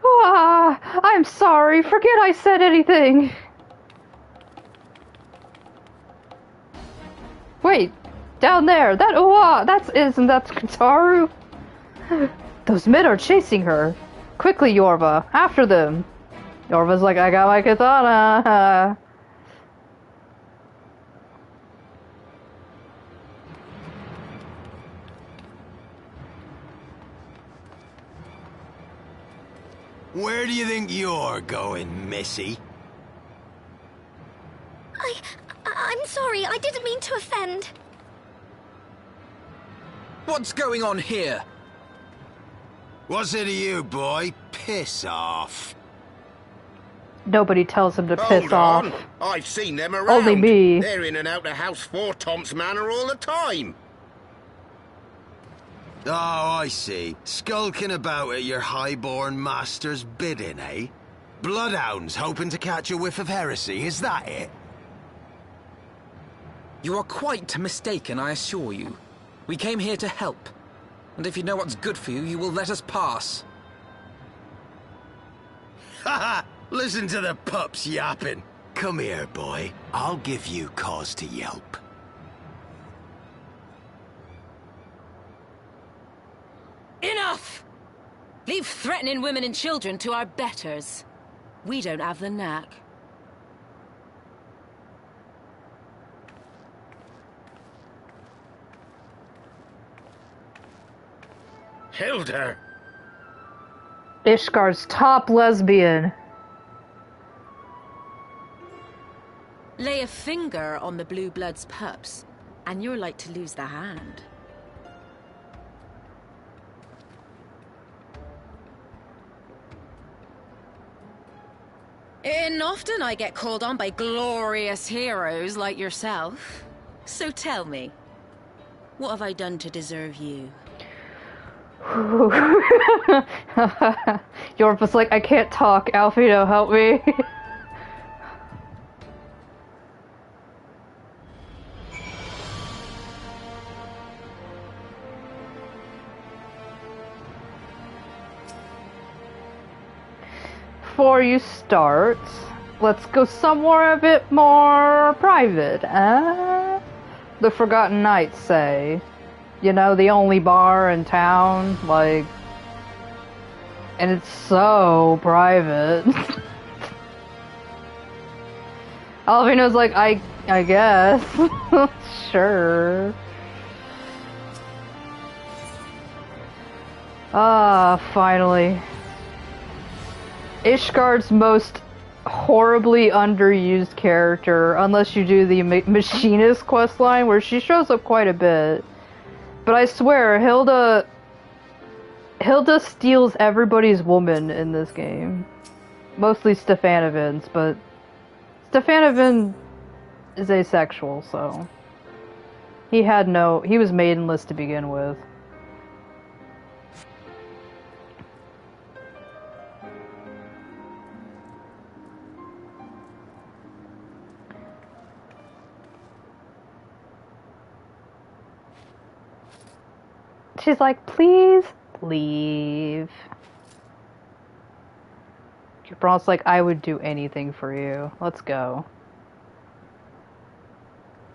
Ah, I'm sorry. Forget I said anything. Wait, down there. Isn't that Tataru? Those men are chasing her. Quickly, Yorva, after them. Yorva's like, I got my katana. Where do you think you're going, missy? I'm sorry, I didn't mean to offend. What's going on here? What's it to you, boy? Piss off. Nobody tells him to piss off. Hold on. I've seen them around. Only me. They're in and out the house 4 Tom's Manor all the time. Oh, I see. Skulking about at your highborn master's bidding, eh? Bloodhounds hoping to catch a whiff of heresy, is that it? You are quite mistaken, I assure you. We came here to help. And if you know what's good for you, you will let us pass. Haha! Listen to the pups yapping. Come here, boy. I'll give you cause to yelp. Enough! Leave threatening women and children to our betters. We don't have the knack. Hilda! Ishgar's top lesbian. Lay a finger on the Blue Blood's pups, and you're like to lose the hand. And often I get called on by glorious heroes like yourself. So tell me, what have I done to deserve you? Yorva's like, I can't talk. Alfredo, help me. Before you start, let's go somewhere a bit more private, eh? The Forgotten Knights say. You know, the only bar in town, like... And it's so private. Alvino's like, I guess. Sure. Ah, finally. Ishgard's most horribly underused character, unless you do the Machinist questline, where she shows up quite a bit. But I swear, Hilda steals everybody's woman in this game. Mostly Stefanovin's, but Stefanovin is asexual, so... He was maidenless to begin with. She's like, please leave. Gibron's like, I would do anything for you. Let's go.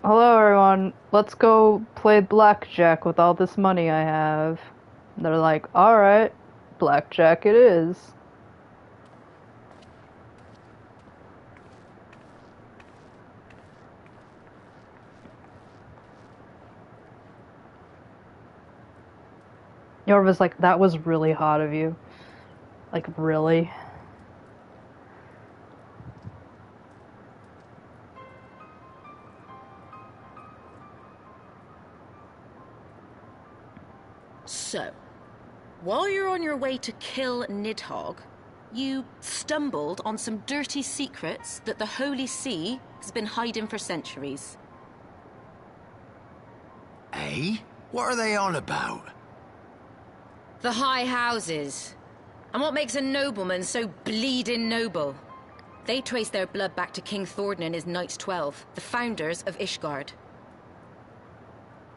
Hello, everyone. Let's go play blackjack with all this money I have. And they're like, alright, blackjack it is. Yorva's like, that was really hot of you. Like, really? So, while you're on your way to kill Nidhogg, you stumbled on some dirty secrets that the Holy See has been hiding for centuries. Eh? What are they on about? The high houses. And what makes a nobleman so bleeding noble? They trace their blood back to King Thordan and his Knights 12, the founders of Ishgard.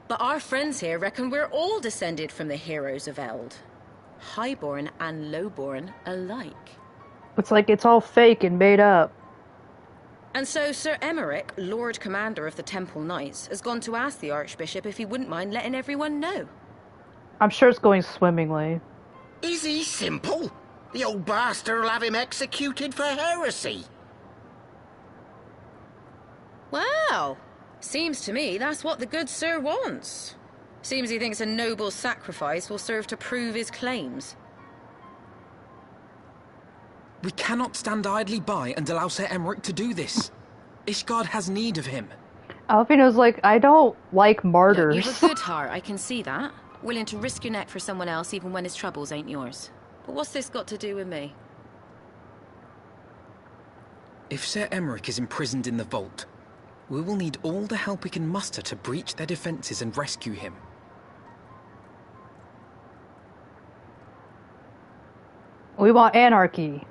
But our friends here reckon we're all descended from the heroes of Eld. Highborn and lowborn alike. It's like it's all fake and made up. And so Sir Emmerich, Lord Commander of the Temple Knights, has gone to ask the Archbishop if he wouldn't mind letting everyone know. I'm sure it's going swimmingly. Is he simple? The old bastard will have him executed for heresy. Well, seems to me that's what the good sir wants. Seems he thinks a noble sacrifice will serve to prove his claims. We cannot stand idly by and allow Sir Emmerich to do this. Ishgard has need of him. Alfino's like, I don't like martyrs. Look, you've a good heart, I can see that. Willing to risk your neck for someone else even when his troubles ain't yours. But what's this got to do with me? If Sir Emmerich is imprisoned in the vault, we will need all the help we can muster to breach their defenses and rescue him. We want anarchy.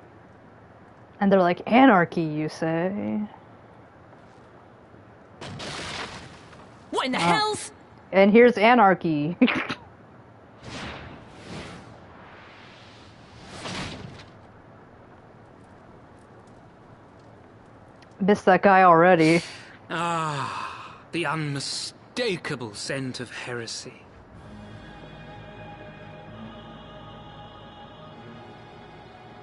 And they're like, anarchy, you say? What in the hell's... And here's anarchy. Missed that guy already. Ah, the unmistakable scent of heresy.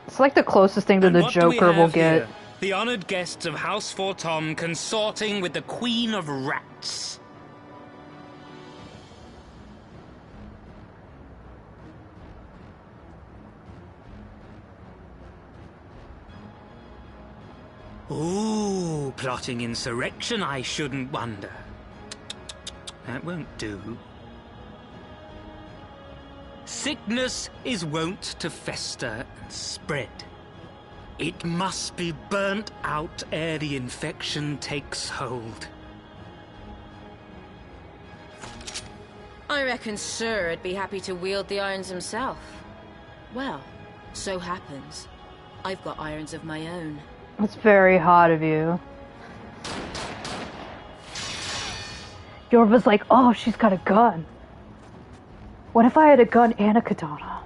It's like the closest thing to the Joker we'll get. Here? The honored guests of House Fortom consorting with the Queen of Rats. Ooh, plotting insurrection, I shouldn't wonder. That won't do. Sickness is wont to fester and spread. It must be burnt out ere the infection takes hold. I reckon Sir'd be happy to wield the irons himself. Well, so happens I've got irons of my own. It's very hot of you. Yorva's like, oh, she's got a gun. What if I had a gun and a katana?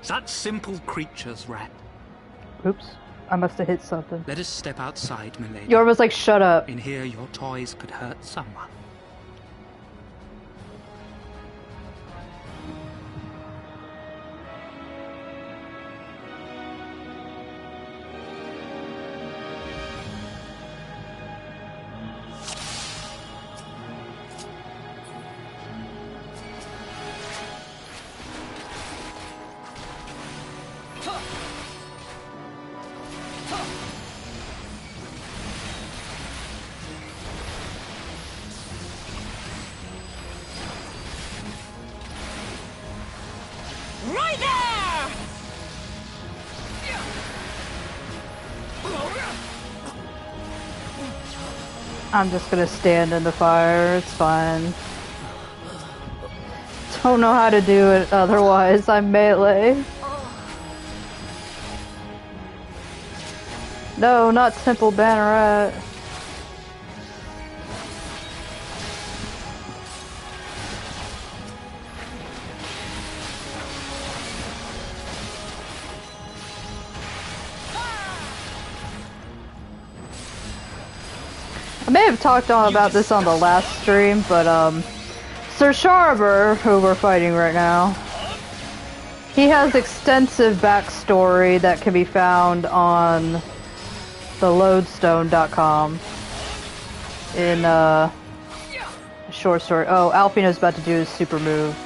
Such simple creatures, Rat. Oops, I must have hit something. Let us step outside, milady. Yorva's like, shut up. In here, your toys could hurt someone. Right there! I'm just gonna stand in the fire, it's fine. Don't know how to do it otherwise, I'm melee. No, not Simple Banneret. I may have talked on about this on the last stream, but Sir Sharber, who we're fighting right now, he has extensive backstory that can be found on the lodestone.com in a short story. Oh, Alfino's about to do his super move.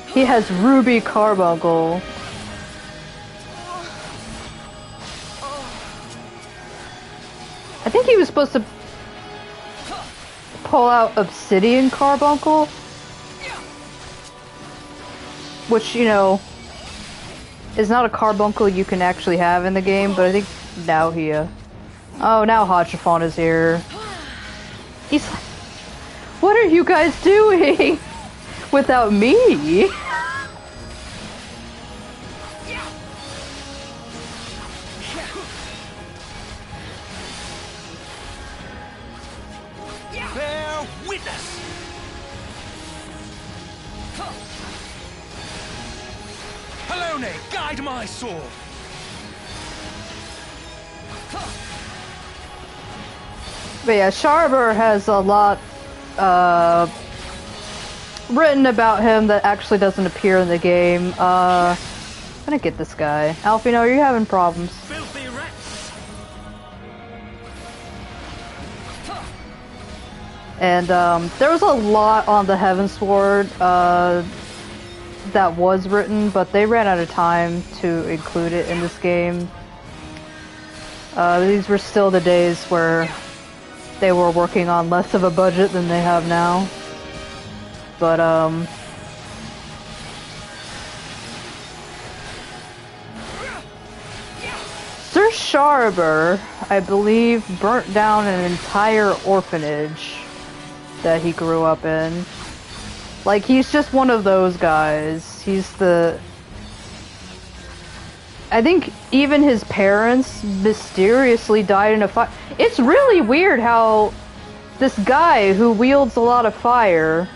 He has Ruby Carbuncle. I think he was supposed to pull out Obsidian Carbuncle, which, you know, is not a carbuncle you can actually have in the game, but I think now he, oh, now Hodgefon is here. He's like, what are you guys doing without me? Bear witness! Halone, guide my sword! But yeah, Sharber has a lot written about him that actually doesn't appear in the game. I'm gonna get this guy. Alfino, are you having problems? Filthy rats! And there was a lot on the Heavensward that was written, but they ran out of time to include it in this game. These were still the days where they were working on less of a budget than they have now. But, Sir Sharber, I believe, burnt down an entire orphanage that he grew up in. Like, he's just one of those guys. He's the... I think even his parents mysteriously died in a fire. It's really weird how this guy who wields a lot of fire,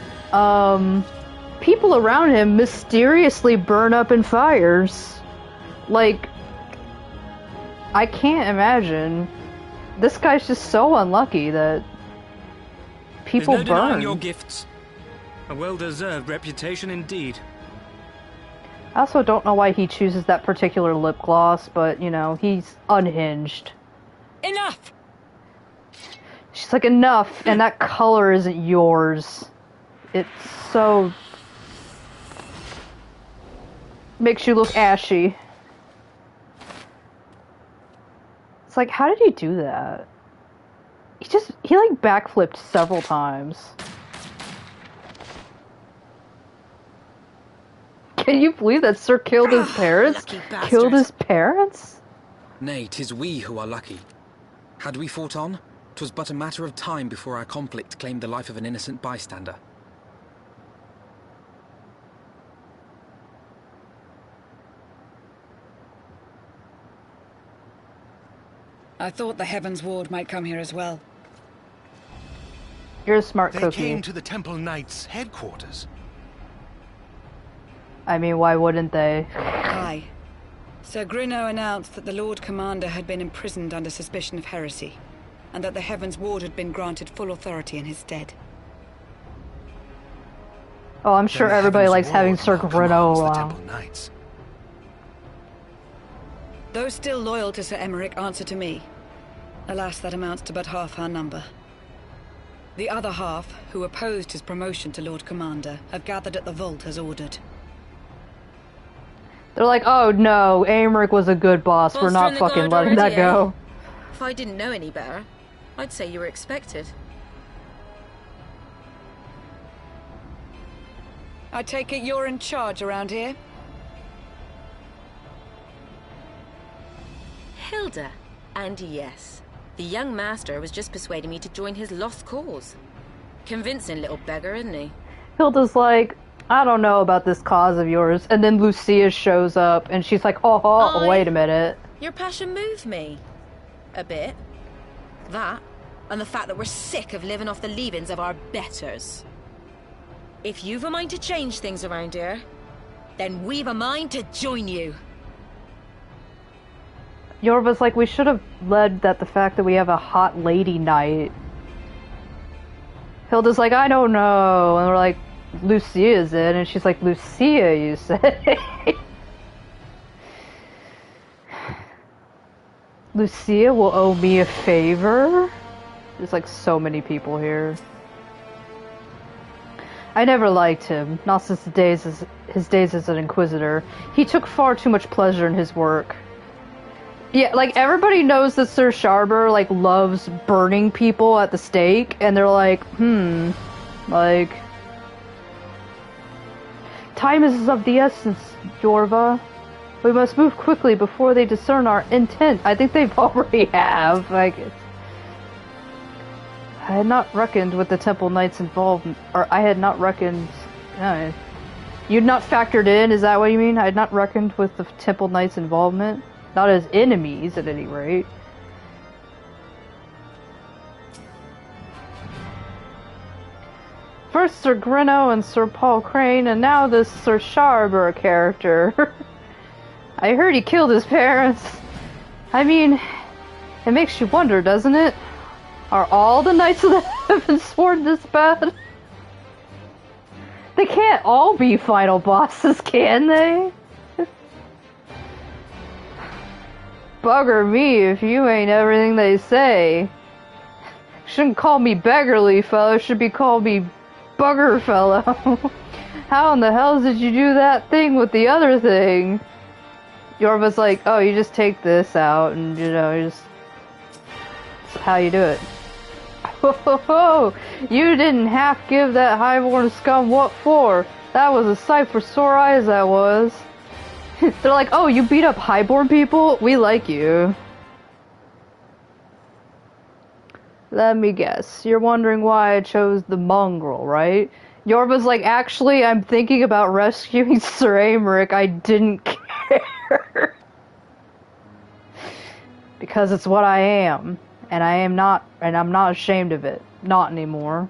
people around him mysteriously burn up in fires. Like, I can't imagine. This guy's just so unlucky that people There's no burn. denying your gifts. A well-deserved reputation indeed. I also don't know why he chooses that particular lip gloss, but, you know, he's unhinged. Enough! She's like, enough, and that color isn't yours. It's so... makes you look ashy. It's like, how did he do that? He like backflipped several times. Can you believe that Sir killed his parents? Killed his parents? Nay, 'tis we who are lucky. Had we fought on, 'twas but a matter of time before our conflict claimed the life of an innocent bystander. I thought the Heavensward might come here as well. You're a smart They cookie. came to the Temple Knights' headquarters. I mean, why wouldn't they? Aye. Sir Grinno announced that the Lord Commander had been imprisoned under suspicion of heresy, and that the Heavensward had been granted full authority in his stead. Oh, I'm sure everybody likes having Sir Grinno around. Those still loyal to Sir Emmerich answer to me. Alas, that amounts to but half our number. The other half, who opposed his promotion to Lord Commander, have gathered at the vault as ordered. They're like, oh no, Aymeric was a good boss. We're not fucking letting that go. If I didn't know any better, I'd say you were expected. I take it you're in charge around here? Hilda. And yes, the young master was just persuading me to join his lost cause. Convincing little beggar, isn't he? Hilda's like, I don't know about this cause of yours. And then Lucia shows up and she's like, oh, wait a minute. Your passion moved me. A bit. That, and the fact that we're sick of living off the leavings of our betters. If you've a mind to change things around here, then we've a mind to join you. Yorva's like, we should have led that the fact that we have a hot lady knight. Hilda's like, I don't know. And we're like, Lucia's in. And she's like, Lucia, you say? Lucia will owe me a favor? There's like so many people here. I never liked him, not since his days as an Inquisitor. He took far too much pleasure in his work. Yeah, like, everybody knows that Sir Sharber, like, loves burning people at the stake, and they're like, like... Time is of the essence, Yorva. We must move quickly before they discern our intent. I think they've already have, like... I had not reckoned with the Temple Knights' involvement, or I had not reckoned... You'd not factored in, is that what you mean? I had not reckoned with the Temple Knights' involvement? Not as enemies, at any rate. First Sir Grinno and Sir Paul Crane, and now this Sir Sharber character. I heard he killed his parents. I mean, it makes you wonder, doesn't it? Are all the Knights of the Heavensward this bad? They can't all be final bosses, can they? Bugger me if you ain't everything they say. Shouldn't call me beggarly fellow, should be called me bugger fellow. how in the hell did you do that thing with the other thing? Yorva's like, oh, you just take this out and, you know, just... That's how you do it. Ho ho ho! You didn't half give that highborn scum what for. That was a sight for sore eyes, that was. They're like, oh, you beat up highborn people? We like you. Let me guess. You're wondering why I chose the mongrel, right? Yorva's like, actually, I'm thinking about rescuing Sir Aymeric. I didn't care. Because it's what I am. And I'm not ashamed of it. Not anymore.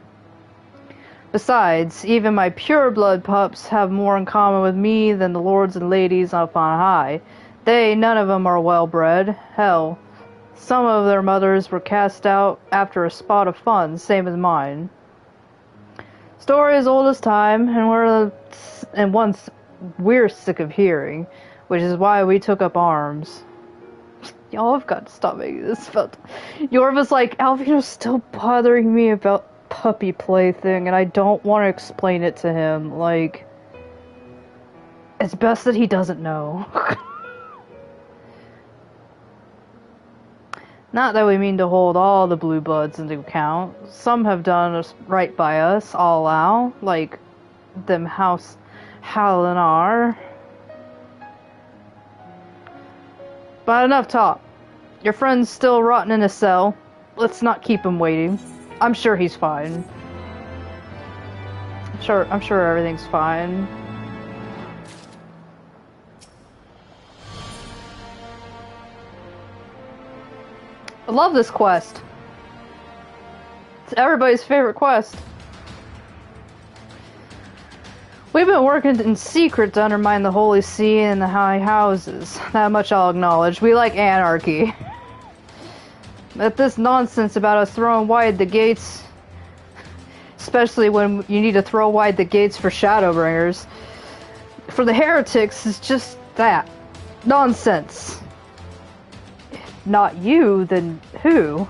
Besides, even my pure-blood pups have more in common with me than the lords and ladies up on high. None of them are well-bred. Hell, some of their mothers were cast out after a spot of fun, same as mine. Story as old as time, and once we're sick of hearing, which is why we took up arms. Y'all have got to stop making this about... Yorva's like, Alvino's still bothering me about puppy play thing, and I don't want to explain it to him. Like, it's best that he doesn't know. Not that we mean to hold all the blue bloods into account. Some have done us right by us, I'll allow, like them House Halinar. But enough talk. Your friend's still rotting in a cell. Let's not keep him waiting. I'm sure he's fine. I'm sure everything's fine. I love this quest. It's everybody's favorite quest. We've been working in secret to undermine the Holy See and the High Houses. That much I'll acknowledge. We like anarchy. But this nonsense about us throwing wide the gates, especially when you need to throw wide the gates for Shadowbringers, for the heretics, is just that. Nonsense. If not you, then who?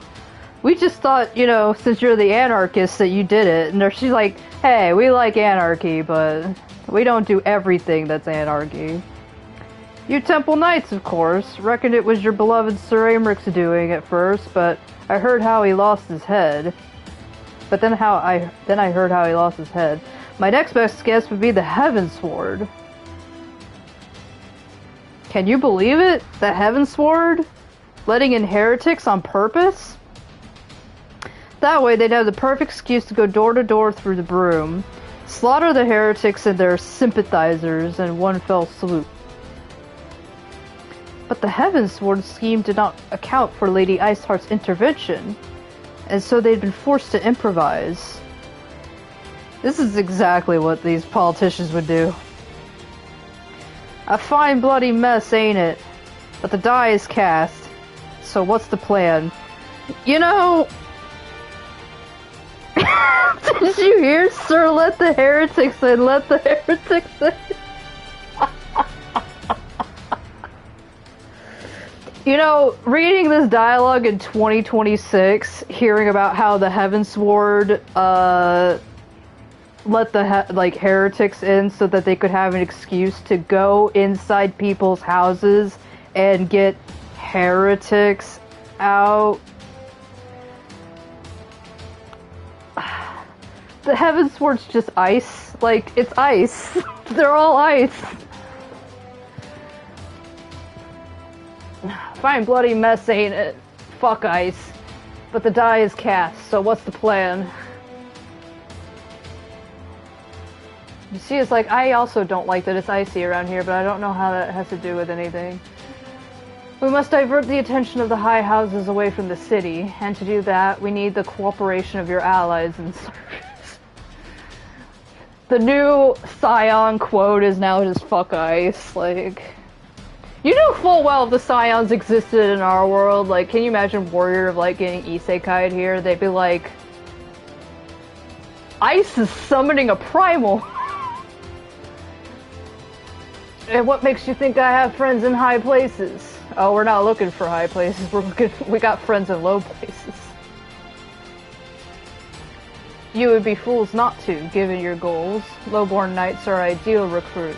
We just thought, you know, since you're the anarchist that you did it. And she's like, hey, we like anarchy, but we don't do everything that's anarchy. You Temple Knights, of course. Reckoned it was your beloved Sir Aymric's doing at first, but I heard how he lost his head. Then I heard how he lost his head. My next best guess would be the Heavensward. Can you believe it? The Heavensward? Letting in heretics on purpose? That way they'd have the perfect excuse to go door to door through the broom, slaughter the heretics and their sympathizers in one fell swoop. But the Heavensward scheme did not account for Lady Iceheart's intervention, and so they'd been forced to improvise. This is exactly what these politicians would do. A fine bloody mess, ain't it? But the die is cast, so what's the plan? You know... Did you hear, sir? Let the heretics in, let the heretics in. You know, reading this dialogue in 2026, hearing about how the Heavensward, let the, heretics in so that they could have an excuse to go inside people's houses and get heretics out. The Heavensward's just ice. Like, it's ice. They're all ice. Fine bloody mess, ain't it? Fuck ice. But the die is cast, so what's the plan? You see, it's like, I also don't like that it's icy around here, but I don't know how that has to do with anything. We must divert the attention of the high houses away from the city, and to do that, we need the cooperation of your allies in service. The new Scion quote is now just fuck ice, like... You know full well if the Scions existed in our world, like, can you imagine Warrior, getting isekai'd here? They'd be like... Ice is summoning a primal! And what makes you think I have friends in high places? Oh, we're not looking for high places, we got friends in low places. You would be fools not to, given your goals. Lowborn knights are ideal recruits.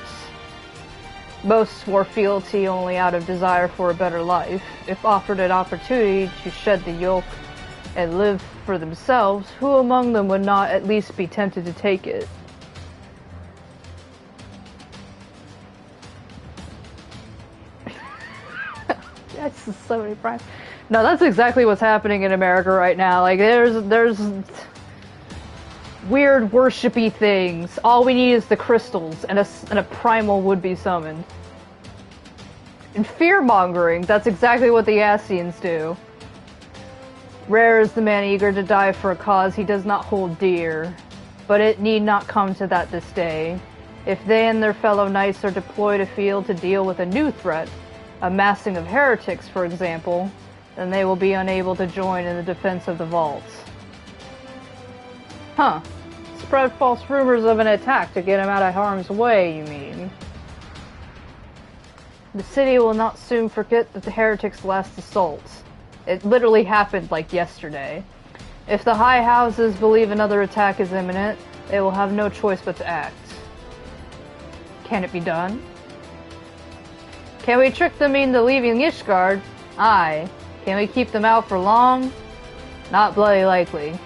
Most swore fealty only out of desire for a better life. If offered an opportunity to shed the yoke and live for themselves, who among them would not at least be tempted to take it? That's so many primes. No, that's exactly what's happening in America right now. Like, there's weird worshipy things. All we need is the crystals, and a primal would be summoned. And fear-mongering, that's exactly what the Ascians do. Rare is the man eager to die for a cause he does not hold dear, but it need not come to that this day. If they and their fellow knights are deployed afield to deal with a new threat, a massing of heretics, for example, then they will be unable to join in the defense of the vaults. Huh. Spread false rumors of an attack to get him out of harm's way, you mean? The city will not soon forget that the heretics' last assaults. It literally happened like yesterday. If the high houses believe another attack is imminent, they will have no choice but to act. Can it be done? Can we trick them into leaving Ishgard? Aye. Can we keep them out for long? Not bloody likely.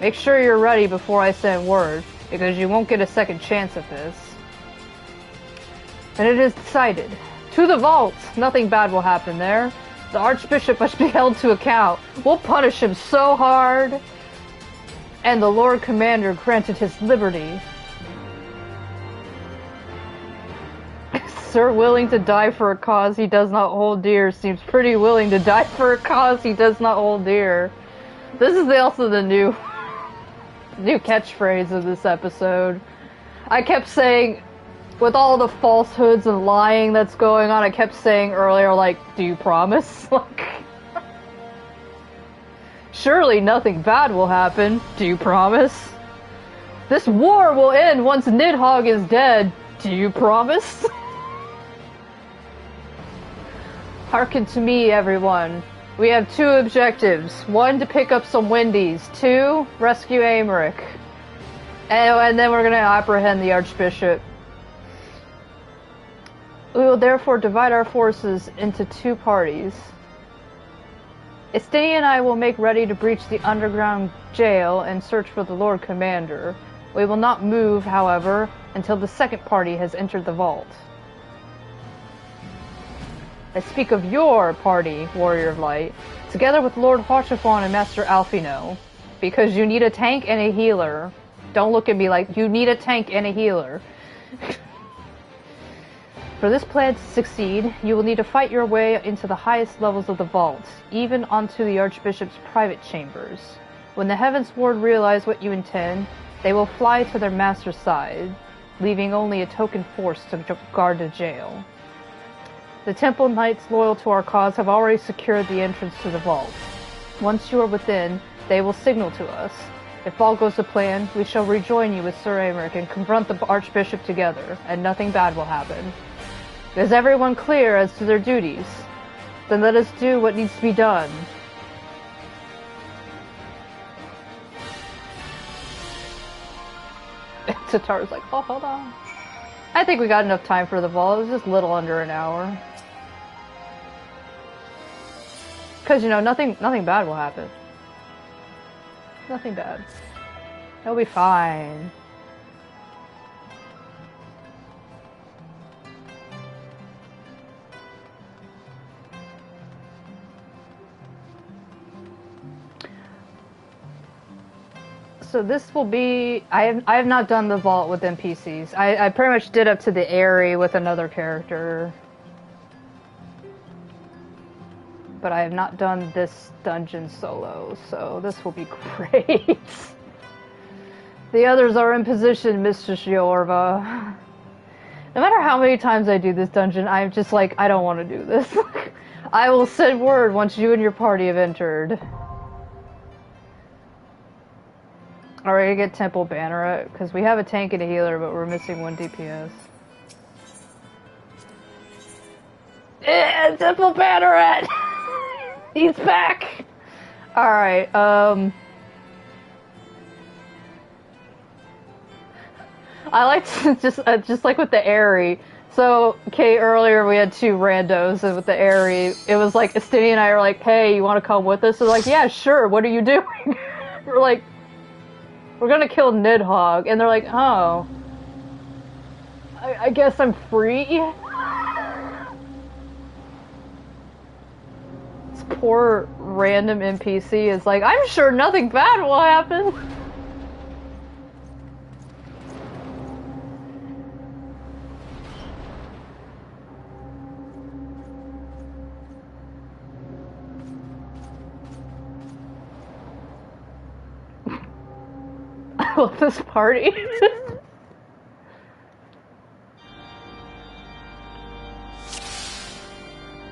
Make sure you're ready before I send word, because you won't get a second chance at this. And it is decided. To the vault! Nothing bad will happen there. The Archbishop must be held to account. We'll punish him so hard. And the Lord Commander granted his liberty. Sir willing to die for a cause he does not hold dear seems pretty willing to die for a cause he does not hold dear. This is also the new catchphrase of this episode. I kept saying, with all the falsehoods and lying that's going on, I kept saying earlier, like, do you promise? Like, surely nothing bad will happen. Do you promise? This war will end once Nidhogg is dead. Do you promise? Hearken to me, everyone. We have two objectives. One, to pick up some Windies. Two, rescue Aymeric. And then we're gonna apprehend the Archbishop. We will therefore divide our forces into two parties. Estini and I will make ready to breach the underground jail and search for the Lord Commander. We will not move, however, until the second party has entered the vault. I speak of your party, Warrior of Light, together with Lord Hwachafon and Master Alfino, because you need a tank and a healer. Don't look at me like you need a tank and a healer. For this plan to succeed, you will need to fight your way into the highest levels of the vault, even onto the Archbishop's private chambers. When the Heavensward realize what you intend, they will fly to their master's side, leaving only a token force to guard the jail. The Temple Knights loyal to our cause have already secured the entrance to the vault. Once you are within, they will signal to us. If all goes to plan, we shall rejoin you with Sir Aymeric and confront the Archbishop together, and nothing bad will happen. Is everyone clear as to their duties? Then let us do what needs to be done. Tatar's like, oh, hold on. I think we got enough time for the vault. It was just a little under an hour. Because, you know, nothing bad will happen. Nothing bad. It'll be fine. So this will be... I have not done the vault with NPCs. I pretty much did up to the Aerie with another character. But I have not done this dungeon solo, so this will be great. The others are in position, Mistress Yorva. No matter how many times I do this dungeon, I'm just like, I don't want to do this. I will send word once you and your party have entered. Alright, I get Temple Banneret, because we have a tank and a healer, but we're missing one DPS. Temple Banneret! He's back! Alright, I like to just like with the Aerie. So, Kate, earlier we had 2 randos, and with the Aerie, it was like, Estini and I are like, hey, you want to come with us? They're like, yeah, sure, what are you doing? We're like, we're gonna kill Nidhogg, and they're like, oh. I guess I'm free? This poor random NPC is like, I'm sure nothing bad will happen. I love this party.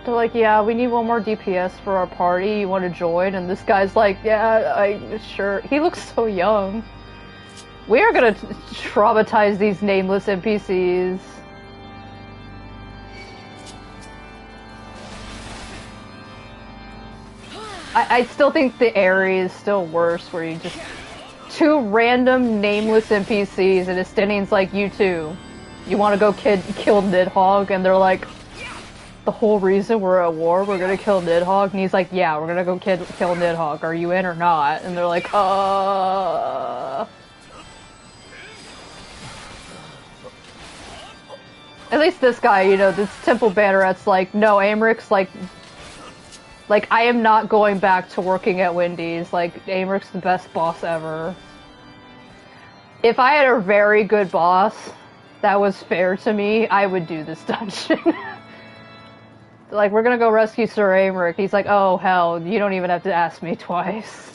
They're like, yeah, we need one more DPS for our party. You want to join? And this guy's like, yeah, sure. He looks so young. We are gonna traumatize these nameless NPCs. I still think the Aerie is still worse, where you just... 2 random nameless NPCs, and Estinian's like, you too. You want to go kill Nidhogg? And they're like, the whole reason we're at war, we're gonna kill Nidhogg? And he's like, yeah, we're gonna go kill Nidhogg. Are you in or not? And they're like, At least this guy, you know, this Temple Banneret's like, no, Aymric's like, I am not going back to working at Wendy's. Like, Aymric's the best boss ever. If I had a very good boss that was fair to me, I would do this dungeon. Like, we're gonna go rescue Sir Aymric. He's like, oh, hell, you don't even have to ask me twice.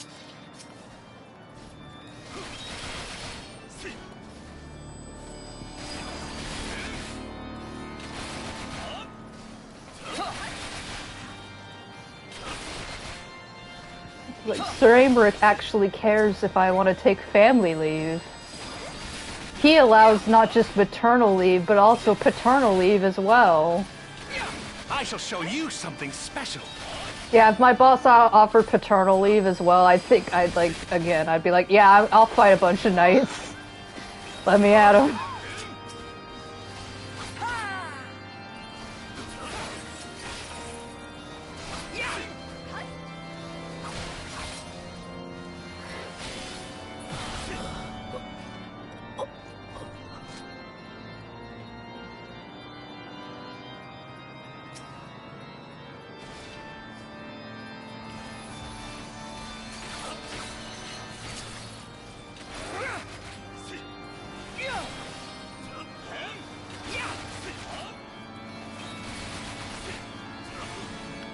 Like, Sir Aymric actually cares if I want to take family leave. He allows not just maternal leave, but also paternal leave as well. I shall show you something special. Yeah, if my boss offered paternal leave as well, I think I'd like, again, I'd be like, yeah, I'll fight a bunch of knights. Let me at him.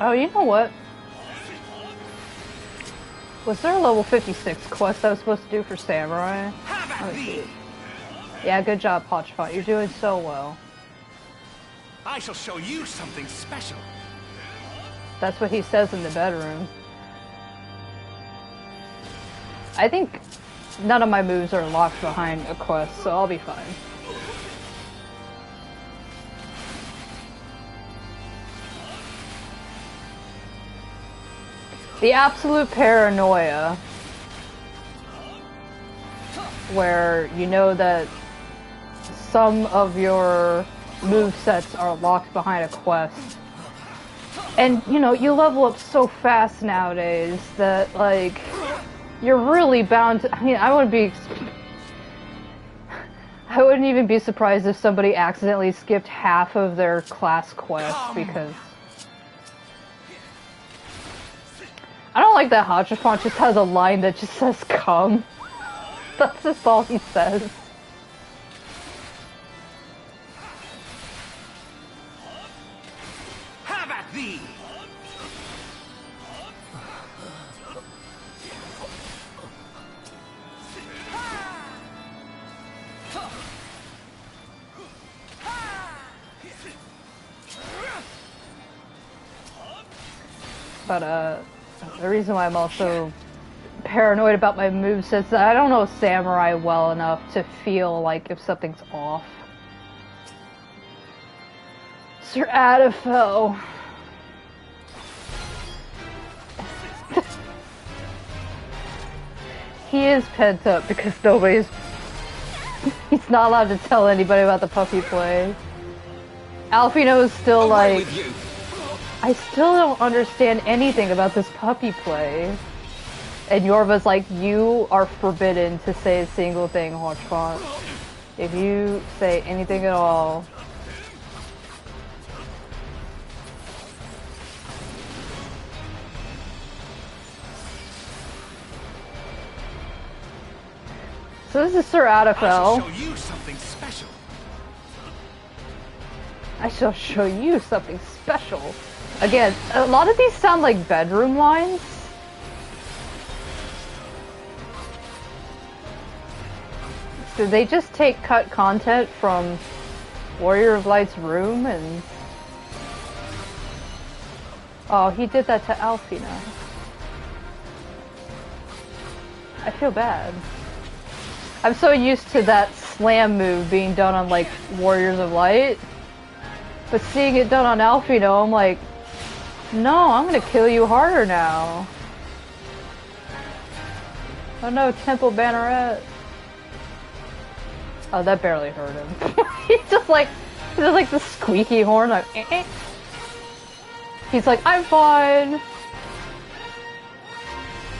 Oh, you know what? Was there a level 56 quest I was supposed to do for Samurai? Let me see. Yeah, good job, Potchpot. You're doing so well. I shall show you something special. That's what he says in the bedroom. I think none of my moves are locked behind a quest, so I'll be fine. The absolute paranoia, where you know that some of your movesets are locked behind a quest. And, you know, you level up so fast nowadays that, like, you're really bound to... I mean, I wouldn't even be surprised if somebody accidentally skipped half of their class quest because... I don't like that Hachafont just has a line that just says, come. That's just all he says. Have at thee! But, the reason why I'm also paranoid about my movesets is that I don't know Samurai well enough to feel like if something's off. Sir Adafel. He is pent up because nobody's He's not allowed to tell anybody about the puppy play. Alfino is still like, I still don't understand anything about this puppy play. And Yorva's like, you are forbidden to say a single thing, Hodgepodge. If you say anything at all. So this is Sir Adafel. I shall show you something special. I shall show you something special. Again, a lot of these sound like bedroom lines. Did they just take cut content from Warrior of Light's room and... Oh, he did that to Alfina. I feel bad. I'm so used to that slam move being done on, like, Warriors of Light. But seeing it done on Alfino, I'm like, no, I'm gonna kill you harder now. Oh no, Temple Banneret. Oh, that barely hurt him. He's just like the squeaky horn, like, eh. He's like, I'm fine.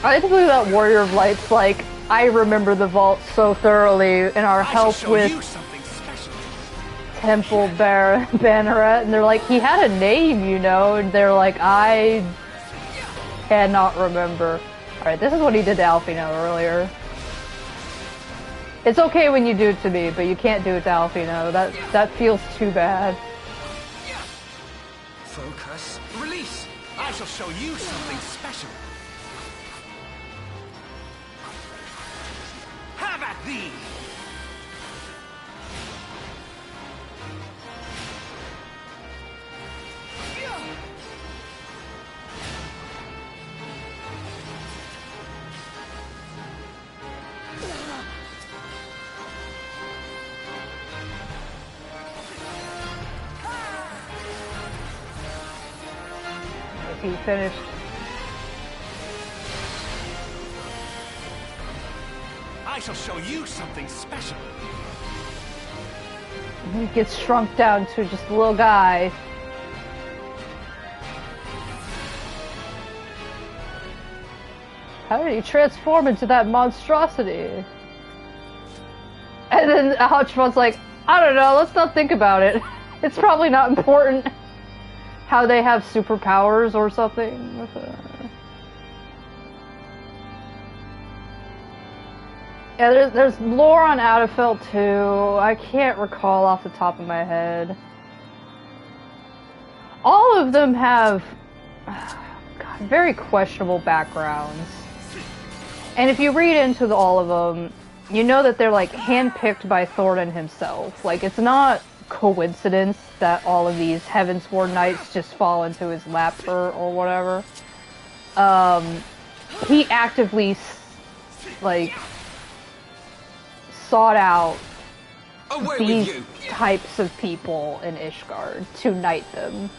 I think that Warrior of Light's like, I remember the vault so thoroughly in our help with Temple Banneret, and they're like, he had a name, you know, and they're like, I cannot remember. Alright, this is what he did to Alfino earlier. It's okay when you do it to me, but you can't do it to Alfino. That feels too bad. Focus. Release. I shall show you something special. Have at thee. He finished. I shall show you something special. He gets shrunk down to just a little guy. How did he transform into that monstrosity? And then Hodgepodge's like, I don't know, let's not think about it. It's probably not important how they have superpowers or something. Yeah, there's lore on Adafel too. I can't recall off the top of my head. All of them have God, very questionable backgrounds. And if you read into all of them, you know that they're like handpicked by Thorin himself. Like, it's not coincidence that all of these Heavensward knights just fall into his lap or whatever. He actively like sought out these types of people in Ishgard to knight them.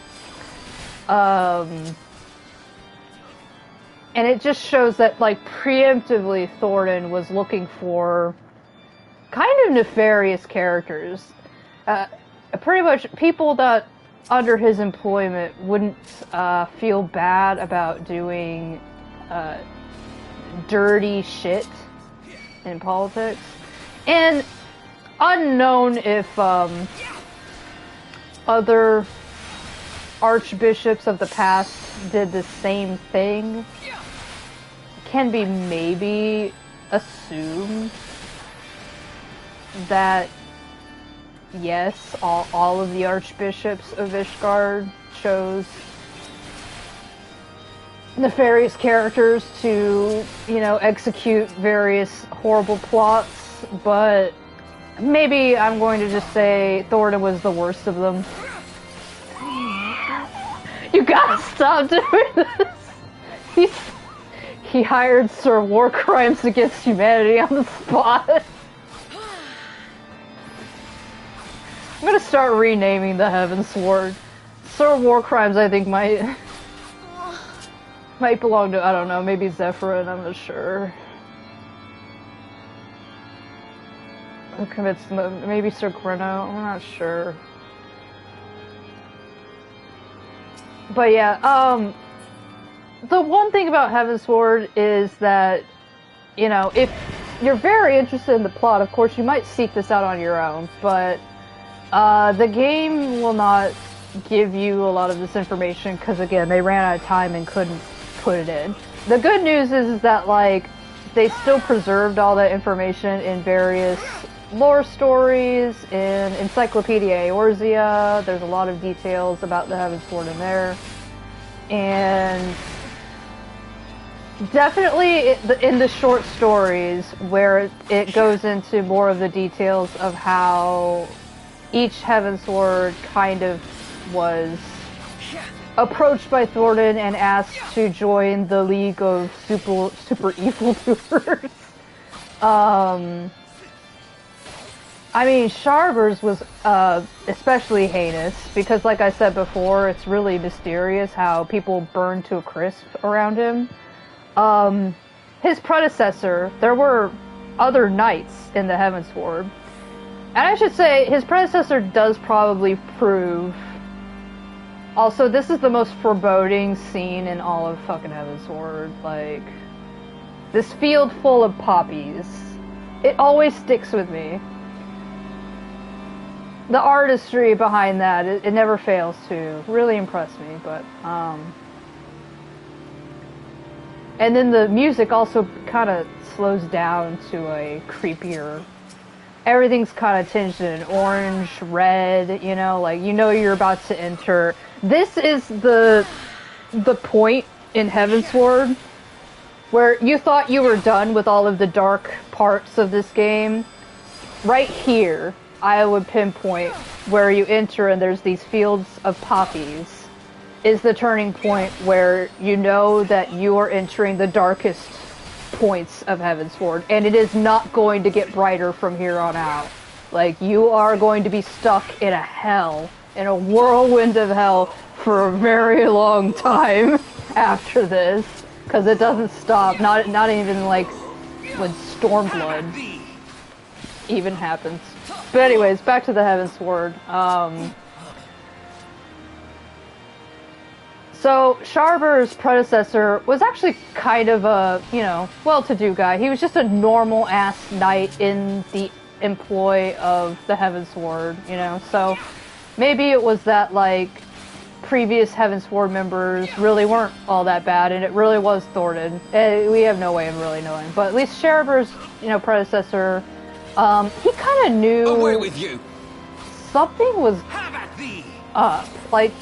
And it just shows that, like, preemptively Thorin was looking for kind of nefarious characters. Pretty much people that, under his employment, wouldn't feel bad about doing dirty shit in politics. And unknown if other archbishops of the past did the same thing. Can be maybe assumed that yes, all of the archbishops of Ishgard chose nefarious characters to, you know, execute various horrible plots, but maybe I'm going to just say Thorin was the worst of them. You gotta stop doing this! He hired Sir War Crimes Against Humanity on the spot. I'm gonna start renaming the Heavensward. Sir War Crimes, I think, might belong to, I don't know, maybe Zephyrin, I'm not sure. I'm convinced maybe Sir Greno, I'm not sure. But yeah, the one thing about Heavensward is that, you know, if you're very interested in the plot, of course you might seek this out on your own, but the game will not give you a lot of this information because, again, they ran out of time and couldn't put it in. The good news is that, like, they still preserved all that information in various lore stories, in Encyclopedia Eorzea. There's a lot of details about the Heavensward in there. And definitely in the short stories where it goes into more of the details of how each Heavensward kind of was approached by Thornton and asked to join the League of Super Evildoers. I mean, Sharber's was especially heinous because, like I said before, it's really mysterious how people burn to a crisp around him. His predecessor, there were other knights in the Heavensward. And I should say, his predecessor does probably prove... Also, this is the most foreboding scene in all of fucking Heavensward. Like, this field full of poppies. It always sticks with me. The artistry behind that, it never fails to really impress me, but, and then the music also kind of slows down to a creepier... Everything's kind of tinged in orange, red, you know, like, you know you're about to enter. This is the point in Heavensward where you thought you were done with all of the dark parts of this game. Right here, I would pinpoint where you enter and there's these fields of poppies is the turning point where you know that you are entering the darkest points of Heavensward, and it is not going to get brighter from here on out. Like, you are going to be stuck in a hell, in a whirlwind of hell for a very long time after this, because it doesn't stop, not even like when Stormblood even happens. But anyways, back to the Heavensward. So, Sharber's predecessor was actually kind of a, you know, well-to-do guy. He was just a normal-ass knight in the employ of the Heavensward, you know? So, maybe it was that, like, previous Heavensward members really weren't all that bad, and it really was Thornton. We have no way of really knowing. But at least Sharber's, you know, predecessor, he kind of knew... Away with you! Something was up. Like,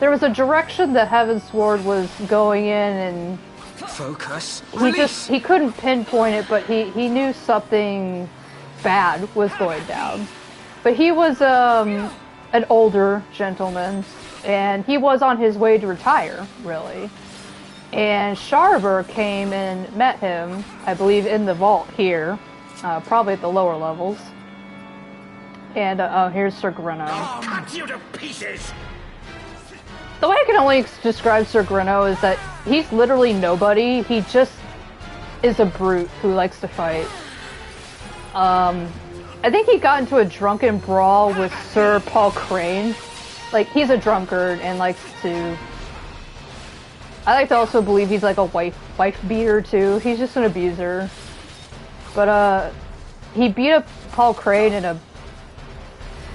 there was a direction that Heavensward was going in, and focus. He couldn't pinpoint it, but he knew something bad was going down. But he was an older gentleman, and he was on his way to retire, really. And Sharber came and met him, I believe, in the vault here, probably at the lower levels. And here's Sir Greno. Cut you to pieces! The way I can only describe Sir Greno is that he's literally nobody. He just is a brute who likes to fight. I think he got into a drunken brawl with Sir Paul Crane. Like, he's a drunkard and likes to... I like to also believe he's like a wife beater too. He's just an abuser. But he beat up Paul Crane in a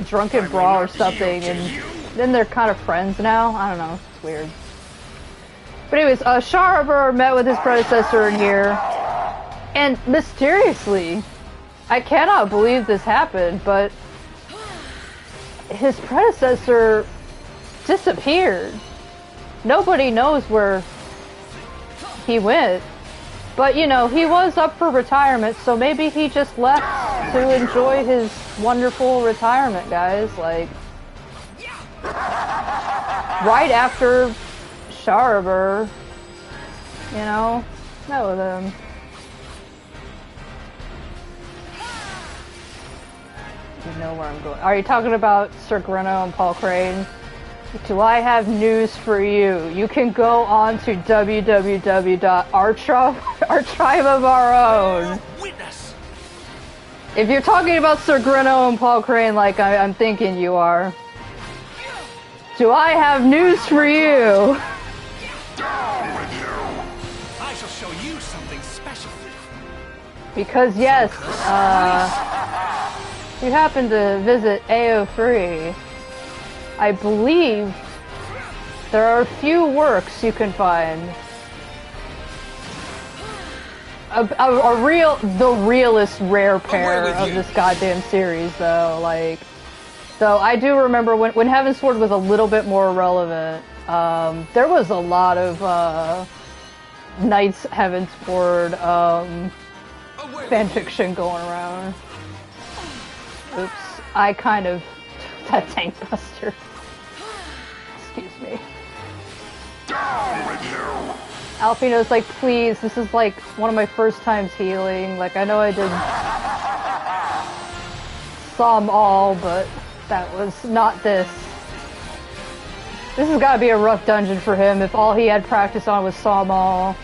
drunken brawl or something, and then they're kind of friends now. I don't know. It's weird. But anyways, Sharber met with his predecessor in here, and mysteriously, I cannot believe this happened, but his predecessor disappeared. Nobody knows where he went. But, you know, he was up for retirement, so maybe he just left to enjoy his wonderful retirement, guys. Like, right after Sharber, you know, met with him. You know where I'm going. Are you talking about Sir Greno and Paul Crane? Do I have news for you? You can go on to www.ourtribeofourown. If you're talking about Sir Grinno and Paul Crane like I'm thinking you are, do I have news for you? Down with you! I shall show you something special. Because yes, you happen to visit AO3, I believe there are a few works you can find. The realest rare pair of this goddamn series, though. Like, so I do remember when Heavensward was a little bit more relevant. There was a lot of Knights Heavensward fanfiction going around. Oops, I kind of that tank buster. Excuse me. Down with you! Alfino's like, please, this is like one of my first times healing. Like, I know I did some all, but that was not this. This has got to be a rough dungeon for him if all he had practice on was Psalm all.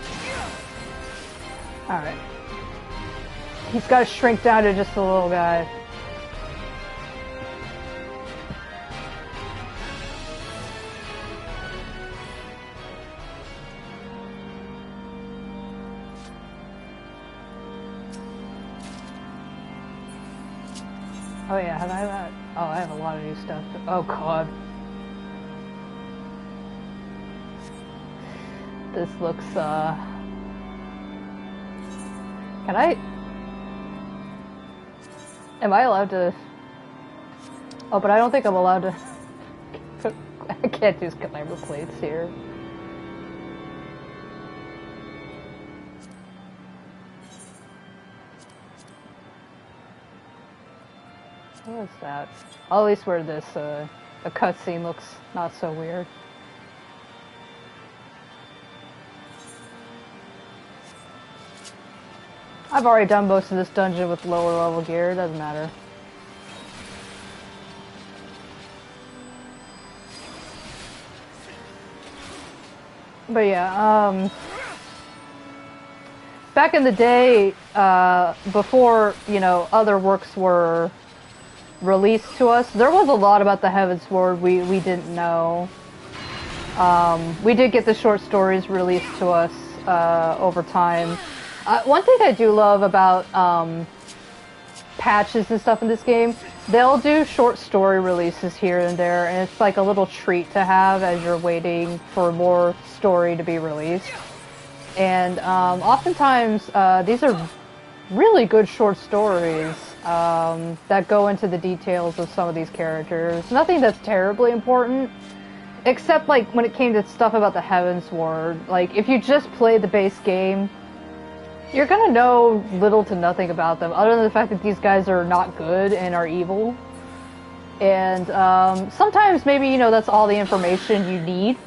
Alright. He's got to shrink down to just a little guy. Oh yeah, have I had... Oh, I have a lot of new stuff. Oh god. This looks, Can I... Am I allowed to... Oh, but I don't think I'm allowed to... I can't use glamour plates here. What is that? At least where this, a cutscene looks not so weird. I've already done most of this dungeon with lower level gear, it doesn't matter. But yeah, back in the day, before, you know, other works were released to us, there was a lot about the Heavensward we didn't know. We did get the short stories released to us over time. One thing I do love about patches and stuff in this game, they'll do short story releases here and there, and it's like a little treat to have as you're waiting for more story to be released. And oftentimes these are really good short stories that go into the details of some of these characters. Nothing that's terribly important, except like when it came to stuff about the Heavensward. Like, if you just play the base game, you're gonna know little to nothing about them, other than the fact that these guys are not good and are evil. And sometimes maybe, you know, that's all the information you need.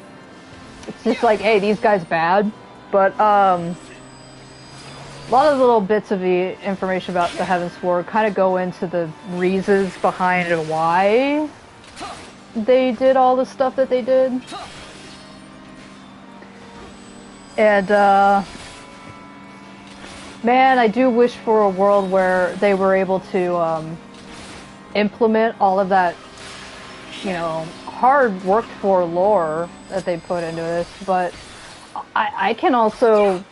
It's just like, hey, these guys bad. But a lot of little bits of the information about the Heavensward kind of go into the reasons behind why they did all the stuff that they did. And man, I do wish for a world where they were able to implement all of that, you know, hard worked for lore that they put into this. But I can also,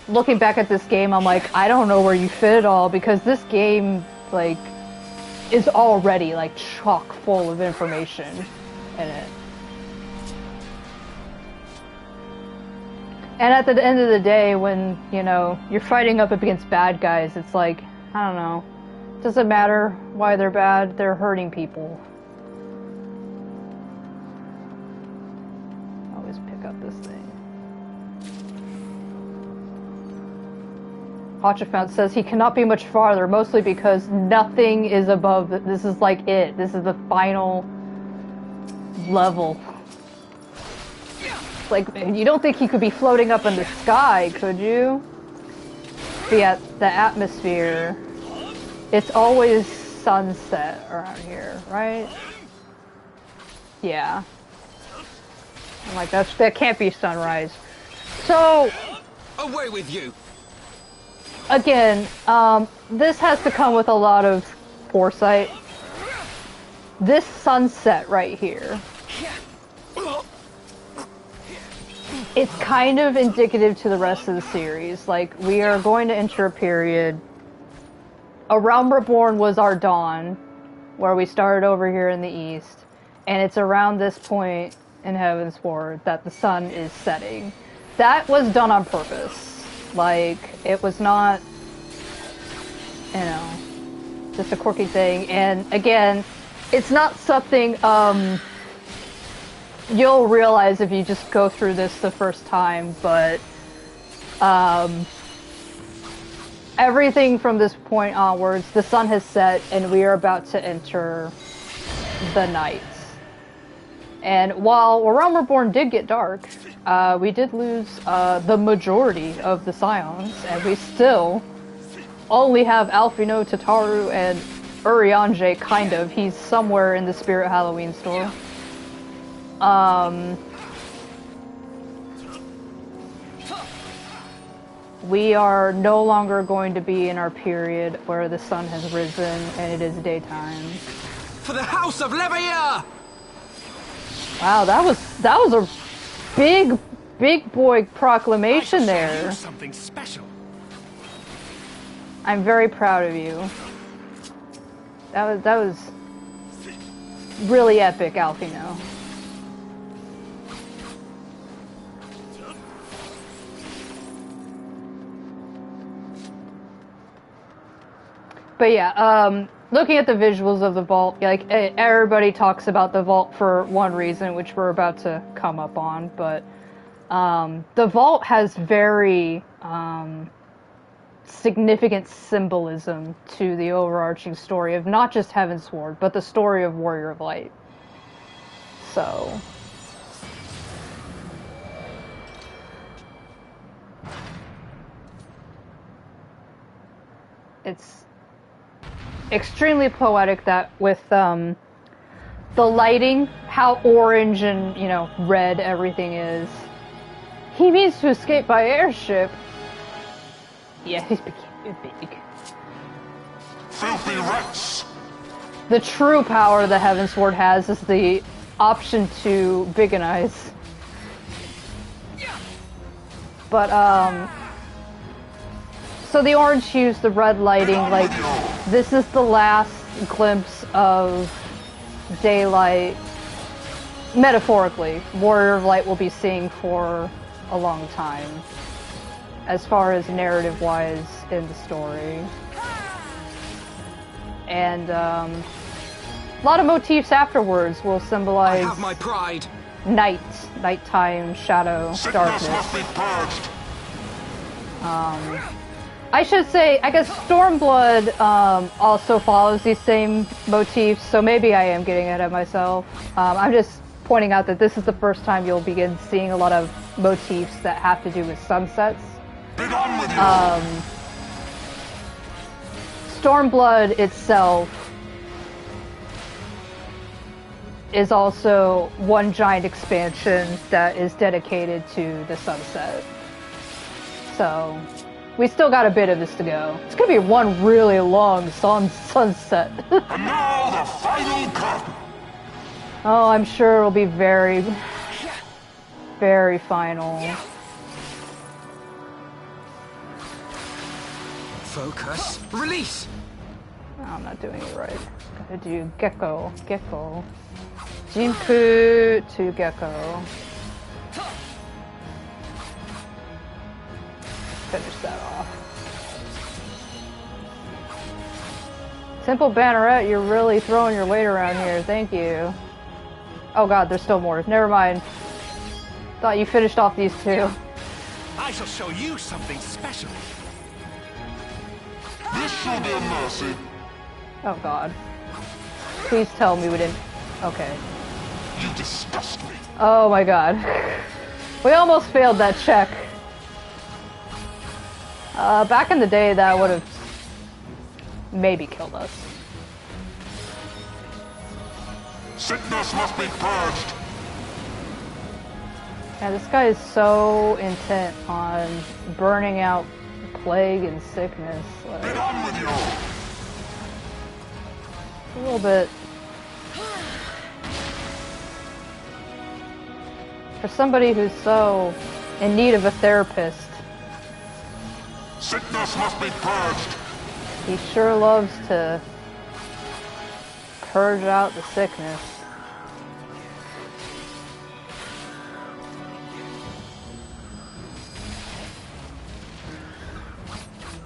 looking back at this game, I'm like, I don't know where you fit it all, because this game, like, is already, like, chock full of information in it. And at the end of the day, when, you know, you're fighting up against bad guys, it's like, I don't know, doesn't matter why they're bad, they're hurting people. Always pick up this thing. Hotchafount says he cannot be much farther, mostly because nothing is above. This is like it. This is the final level. Like, you don't think he could be floating up in the sky, could you? The atmosphere. It's always sunset around here, right? Yeah. I'm like, that can't be sunrise. So... Away with you! again, this has to come with a lot of foresight. This sunset right here, it's kind of indicative to the rest of the series. Like, we are going to enter a period. A Realm Reborn was our dawn, where we started over here in the east, and it's around this point in Heavensward that the sun is setting. That was done on purpose. Like, it was not, you know, just a quirky thing. And again, it's not something you'll realize if you just go through this the first time, but everything from this point onwards, the sun has set and we are about to enter the night. And while Realm Reborn did get dark, we did lose the majority of the Scions, and we still only have Alphino, Tataru, and Urianger, kind of. He's somewhere in the Spirit Halloween store. We are no longer going to be in our period where the sun has risen and it is daytime. For the House of Leveilleur! Wow, that was a big boy proclamation there. Something special. I'm very proud of you. That was really epic, Alphino. But yeah, looking at the visuals of the vault, like, everybody talks about the vault for one reason, which we're about to come up on, but the vault has very significant symbolism to the overarching story of not just Heavensward, but the story of Warrior of Light. So it's extremely poetic that with the lighting, how orange and, you know, red everything is. He means to escape by airship. Yeah, he's big. Filthy rats! The true power the Heavensward has is the option to bigginize. But, so the orange hues, the red lighting, like, this is the last glimpse of daylight, metaphorically, Warrior of Light will be seeing for a long time, as far as narrative-wise in the story. And, a lot of motifs afterwards will symbolize I have my pride. Night, nighttime, shadow, darkness. I should say, I guess Stormblood also follows these same motifs, so maybe I am getting ahead of myself. I'm just pointing out that this is the first time you'll begin seeing a lot of motifs that have to do with sunsets. Stormblood itself is also one giant expansion that is dedicated to the sunset. So we still got a bit of this to go. It's gonna be one really long sunset. And now the final curtain. Oh, I'm sure it'll be very, very final. Focus. Release! Oh, I'm not doing it right. Gotta do Gecko. Jinpu to Gecko. Finish that off. Simple Banneret, you're really throwing your weight around here. Thank you. Oh god, there's still more. Never mind. Thought you finished off these two. I shall show you something special. This shall be a mercy. Oh god. Please tell me we didn't... Okay. You disgust me. Oh my god. We almost failed that check. Back in the day, that would have maybe killed us. Sickness must be purged. Yeah, this guy is so intent on burning out plague and sickness. Like, Get on with you! a little bit. For somebody who's so in need of a therapist, Sickness must be purged! he sure loves to purge out the sickness.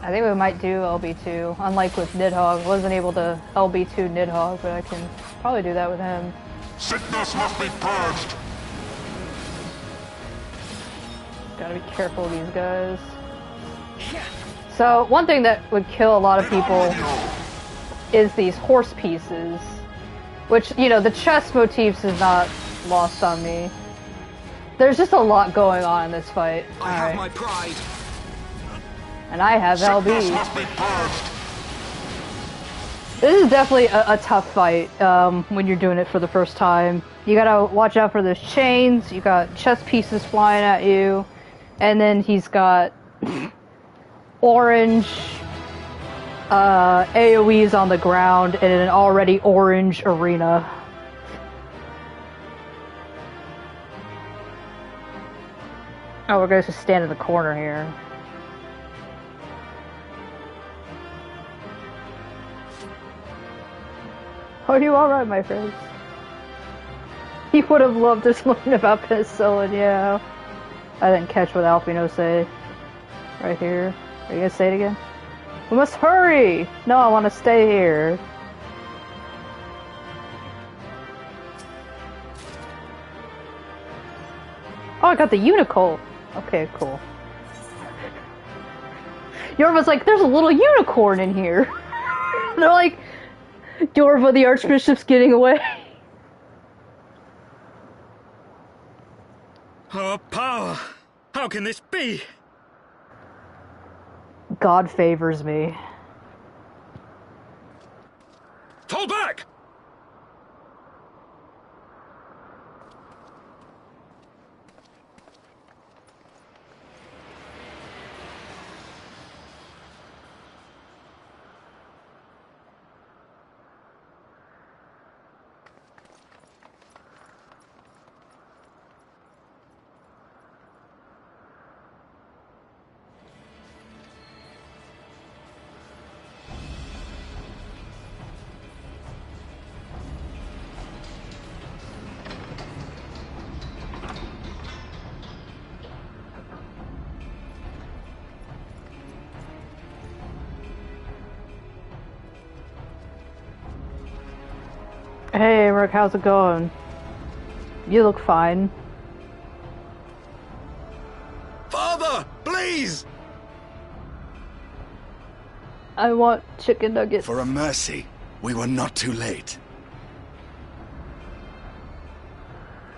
I think we might do LB2, unlike with Nidhogg. Wasn't able to LB2 Nidhogg, but I can probably do that with him. Sickness must be purged! Gotta be careful of these guys. So, one thing that would kill a lot of people is these horse pieces. Which, you know, the chess motifs is not lost on me. There's just a lot going on in this fight. I have my pride. And I have LB. Sickness must be purged! This is definitely a tough fight when you're doing it for the first time. You gotta watch out for those chains, you got chess pieces flying at you, and then he's got orange AoEs on the ground in an already orange arena. Oh, we're gonna just stand in the corner here. Are you alright, my friends? He would have loved to learn about penicillin, yeah. I didn't catch what Alfino said. Right here. Are you gonna say it again? We must hurry! No, I want to stay here. Oh, I got the unicorn! Okay, cool. Yorva's like, there's a little unicorn in here! They're like, Yorva, the Archbishop's getting away. Our power! How can this be? God favors me. Fall back! Hey, Rick, how's it going? You look fine. Father, please! I want chicken nuggets. For a mercy, we were not too late.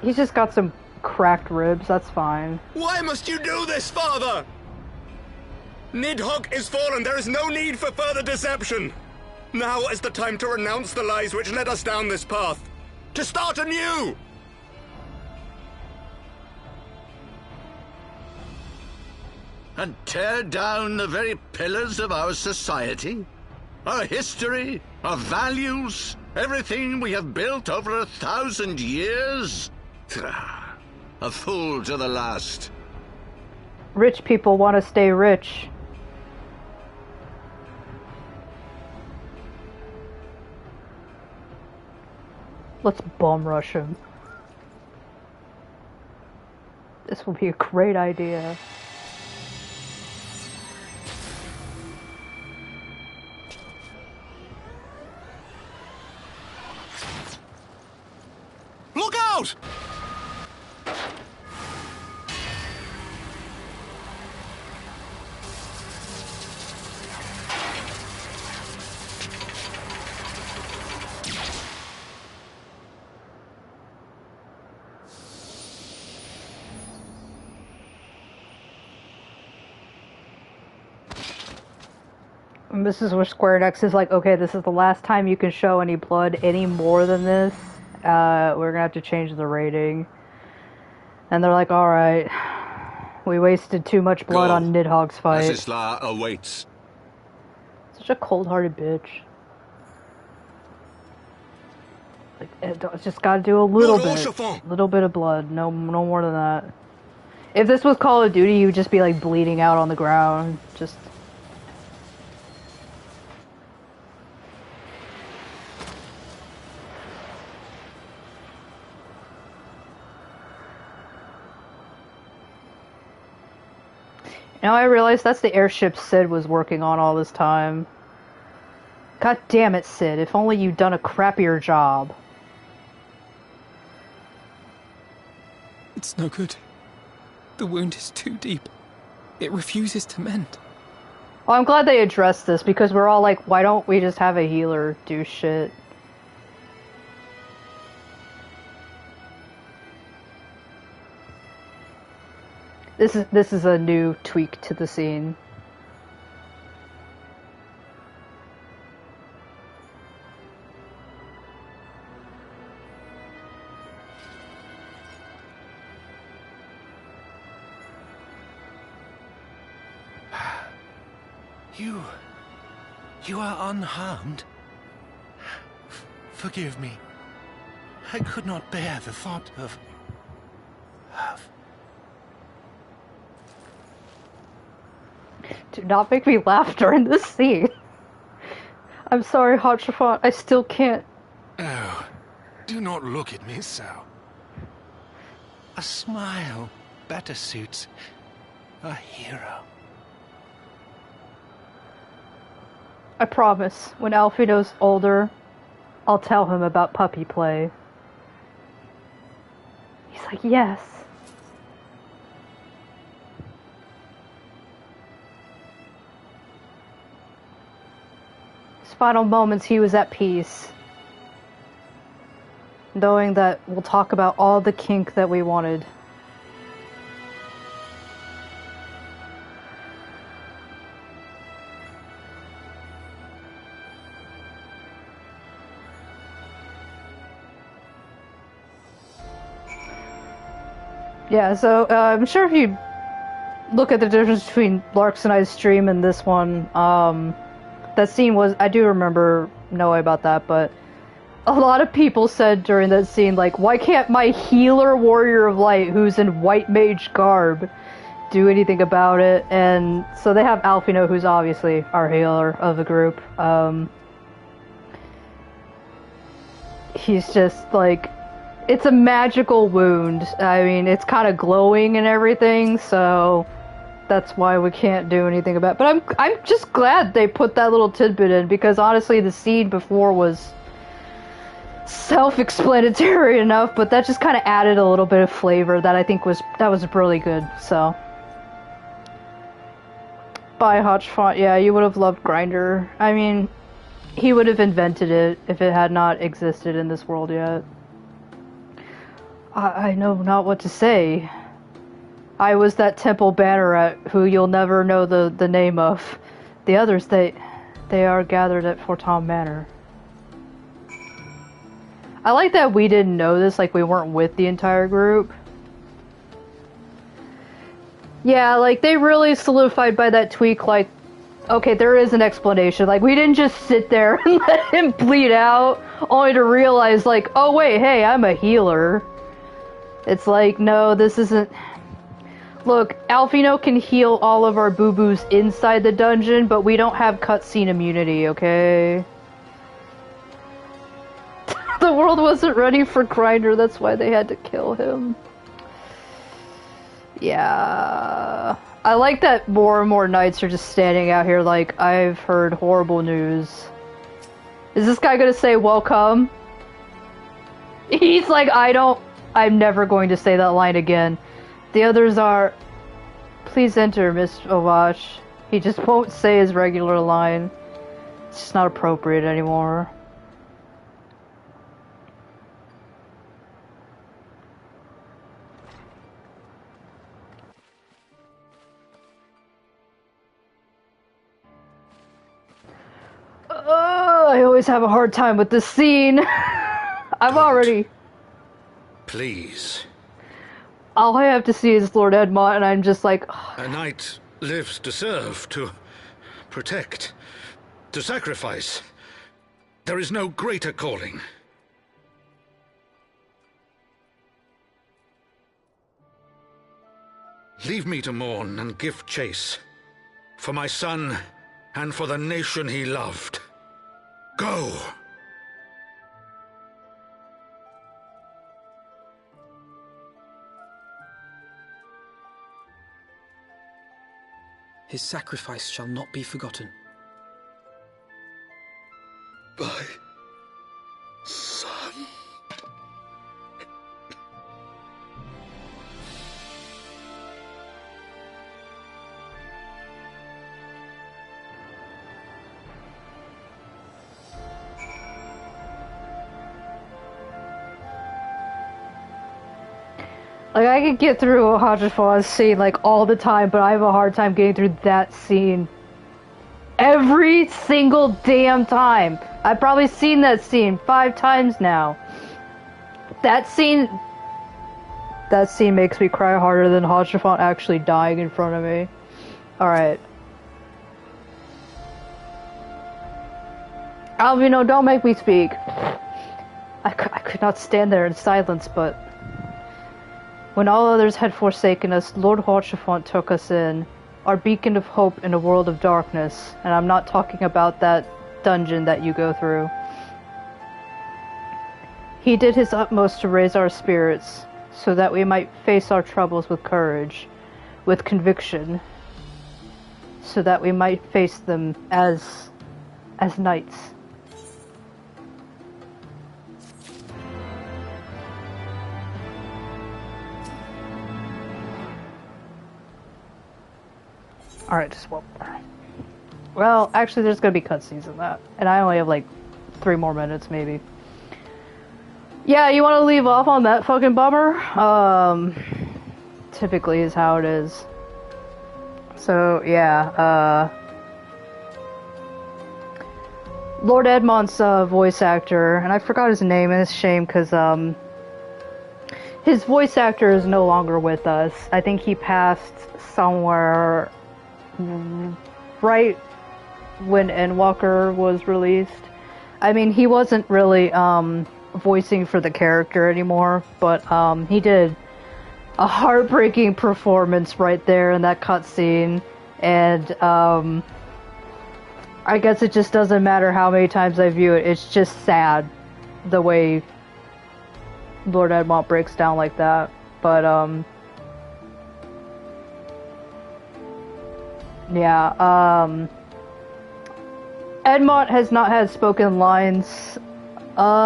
He's just got some cracked ribs, that's fine. Why must you do this, Father? Nidhogg is fallen. There is no need for further deception. Now is the time to renounce the lies which led us down this path. To start anew! And tear down the very pillars of our society? Our history, our values, everything we have built over 1,000 years? A fool to the last. Rich people want to stay rich. Let's bomb rush him. This will be a great idea. Look out! And this is where Square Enix is like, okay, this is the last time you can show any blood any more than this. We're gonna have to change the rating. And they're like, alright, We wasted too much blood on Nidhogg's fight. Azizla awaits. Such a cold-hearted bitch. Like, it's just gotta do a little bit of blood. No more than that. If this was Call of Duty, you would just be like bleeding out on the ground. Just. Now I realize that's the airship Sid was working on all this time. God damn it, Sid. If only you'd done a crappier job. It's no good. The wound is too deep. It refuses to mend. Well, I'm glad they addressed this, because we're all like, why don't we just have a healer do shit? This is a new tweak to the scene. You are unharmed? Forgive me. I could not bear the thought of... Do not make me laugh during this scene. I'm sorry, Hot Chiffon. I still can't... Oh, do not look at me so. A smile better suits a hero. I promise, when Alfredo's older, I'll tell him about puppy play. He's like, yes. His final moments, he was at peace. Knowing that we'll talk about all the kink that we wanted. Yeah, so I'm sure if you look at the difference between Lark's and I's stream and this one, that scene was, I do remember knowing about that, but a lot of people said during that scene, like, why can't my healer warrior of light, who's in white mage garb, do anything about it? And so they have Alfino, who's obviously our healer of the group. He's just like, it's a magical wound. I mean, it's kind of glowing and everything, so that's why we can't do anything about it. But I'm just glad they put that little tidbit in, because honestly the scene before was self-explanatory enough, but that just kind of added a little bit of flavor that I think was really good. So bye, Hotchfont. Yeah, you would have loved Grinder. I mean, he would have invented it if it had not existed in this world yet. I know not what to say. I was that temple banneret who you'll never know the name of. The others, they are gathered at Forton Manor. I like that we didn't know this, like we weren't with the entire group. Yeah, like they really solidified by that tweak, like, okay, there is an explanation. Like, we didn't just sit there and let him bleed out, only to realize, like, oh wait, hey, I'm a healer. It's like, no, this isn't... Look, Alfino can heal all of our boo-boos inside the dungeon, but we don't have cutscene immunity, okay? The world wasn't ready for Grinder, that's why they had to kill him. Yeah... I like that more and more knights are just standing out here like, I've heard horrible news. Is this guy gonna say welcome? He's like, I'm never going to say that line again. The others are, please enter, Miss Ovasch. He just won't say his regular line. It's just not appropriate anymore. I always have a hard time with this scene. I'm already... Please. all I have to see is Lord Edmont, and I'm just like... A knight lives to serve, to protect, to sacrifice. There is no greater calling. Leave me to mourn and give chase. For my son, and for the nation he loved. Go! His sacrifice shall not be forgotten. My son. Like, I could get through a Hodgepodge scene, like, all the time, but I have a hard time getting through that scene. Every single damn time! I've probably seen that scene 5 times now. That scene makes me cry harder than Hodgepodge actually dying in front of me. Alright. Alvino, don't make me speak. I could not stand there in silence, but... When all others had forsaken us, Lord Hodgepodge took us in, our beacon of hope in a world of darkness, and I'm not talking about that dungeon that you go through. He did his utmost to raise our spirits, so that we might face our troubles with courage, with conviction, so that we might face them as knights. Alright, just well. Well, actually, there's gonna be cutscenes in that. And I only have like 3 more minutes, maybe. Yeah, you wanna leave off on that fucking bummer? Typically is how it is. So, yeah, Lord Edmont's voice actor, and I forgot his name, and it's a shame because, his voice actor is no longer with us. I think he passed somewhere right when Endwalker was released. I mean, he wasn't really voicing for the character anymore, but he did a heartbreaking performance right there in that cutscene, and I guess it just doesn't matter how many times I view it, it's just sad the way Lord Edmont breaks down like that. But yeah, Edmont has not had spoken lines,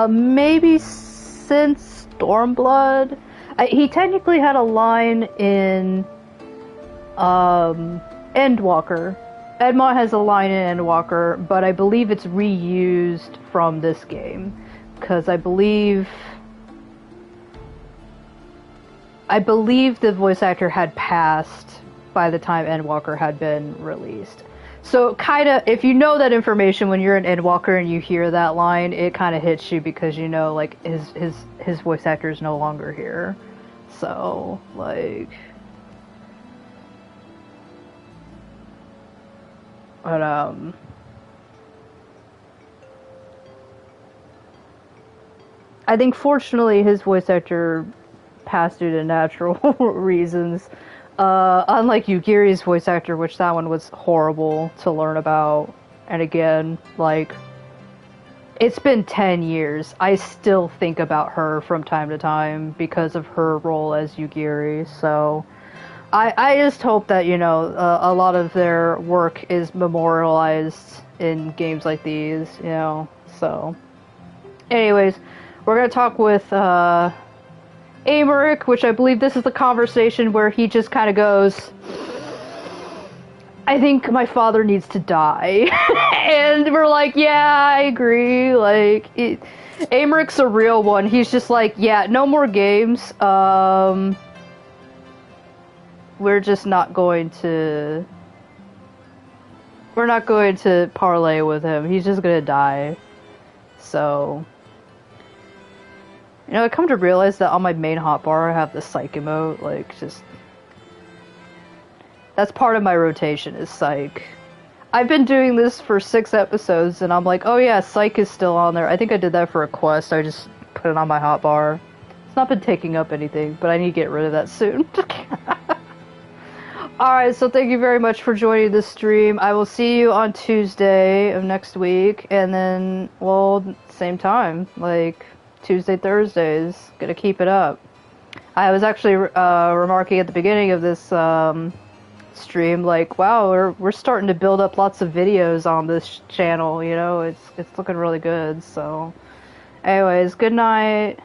maybe since Stormblood. He technically had a line in, Endwalker. Edmont has a line in Endwalker, but I believe it's reused from this game. Because I believe the voice actor had passed by the time Endwalker had been released. So kinda, if you know that information when you're in Endwalker and you hear that line, it kinda hits you because you know, like, his voice actor is no longer here. So, like... But, I think fortunately his voice actor passed due to natural reasons. Unlike Yugiri's voice actor, which that one was horrible to learn about. And again, like, it's been 10 years. I still think about her from time to time because of her role as Yugiri, so... I just hope that, you know, a lot of their work is memorialized in games like these, you know, so... Anyways, we're gonna talk with, Aymeric, which I believe this is the conversation where he just kind of goes, I think my father needs to die. And we're like, yeah, I agree. Like, Aymeric's a real one. He's just like, yeah, no more games. We're just not going to... We're not going to parlay with him. He's just gonna die. So... You know, I come to realize that on my main hotbar I have the psych emote, like, just... That's part of my rotation, is psych. I've been doing this for 6 episodes, and I'm like, oh yeah, psych is still on there. I think I did that for a quest, I just put it on my hotbar. It's not been taking up anything, but I need to get rid of that soon. Alright, so thank you very much for joining this stream. I will see you on Tuesday of next week, and then, well, same time, like, Tuesday, Thursdays. Gonna keep it up. I was actually remarking at the beginning of this stream, like, wow, we're starting to build up lots of videos on this channel, you know, it's looking really good, so. Anyways, good night.